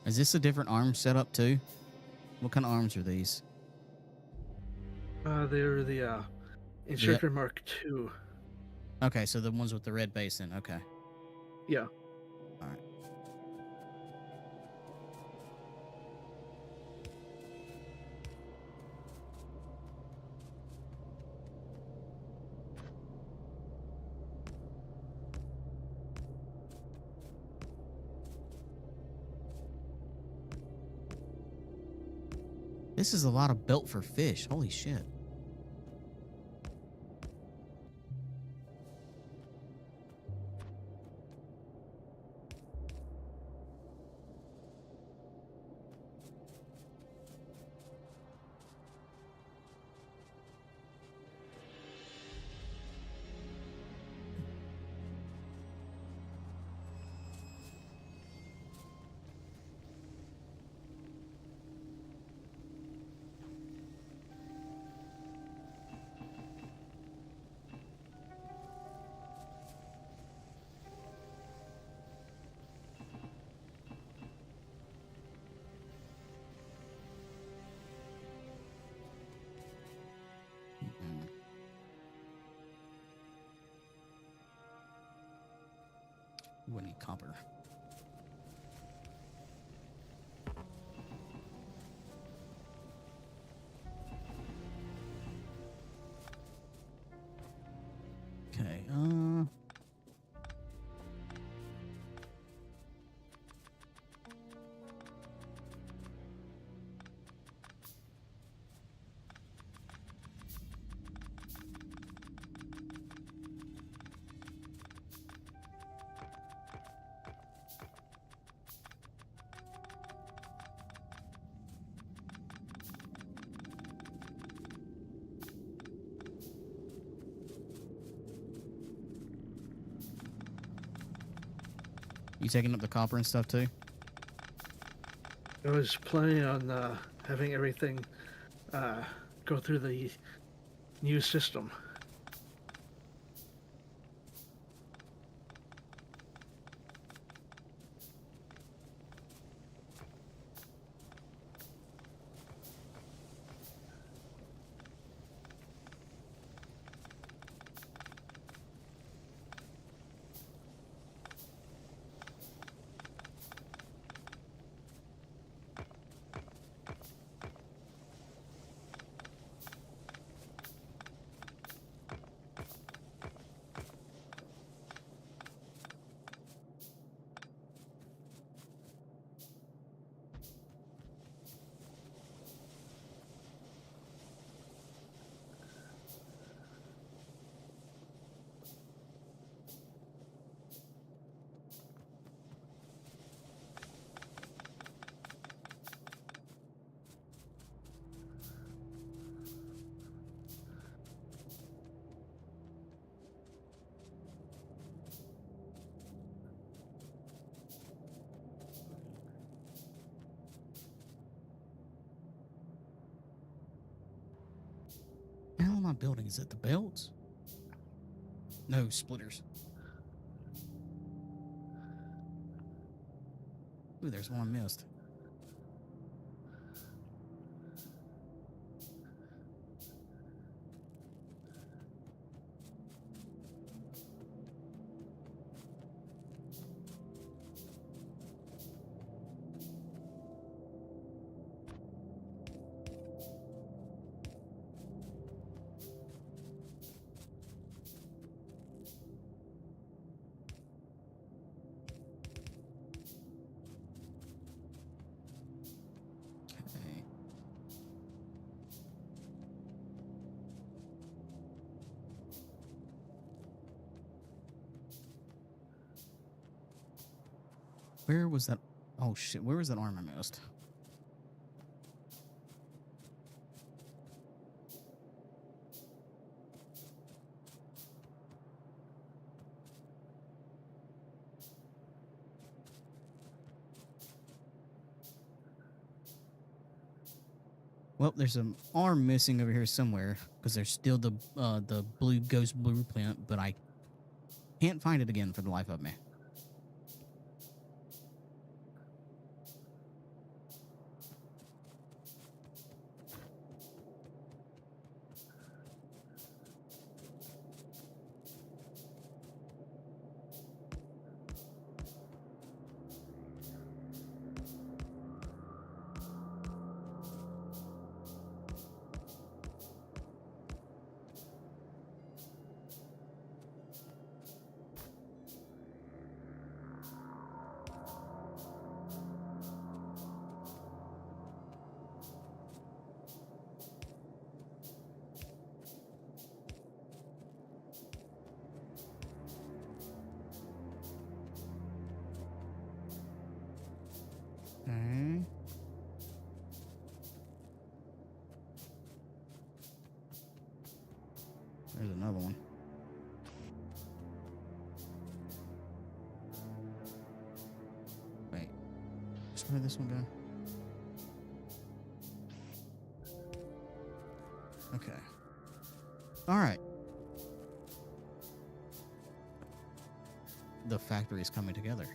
Is this a different arm setup too? What kind of arms are these? They're the Instructor Mark II. Okay, so the ones with the red base in. Okay. Yeah. All right. This is a lot of belt for fish. Holy shit. We need copper. Okay, you taking up the copper and stuff too? I was planning on having everything go through the new system. The hell am I building? Is it the belts? No, splitters. Ooh, there's one I missed. Okay. Where was that? Oh shit, where was that armor missed? Well, there's an arm missing over here somewhere because there's still the blue ghost blueprint, but I can't find it again for the life of me. Okay. There's another one. Wait. Just where did this one go? Okay. All right. The factory is coming together.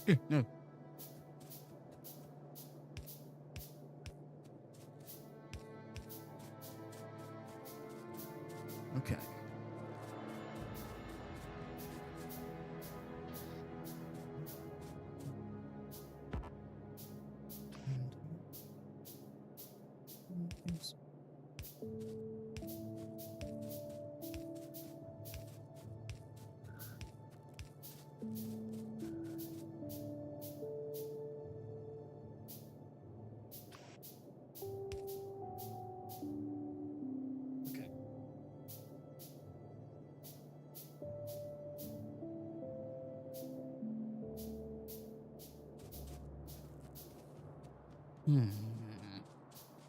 No. Okay. Okay.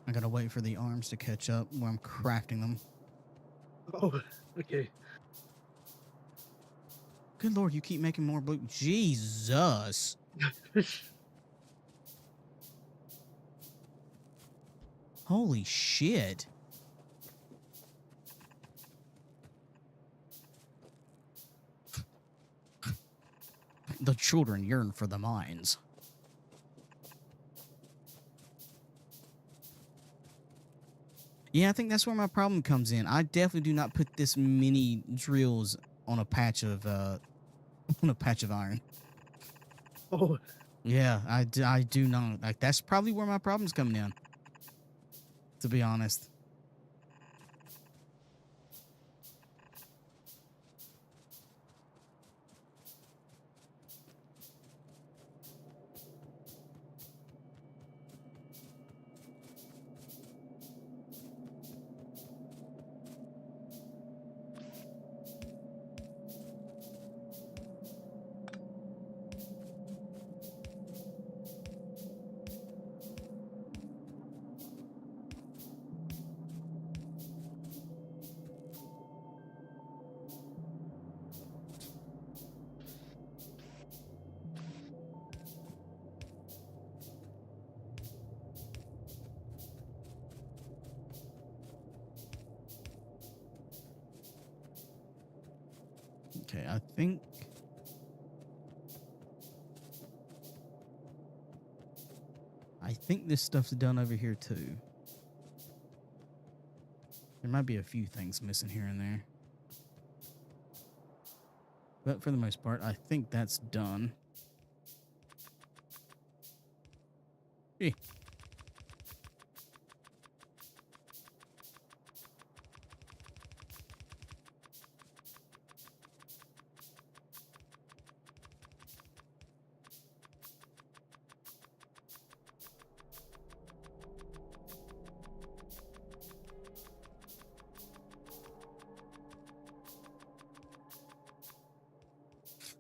I gotta wait for the arms to catch up while I'm crafting them. Oh, okay. Good lord, you keep making more blue. Jesus. Holy shit. The children yearn for the mines. Yeah, I think that's where my problem comes in. I definitely do not put this many drills on a patch of iron. Oh, Yeah, I do not. Like, that's probably where my problem's coming in, to be honest. Okay, I think this stuff's done over here too. There might be a few things missing here and there. But for the most part, I think that's done. Eh.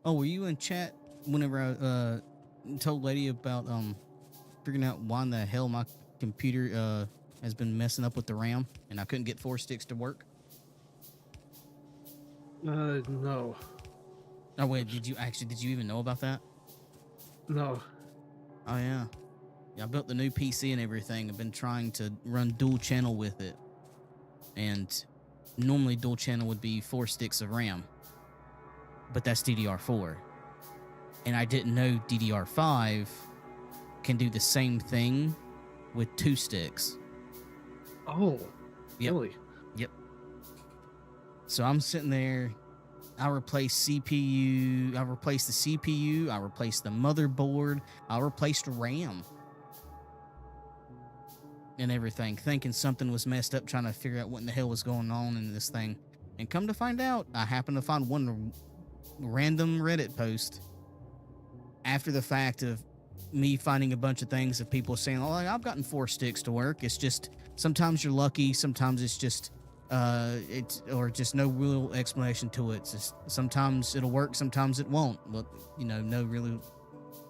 Oh, were you in chat whenever I told lady about figuring out why in the hell my computer has been messing up with the RAM and I couldn't get 4 sticks to work? no. Oh wait, did you even know about that? No. Oh yeah. Yeah, I built the new PC and everything. I've been trying to run dual channel with it. And normally dual channel would be 4 sticks of RAM. But that's DDR4. And I didn't know DDR5 can do the same thing with 2 sticks. Oh, Yep. really? Yep. So I'm sitting there. I replaced CPU. I replaced the CPU. I replaced the motherboard. I replaced RAM. And everything, thinking something was messed up, trying to figure out what in the hell was going on in this thing. And come to find out, I happened to find one random Reddit post after the fact of me finding a bunch of things of people saying, oh, I've gotten 4 sticks to work. It's just, sometimes you're lucky, sometimes it's just, or just no real explanation to it. It's just, sometimes it'll work, sometimes it won't. But, no really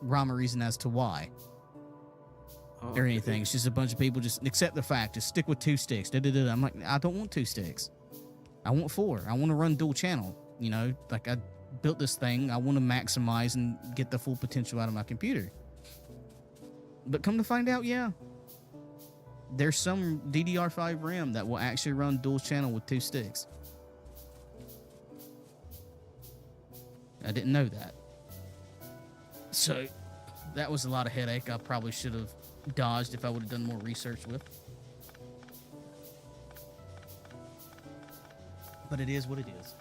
rhyme or reason as to why. Oh, Or anything. It's just a bunch of people just accept the fact. Just stick with 2 sticks. Da-da-da. I'm like, I don't want 2 sticks. I want 4. I want to run dual channel. Like I built this thing. I want to maximize and get the full potential out of my computer. But come to find out, yeah, there's some DDR5 RAM that will actually run dual channel with 2 sticks. I didn't know that. So that was a lot of headache I probably should have dodged if I would have done more research with. But it is what it is.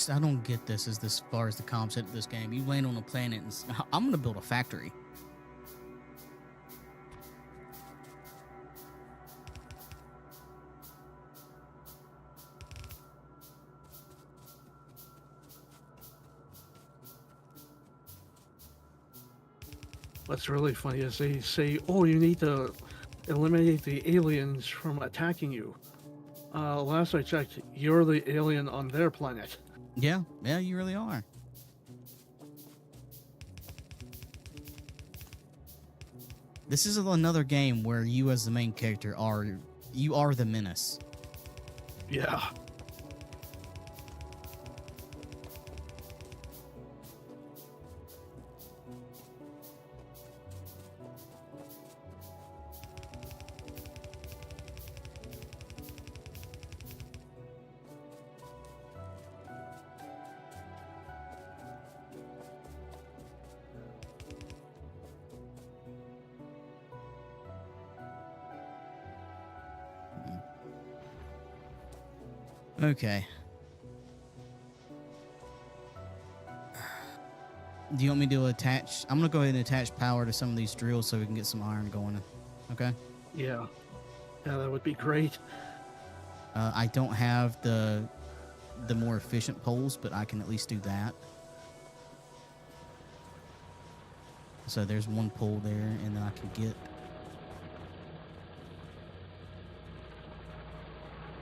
I don't get this as far as the concept of this game. You land on a planet and I'm going to build a factory. What's really funny is they say, oh, you need to eliminate the aliens from attacking you. Last I checked, you're the alien on their planet. Yeah, you really are. This is another game where you as the main character are the menace. Yeah. Okay. Do you want me to attach? I'm going to go ahead and attach power to some of these drills so we can get some iron going. Okay? Yeah. Yeah, that would be great. I don't have the more efficient poles, but I can at least do that. So there's one pole there, and then I can get...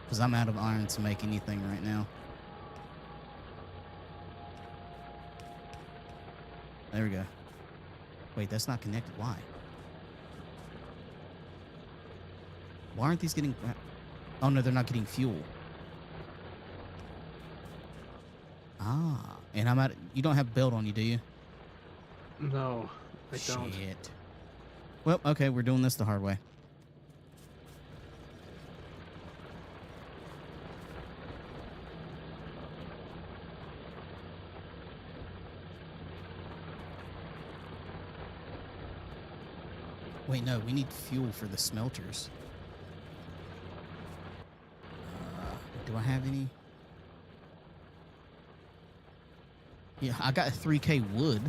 Because I'm out of iron to make anything right now. There we go. Wait, that's not connected. Why? Why aren't these getting... Oh, no, they're not getting fuel. Ah, and I'm out... You don't have belt on you, do you? No, I don't. Shit. Well, okay, we're doing this the hard way. Wait, no, we need fuel for the smelters. Do I have any? Yeah, I got 3K wood.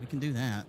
We can do that.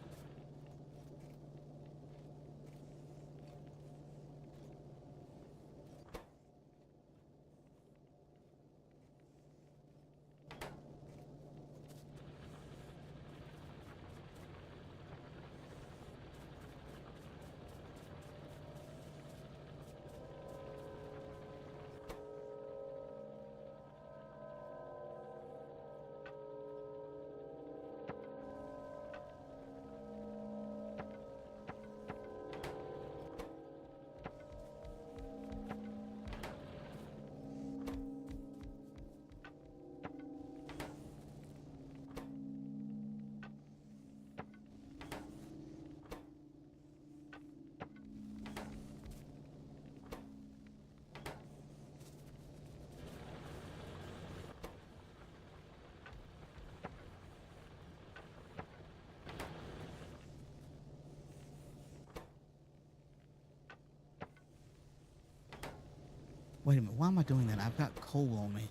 Wait a minute. Why am I doing that? I've got coal on me.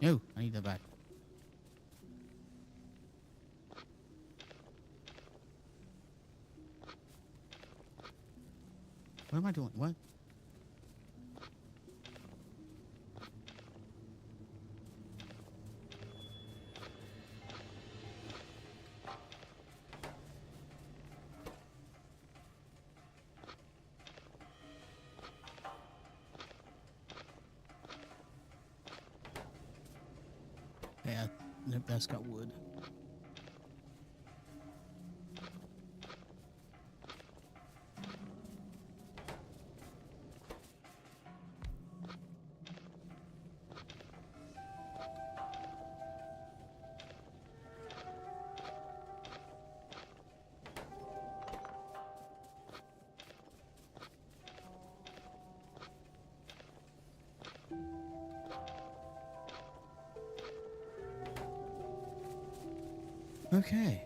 No, I need that back. What am I doing? What? Yeah, nope, that's got wood. Okay.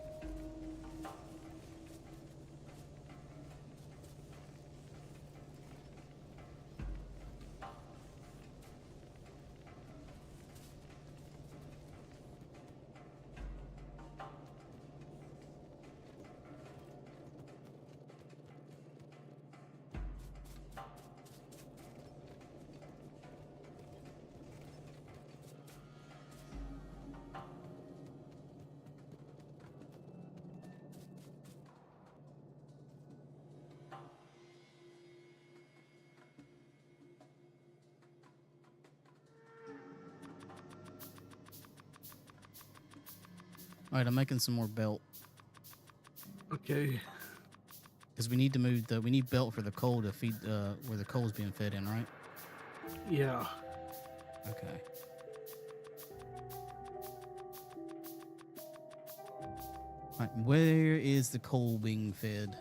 All right, I'm making some more belt Okay. because we need to move we need belt for the coal to feed where the coal's being fed in, right? Yeah. Okay. All right, where is the coal being fed?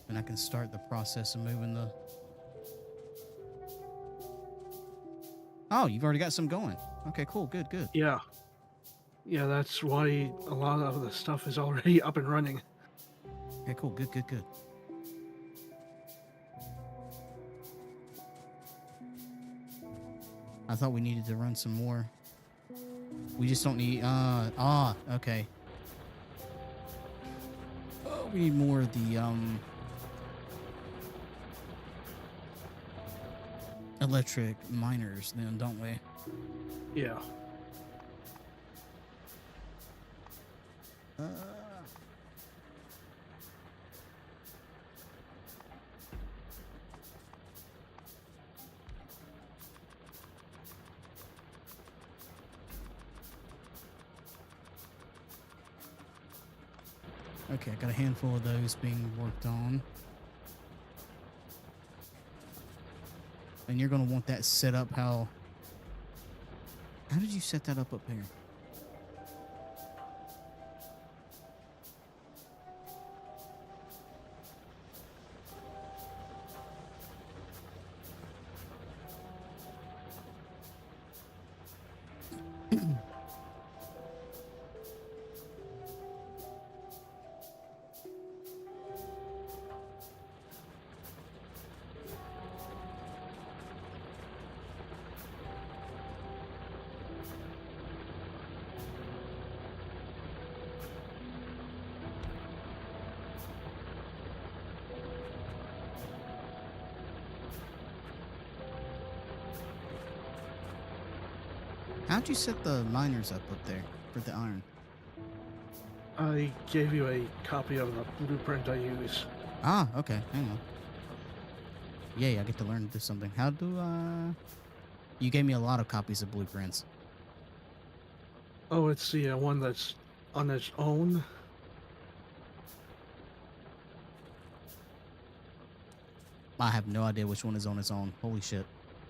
And I can start the process of moving the... Oh, you've already got some going. Okay, cool. Good, good. Yeah. Yeah, that's why a lot of the stuff is already up and running. Okay, cool. Good, good, good. I thought we needed to run some more. We just don't need... okay. Oh, we need more of the, electric miners then, don't we? Yeah. Okay, I got a handful of those being worked on. And you're going to want that set up how did you set that up here? How'd you set the miners up there for the iron? I gave you a copy of the blueprint I use. Ah, okay. Hang on. Yay, I get to learn to do something. How do I... You gave me a lot of copies of blueprints. Oh, it's the one that's on its own. I have no idea which one is on its own. Holy shit.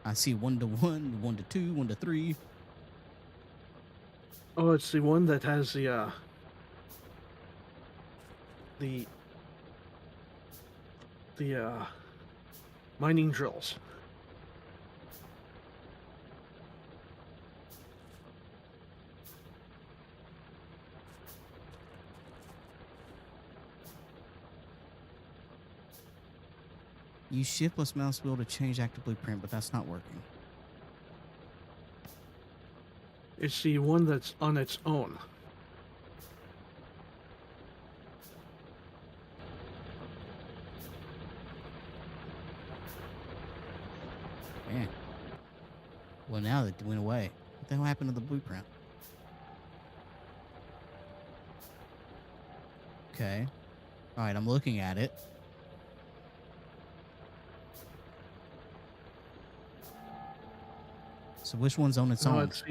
I see 1 to 1, 1 to 2, 1 to 3. Oh, it's the one that has the mining drills. Use shift plus mouse wheel to change active blueprint, but that's not working. It's the one that's on its own. Man. Well, now that it went away. What the hell happened to the blueprint? Okay. Alright, I'm looking at it. So which one's on its No, own? it's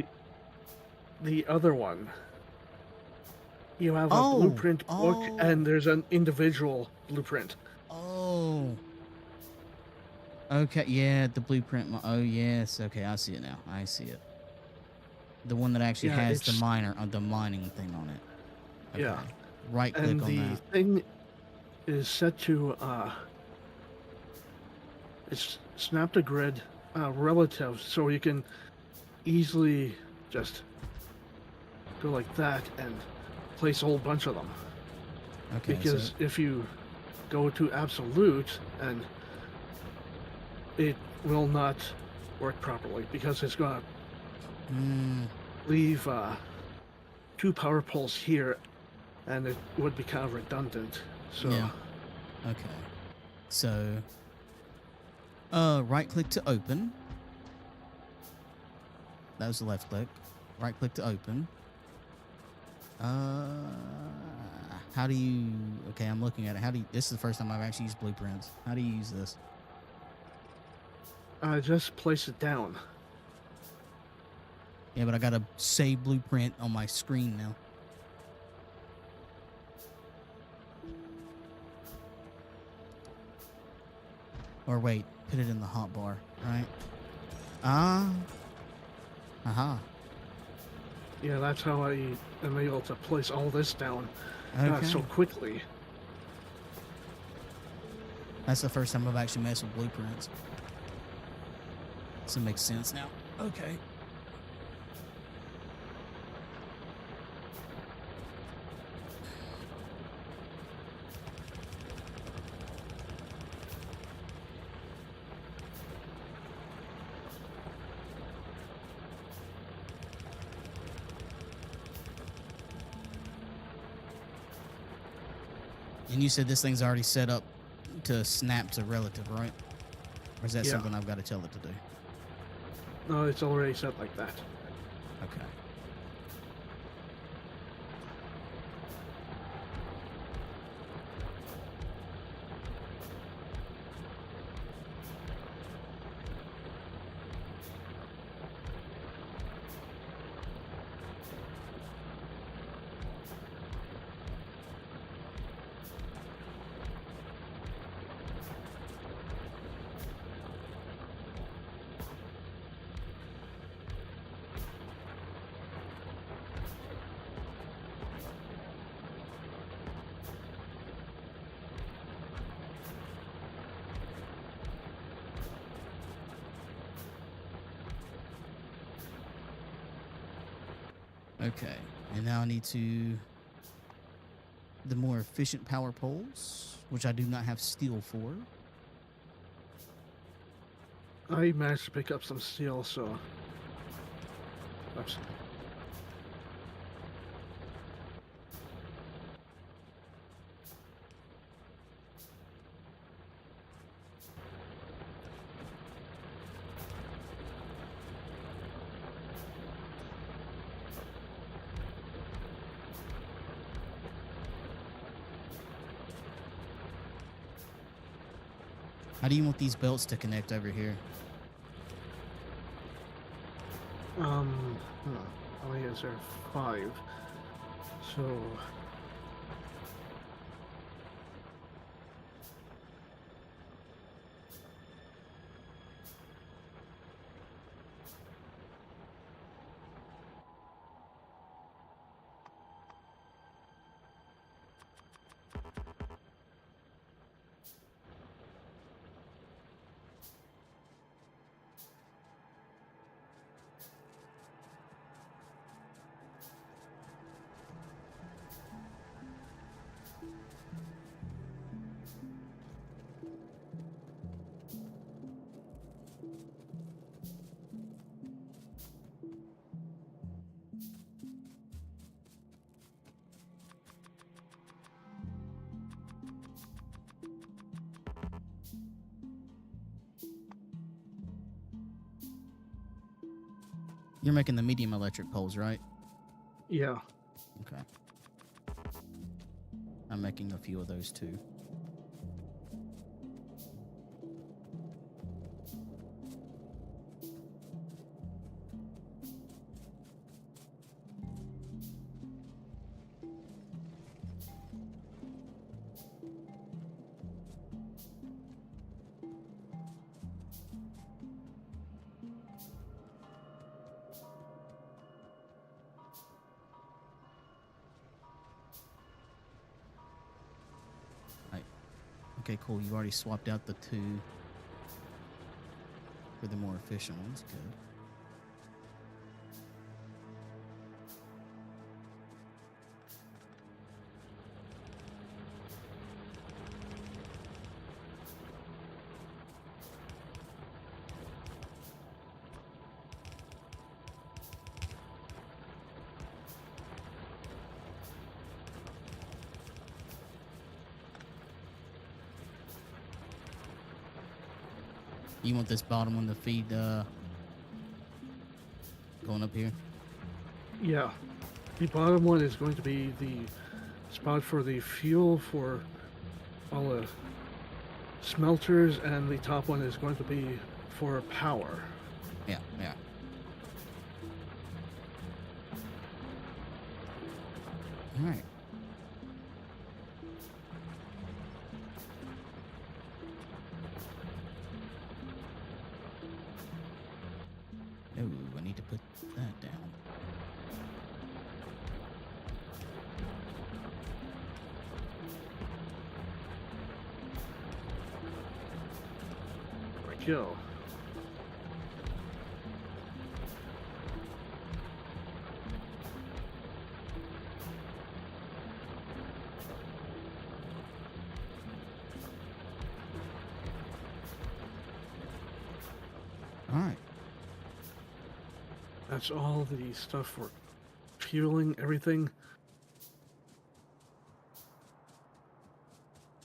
the other one. You have a Oh, blueprint book, oh. and there's an individual blueprint. Oh. Okay, yeah, the blueprint. Oh, yes. Okay, I see it now. I see it. The one that actually Yeah, has the it's- the mining thing on it. Okay. Yeah. Right click And on the that. thing is set to it's snap to grid relative, so you can easily just go like that and place a whole bunch of them. Okay. Because if you go to absolute, and it will not work properly, because it's gonna leave 2 power poles here, and it would be kind of redundant. So Yeah. Okay. So, right click to open. That was the left click. Right click to open. How do you... Okay, I'm looking at it. How do you... This is the first time I've actually used blueprints. How do you use this? just place it down. Yeah, but I gotta save blueprint on my screen now. Or wait, put it in the hotbar, right? Aha. Yeah, that's how I am able to place all this down Okay. so quickly. That's the first time I've actually messed with blueprints. So it makes sense now. Okay. And you said this thing's already set up to snap to relative, right? Or is that Yeah. something I've got to tell it to do? No, it's already set like that. Okay. Okay, and now I need to... the more efficient power poles, which I do not have steel for. I managed to pick up some steel, so... Oops. How do you want these belts to connect over here? How many is there? 5. So You're making the medium electric poles, right? yeah. Okay. I'm making a few of those too. Right. Okay, cool. You already swapped out the 2 for the more efficient ones. Good. You want this bottom one to feed going up here? Yeah. The bottom one is going to be the spot for the fuel for all the smelters, and the top one is going to be for power. Yeah, yeah. All right. Oh, I need to put that down. Kill. All right. That's all the stuff for fueling everything.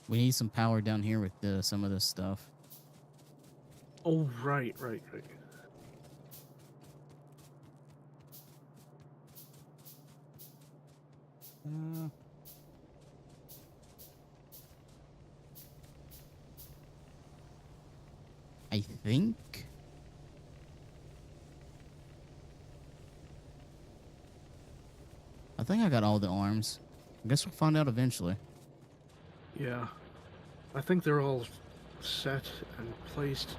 We need some power down here with some of this stuff. Oh, right. I think. I think I got all the arms. I guess we'll find out eventually. Yeah. I think they're all set and placed.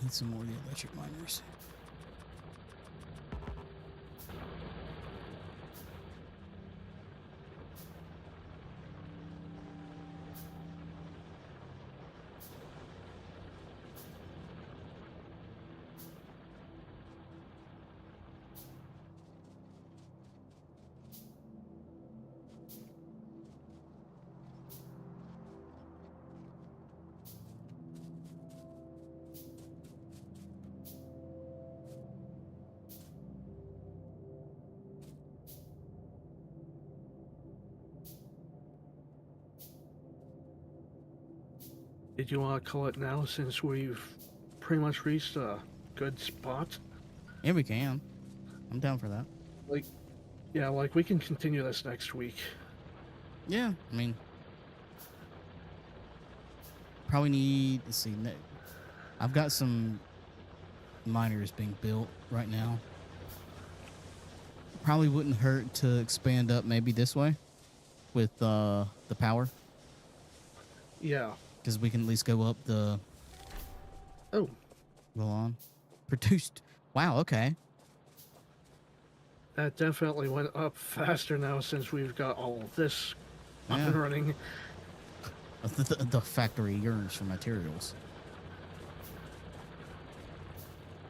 Need some more of the electric miners. Did you want to call it now since we've pretty much reached a good spot? Yeah, we can. I'm down for that. Like, yeah, like we can continue this next week. Yeah, I mean, probably need. Let's see. I've got some miners being built right now. Probably wouldn't hurt to expand up maybe this way with the power, Yeah. because we can at least go up the. Oh, Go on. Produced. Wow. Okay. that definitely went up faster now since we've got all of this up Yeah. and running. The factory yearns for materials.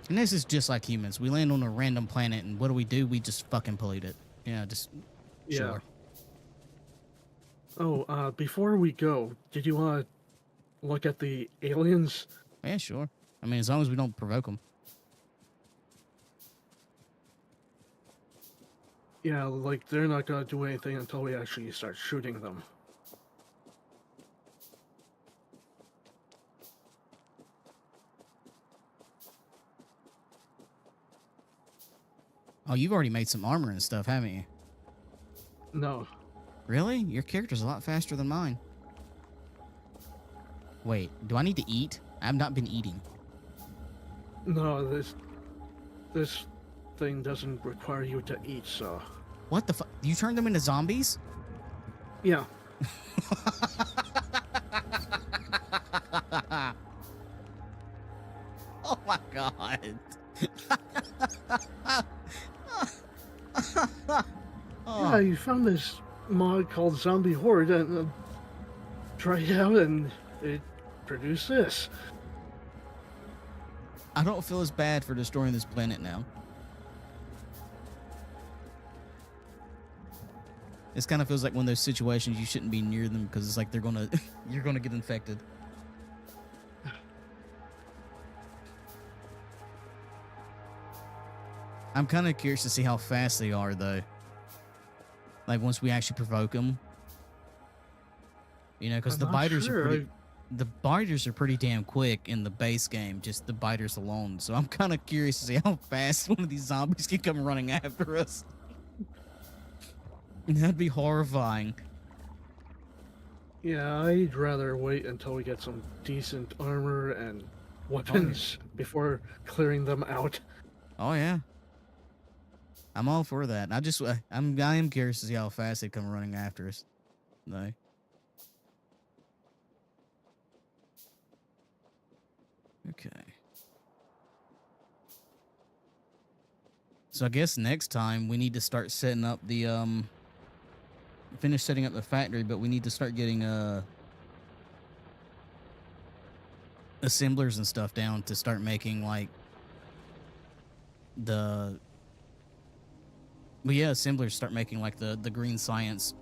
And this is just like humans. We land on a random planet, and what do? We just fucking pollute it. Yeah, just Yeah. sure. Oh, before we go, did you want to look at the aliens? Yeah, sure. I mean, as long as we don't provoke them. Yeah, like they're not gonna do anything until we actually start shooting them. Oh, you've already made some armor and stuff, haven't you? No, Really? Your character's a lot faster than mine. Wait, do I need to eat? I've not been eating. no, this thing doesn't require you to eat, so What the fuck? You turned them into zombies? yeah. Oh my god. Yeah, you found this mod called Zombie Horde and tried it out and it produced this. I don't feel as bad for destroying this planet now. This kind of feels like one of those situations you shouldn't be near them because it's like they're gonna you're gonna get infected. I'm kind of curious to see how fast they are though. Like once we actually provoke them, you know, because I'm the not biters sure. are pretty. The biters are pretty damn quick in the base game, just the biters alone. So I'm kind of curious to see how fast one of these zombies can come running after us. That'd be horrifying. Yeah, I'd rather wait until we get some decent armor and weapons before clearing them out. Oh yeah, I'm all for that. I am curious to see how fast they come running after us. No. Okay. So I guess next time we need to start setting up the finish setting up the factory, but we need to start getting assemblers and stuff down to start making like assemblers start making like the green science.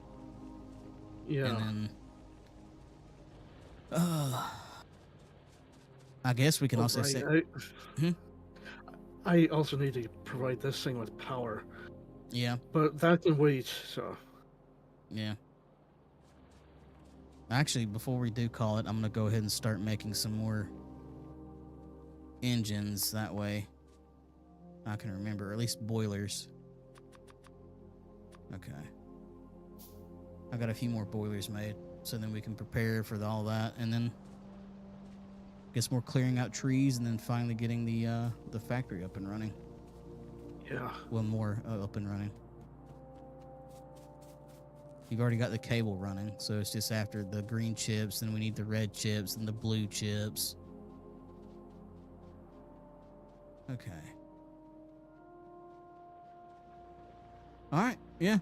Yeah. And then I guess we can also say I also need to provide this thing with power, yeah. but that can wait, so Yeah. Actually, before we do call it, I'm going to go ahead and start making some more engines. That way I can remember, or at least boilers. Okay. I got a few more boilers made, so then we can prepare for all that, and then guess more clearing out trees, and then finally getting the factory up and running. yeah. Well, more up and running. You've already got the cable running, so it's just after the green chips, then we need the red chips and the blue chips. Okay. All right, yeah.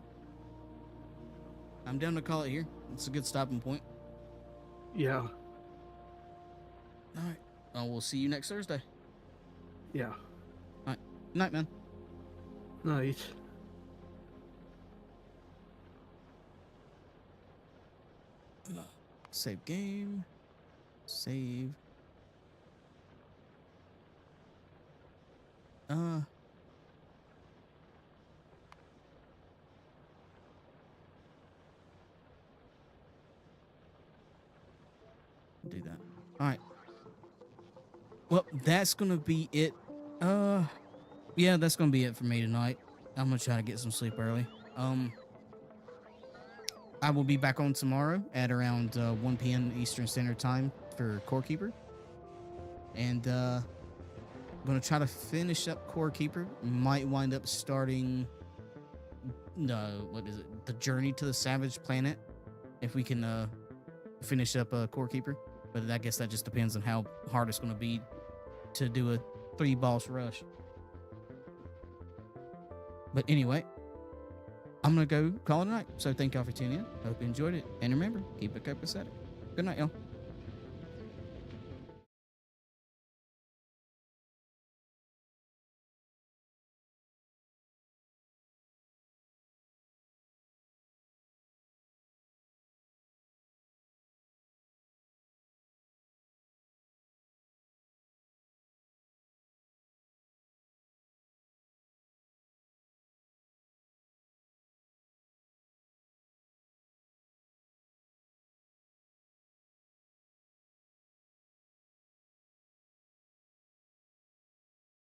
I'm down to call it here. It's a good stopping point. Yeah. All right. We'll see you next Thursday. Yeah. All right. Night, man. Night. Save game. Save. Do that. All right. Well, that's gonna be it. Yeah, that's gonna be it for me tonight. I'm gonna try to get some sleep early. I will be back on tomorrow at around 1 p.m. Eastern Standard Time for Core Keeper, and I'm gonna try to finish up Core Keeper. Might wind up starting what is it? The Journey to the Savage Planet, if we can finish up Core Keeper. But I guess that just depends on how hard it's gonna be to do a 3-boss rush. But anyway, I'm going to go call it a night. So thank y'all for tuning in. Hope you enjoyed it. And remember, keep it copacetic. Good night, y'all.